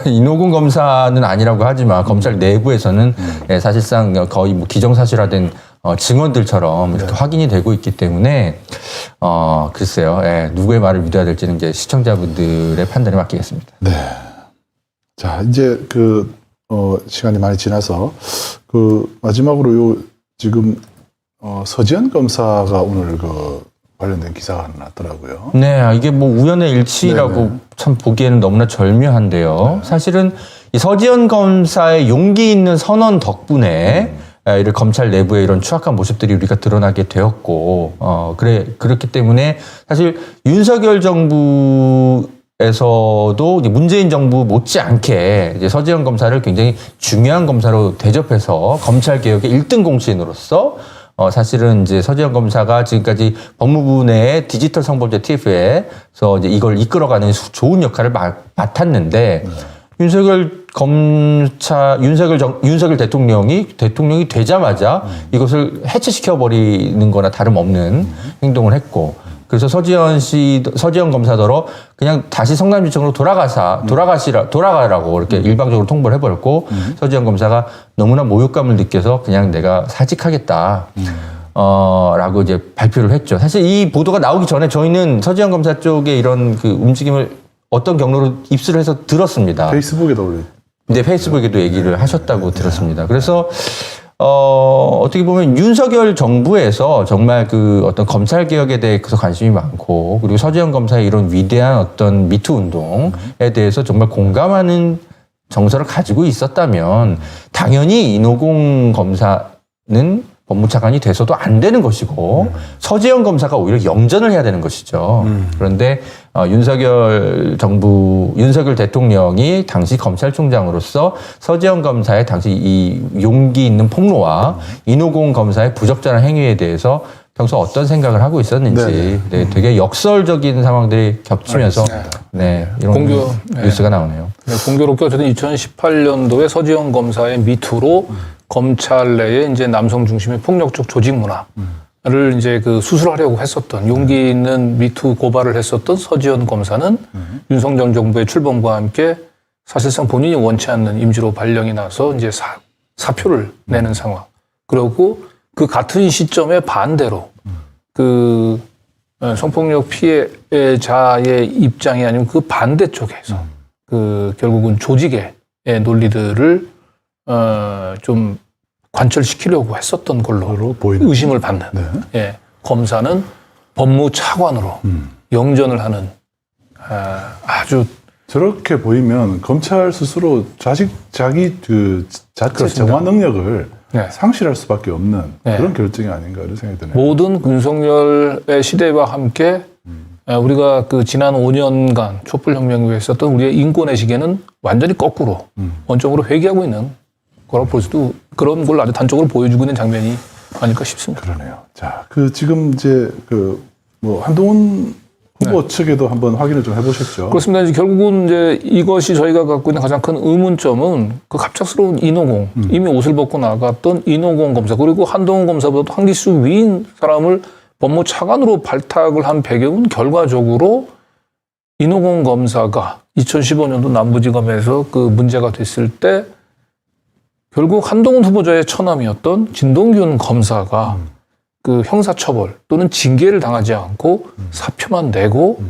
인호군 검사는 아니라고 하지만 검찰 내부에서는 사실상 거의 뭐 기정사실화된 증언들처럼 이렇게 확인이 되고 있기 때문에 글쎄요, 누구의 말을 믿어야 될지는 이제 시청자분들의 판단에 맡기겠습니다. 네. 자, 이제 시간이 많이 지나서 마지막으로 요 지금 서지현 검사가 오늘 관련된 기사가 하나 났더라고요. 네, 이게 뭐 우연의 일치라고 네네. 참 보기에는 너무나 절묘한데요. 사실은 이 서지현 검사의 용기 있는 선언 덕분에 이를 검찰 내부의 이런 추악한 모습들이 우리가 드러나게 되었고, 그렇기 때문에 사실 윤석열 정부에서도 이제 문재인 정부 못지않게 이제 서지현 검사를 굉장히 중요한 검사로 대접해서 검찰 개혁의 1등 공신으로서 사실은 이제 서지현 검사가 지금까지 법무부 내 디지털 성범죄 TF에서 이제 이걸 이끌어가는 좋은 역할을 맡았는데 윤석열 대통령이 되자마자 이것을 해체시켜 버리는 거나 다름없는 행동을 했고 그래서 서지현 검사더러 그냥 다시 성남지청으로 돌아가라고 이렇게 일방적으로 통보를 해버렸고 서지현 검사가 너무나 모욕감을 느껴서 그냥 내가 사직하겠다. 라고 이제 발표를 했죠. 사실 이 보도가 나오기 전에 저희는 서지현 검사 쪽의 이런 그 움직임을 어떤 경로로 입수를 해서 들었습니다. 페이스북에도 올려. 네, 페이스북에도 얘기를 하셨다고 들었습니다. 그래서 어떻게 보면 윤석열 정부에서 정말 그 어떤 검찰 개혁에 대해서 관심이 많고, 그리고 서지현 검사의 이런 위대한 어떤 미투 운동에 대해서 정말 공감하는 정서를 가지고 있었다면 당연히 인호공 검사는 법무차관이 돼서도 안 되는 것이고 서지현 검사가 오히려 영전을 해야 되는 것이죠. 그런데 윤석열 대통령이 당시 검찰총장으로서 서지현 검사의 당시 이 용기 있는 폭로와 인호공 검사의 부적절한 행위에 대해서 평소 어떤 생각을 하고 있었는지 네, 되게 역설적인 상황들이 겹치면서 네, 이런 뉴스가 나오네요. 네, 공교롭게 어쨌든 2018년도에 서지현 검사의 미투로 검찰 내에 이제 남성 중심의 폭력적 조직 문화를 이제 그 수술하려고 했었던 용기 있는 미투 고발을 했었던 서지현 검사는 윤석열 정부의 출범과 함께 사실상 본인이 원치 않는 임시로 발령이 나서 이제 사표를 내는 상황. 그리고 그 같은 시점에 반대로 그 성폭력 피해자의 입장이 아니면 그 반대쪽에서 그 결국은 조직의 논리들을 좀 관철시키려고 했었던 걸로 의심을 받는. 네. 예, 검사는 법무차관으로 영전을 하는 아주 저렇게 보이면 검찰 스스로 자기 그 자체 그렇습니다. 정화 능력을 네. 상실할 수밖에 없는 네. 그런 결정이 아닌가 이런 생각이 드네요. 모든 윤석열의 시대와 함께 우리가 그 지난 5년간 촛불혁명 후에 있었던 우리의 인권의 시계는 완전히 거꾸로 원점으로 회귀하고 있는 거라고 볼 수도, 그런 걸 아주 단적으로 보여주고 있는 장면이 아닐까 싶습니다. 그러네요. 자, 그 지금 이제 그 뭐 한동훈 후보 측에도 한번 확인을 좀 해보셨죠? 그렇습니다. 이제 결국은 이제 이것이 저희가 갖고 있는 가장 큰 의문점은 그 갑작스러운 인호공, 이미 옷을 벗고 나갔던 인호공 검사, 그리고 한동훈 검사보다도 한 기수 위인 사람을 법무차관으로 발탁을 한 배경은 결과적으로 인호공 검사가 2015년도 남부지검에서 그 문제가 됐을 때 결국 한동훈 후보자의 처남이었던 진동균 검사가 그 형사처벌 또는 징계를 당하지 않고 사표만 내고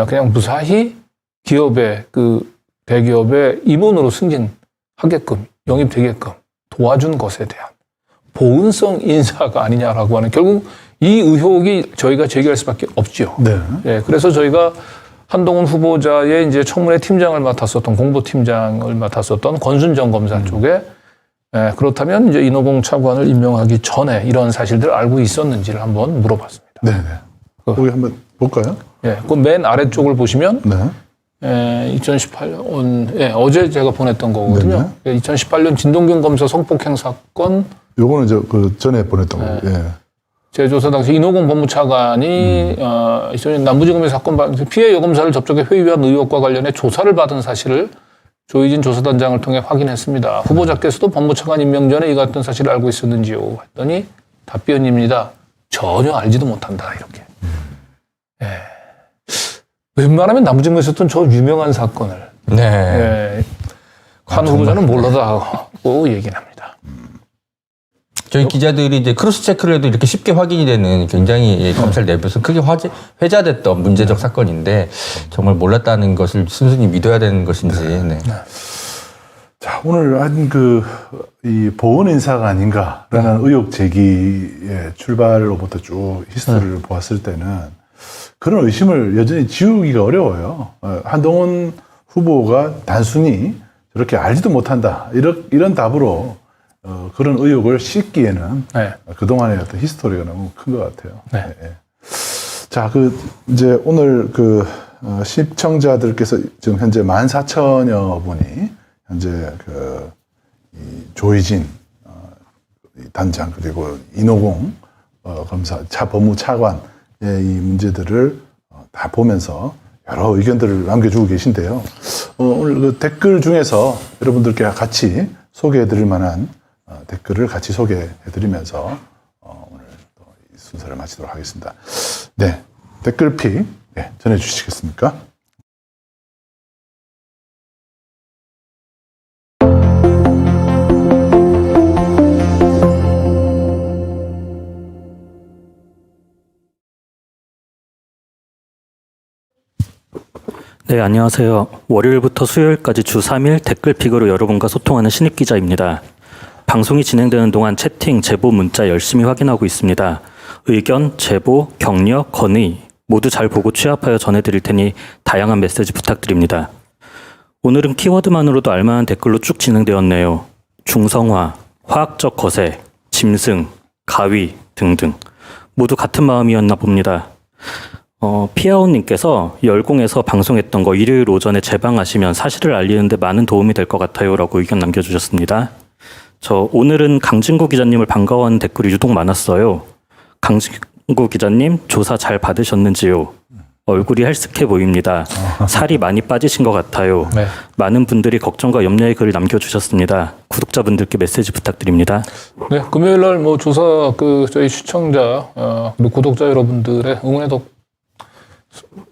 그냥 무사히 기업의 그 대기업의 임원으로 승진하게끔 영입되게끔 도와준 것에 대한 보은성 인사가 아니냐라고 하는, 결국 이 의혹이 저희가 제기할 수밖에 없죠. 네. 예, 그래서 저희가 한동훈 후보자의 이제 청문회 팀장을 맡았었던, 공보팀장을 맡았었던 권순정 검사 쪽에 그렇다면 이제 인호공 차관을 임명하기 전에 이런 사실들을 알고 있었는지를 한번 물어봤습니다. 네네. 거기 한번 볼까요? 예, 그 맨 아래쪽을 보시면 네. 2018년, 어제 제가 보냈던 거거든요. 네네. 2018년 진동균 검사 성폭행 사건. 요거는 이제 그 전에 보냈던 거고. 예. 제 조사 당시 인호공 법무차관이 2000년 남부지검의 사건 피해 여검사를 접촉해 회유한 의혹과 관련해 조사를 받은 사실을 조희진 조사단장을 통해 확인했습니다. 후보자께서도 법무차관 임명 전에 이 같은 사실을 알고 있었는지요? 했더니 답변입니다. 전혀 알지도 못한다. 이렇게. 예. 웬만하면 남부지검에 있었던 저 유명한 사건을 예. 한 후보자는 몰라다고 얘기를 합니다. 저희 기자들이 이제 크로스 체크를 해도 이렇게 쉽게 확인이 되는 굉장히 검찰 내부에서 크게 회자됐던 문제적 사건인데 정말 몰랐다는 것을 순순히 믿어야 되는 것인지. 네. 자, 오늘 한 이 보은 인사가 아닌가라는 의혹 제기의 출발로부터 쭉 히스토리를 보았을 때는 그런 의심을 여전히 지우기가 어려워요. 한동훈 후보가 단순히 저렇게 알지도 못한다. 이런 답으로 그런 의혹을 씻기에는 그동안의 어떤 히스토리가 너무 큰 것 같아요. 네. 네. 자, 이제 오늘 시청자들께서 지금 현재 14,000여 분이 현재 이 조희진 단장 그리고 인호공 검사 법무차관의 이 문제들을 다 보면서 여러 의견들을 남겨주고 계신데요. 오늘 그 댓글 중에서 여러분들께 같이 소개해드릴 만한 댓글을 같이 소개해드리면서 오늘 또 이 순서를 마치도록 하겠습니다. 네, 댓글픽 전해주시겠습니까? 네, 안녕하세요. 월요일부터 수요일까지 주 3일 댓글픽으로 여러분과 소통하는 신입기자입니다. 방송이 진행되는 동안 채팅, 제보, 문자 열심히 확인하고 있습니다. 의견, 제보, 격려, 건의 모두 잘 보고 취합하여 전해드릴 테니 다양한 메시지 부탁드립니다. 오늘은 키워드만으로도 알만한 댓글로 쭉 진행되었네요. 중성화, 화학적 거세, 짐승, 가위 등등 모두 같은 마음이었나 봅니다. 피아오님께서 열공에서 방송했던 거 일요일 오전에 재방하시면 사실을 알리는데 많은 도움이 될 것 같아요 라고 의견 남겨주셨습니다. 오늘은 강진구 기자님을 반가워하는 댓글이 유독 많았어요. 강진구 기자님 조사 잘 받으셨는지요? 얼굴이 헬스케 보입니다. 살이 많이 빠지신 것 같아요. 네. 많은 분들이 걱정과 염려의 글을 남겨주셨습니다. 구독자분들께 메시지 부탁드립니다. 네, 금요일 날 뭐 조사 저희 시청자 그리고 구독자 여러분들의 응원의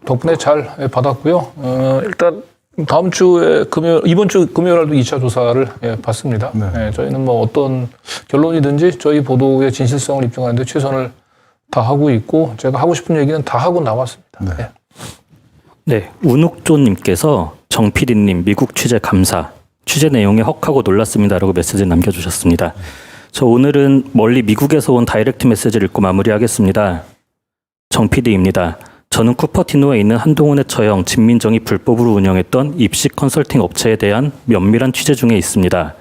덕분에 잘 받았고요. 일단 다음 주에 이번 주 금요일 날도 2차 조사를 받습니다. 네. 저희는 뭐 어떤 결론이든지 저희 보도의 진실성을 입증하는데 최선을 다하고 있고 제가 하고 싶은 얘기는 다 하고 나왔습니다. 네. 네, 운욱조님께서 정 PD님 미국 취재 감사. 취재 내용에 헉하고 놀랐습니다라고 메시지를 남겨주셨습니다. 저 오늘은 멀리 미국에서 온 다이렉트 메시지를 읽고 마무리하겠습니다. 정 PD입니다. 저는 쿠퍼티노에 있는 한동훈의 처형 진민정이 불법으로 운영했던 입시 컨설팅 업체에 대한 면밀한 취재 중에 있습니다.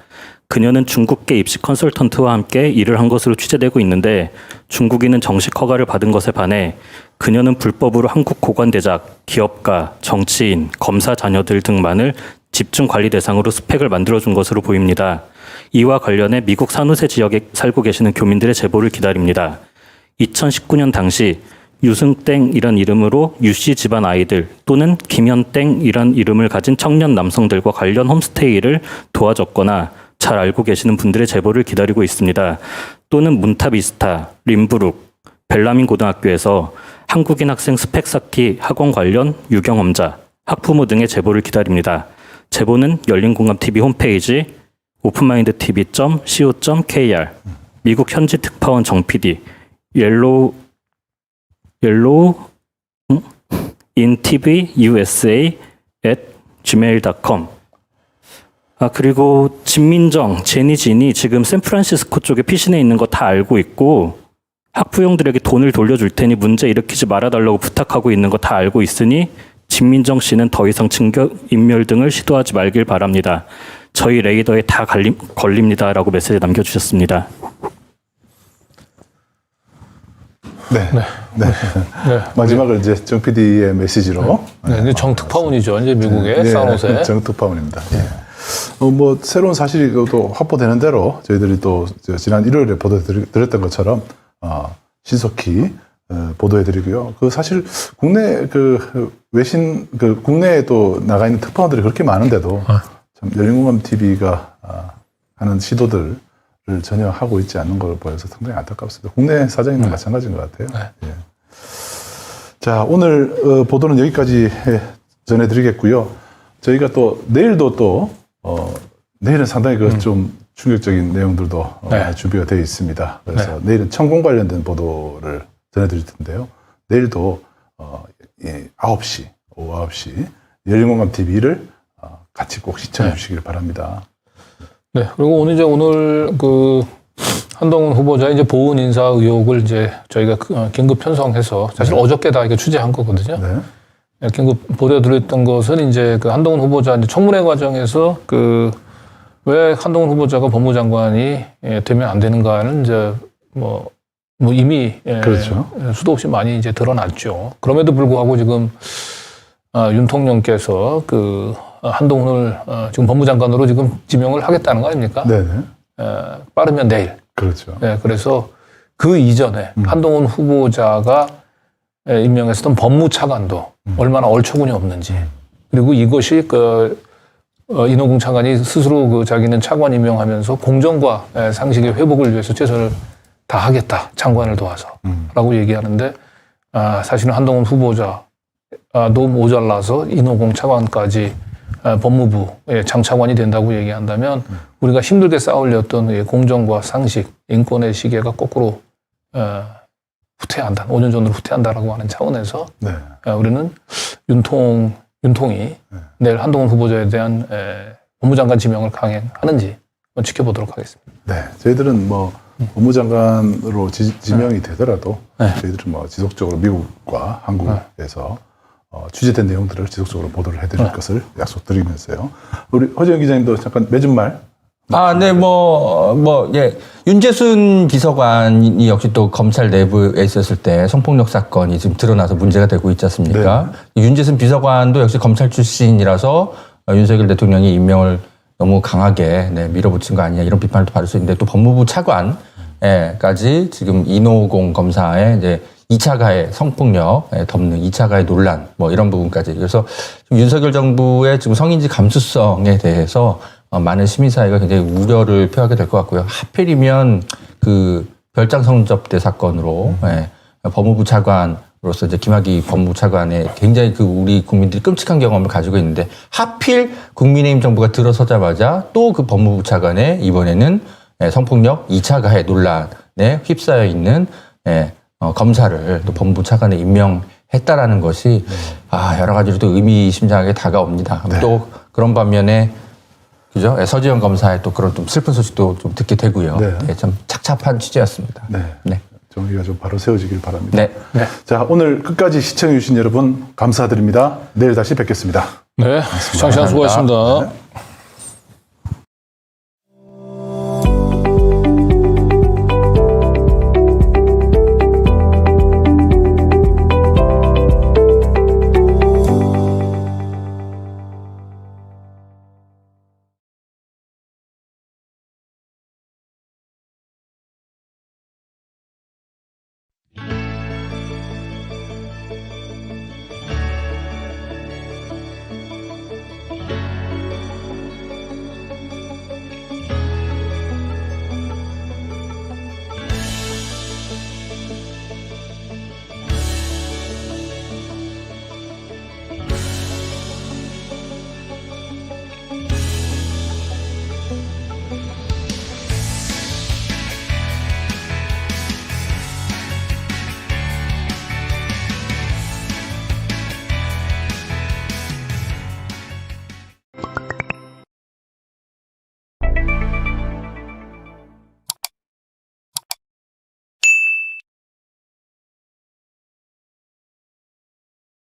그녀는 중국계 입시 컨설턴트와 함께 일을 한 것으로 취재되고 있는데 중국인은 정식 허가를 받은 것에 반해 그녀는 불법으로 한국 고관대작, 기업가, 정치인, 검사 자녀들 등만을 집중 관리 대상으로 스펙을 만들어준 것으로 보입니다. 이와 관련해 미국 산호세 지역에 살고 계시는 교민들의 제보를 기다립니다. 2019년 당시 유승땡이란 이름으로 유씨 집안 아이들 또는 김현땡이란 이름을 가진 청년 남성들과 관련 홈스테이를 도와줬거나 잘 알고 계시는 분들의 제보를 기다리고 있습니다. 또는 문타비스타, 림부룩, 벨라민 고등학교에서 한국인 학생 스펙 쌓기 학원 관련 유경험자, 학부모 등의 제보를 기다립니다. 제보는 열린공감TV 홈페이지 openmindtv.co.kr 미국 현지 특파원 정 PD 옐로우 in TV USA @gmail.com 그리고 진민정, 제니진이 지금 샌프란시스코 쪽에 피신해 있는 거 다 알고 있고 학부형들에게 돈을 돌려줄 테니 문제 일으키지 말아달라고 부탁하고 있는 거 다 알고 있으니 진민정 씨는 더 이상 증거 인멸 등을 시도하지 말길 바랍니다. 저희 레이더에 다 걸립니다라고 메시지 남겨주셨습니다. 네. 마지막으로 이제 정 PD의 메시지로. 네, 이제 정 특파원이죠. 이제 미국의 산호세. 정 특파원입니다. 뭐 새로운 사실이 또 확보되는 대로 저희들이 또 지난 일요일에 보도드렸던 것처럼 신속히 보도해드리고요. 사실 국내 외신 국내에 또 나가 있는 특파원들이 그렇게 많은데도 참 열린공감 TV가 하는 시도들을 전혀 하고 있지 않는 걸 보여서 상당히 안타깝습니다. 국내 사정이나 마찬가지인 것 같아요. 예. 자, 오늘 보도는 여기까지 전해드리겠고요. 저희가 또 내일도 내일은 상당히 좀 충격적인 내용들도 준비가 되어 있습니다. 그래서 내일은 천공 관련된 보도를 전해드릴 텐데요. 내일도 9시, 오후 9시 열린공감 TV를 같이 꼭 시청해 주시길 바랍니다. 네, 그리고 오늘 한동훈 후보자 이제 보훈 인사 의혹을 이제 저희가 긴급 편성해서 사실 어저께 다 이거 취재한 거거든요. 네. 긴급 보도드렸던 것은 이제 한동훈 후보자 이제 청문회 과정에서 왜 한동훈 후보자가 법무장관이 되면 안 되는가는 이제 이미 그렇죠. 수도 없이 많이 이제 드러났죠. 그럼에도 불구하고 지금 윤 통령께서 한동훈을 지금 법무장관으로 지금 지명을 하겠다는 거 아닙니까? 네네. 빠르면 내일. 그렇죠. 네, 그래서 그 이전에 한동훈 후보자가 임명했었던 법무차관도 얼마나 얼처구니 없는지, 그리고 이것이 인호공 차관이 스스로 자기는 차관 임명하면서 공정과 상식의 회복을 위해서 최선을 다하겠다, 장관을 도와서 라고 얘기하는데 사실은 한동훈 후보자 너무 모자라서 인호공 차관까지 법무부의 장차관이 된다고 얘기한다면 우리가 힘들게 쌓으려던 공정과 상식, 인권의 시계가 거꾸로 후퇴한다, 5년 전으로 후퇴한다라고 하는 차원에서 우리는 윤통 윤통이 내일 한동훈 후보자에 대한 법무장관 지명을 강행하는지 한번 지켜보도록 하겠습니다. 네, 저희들은 뭐 법무장관으로 지명이 되더라도 저희들은 뭐 지속적으로 미국과 한국에서 취재된 내용들을 지속적으로 보도를 해드릴 것을 약속드리면서요. 우리 허재영 기자님도 잠깐 맺은 말. 네, 예. 윤재순 비서관이 역시 또 검찰 내부에 있었을 때 성폭력 사건이 지금 드러나서 문제가 되고 있지 않습니까? 윤재순 비서관도 역시 검찰 출신이라서 윤석열 대통령이 임명을 너무 강하게 밀어붙인 거 아니냐 이런 비판을 또 받을 수 있는데 또 법무부 차관까지 지금 이노공 검사의 이제 2차 가해 성폭력 덮는 2차 가해 논란 뭐 이런 부분까지 그래서 윤석열 정부의 지금 성인지 감수성에 대해서 많은 시민사회가 굉장히 우려를 표하게 될 것 같고요. 하필이면 그 별장 성접대 사건으로 법무부 차관으로서 이제 김학의 법무부 차관의 굉장히 그 우리 국민들이 끔찍한 경험을 가지고 있는데 하필 국민의힘 정부가 들어서자마자 또 그 법무부 차관의 이번에는 성폭력 2차 가해 논란에 휩싸여 있는 검사를 또 법무부 차관에 임명했다라는 것이 여러 가지로 또 의미심장하게 다가옵니다. 또 그런 반면에 그죠? 서지현 검사의 또 그런 좀 슬픈 소식도 좀 듣게 되고요. 참 착잡한 취재였습니다. 네. 정의가 좀 바로 세워지길 바랍니다. 네. 자, 오늘 끝까지 시청해주신 여러분 감사드립니다. 내일 다시 뵙겠습니다. 네, 장시간 수고하셨습니다. 네.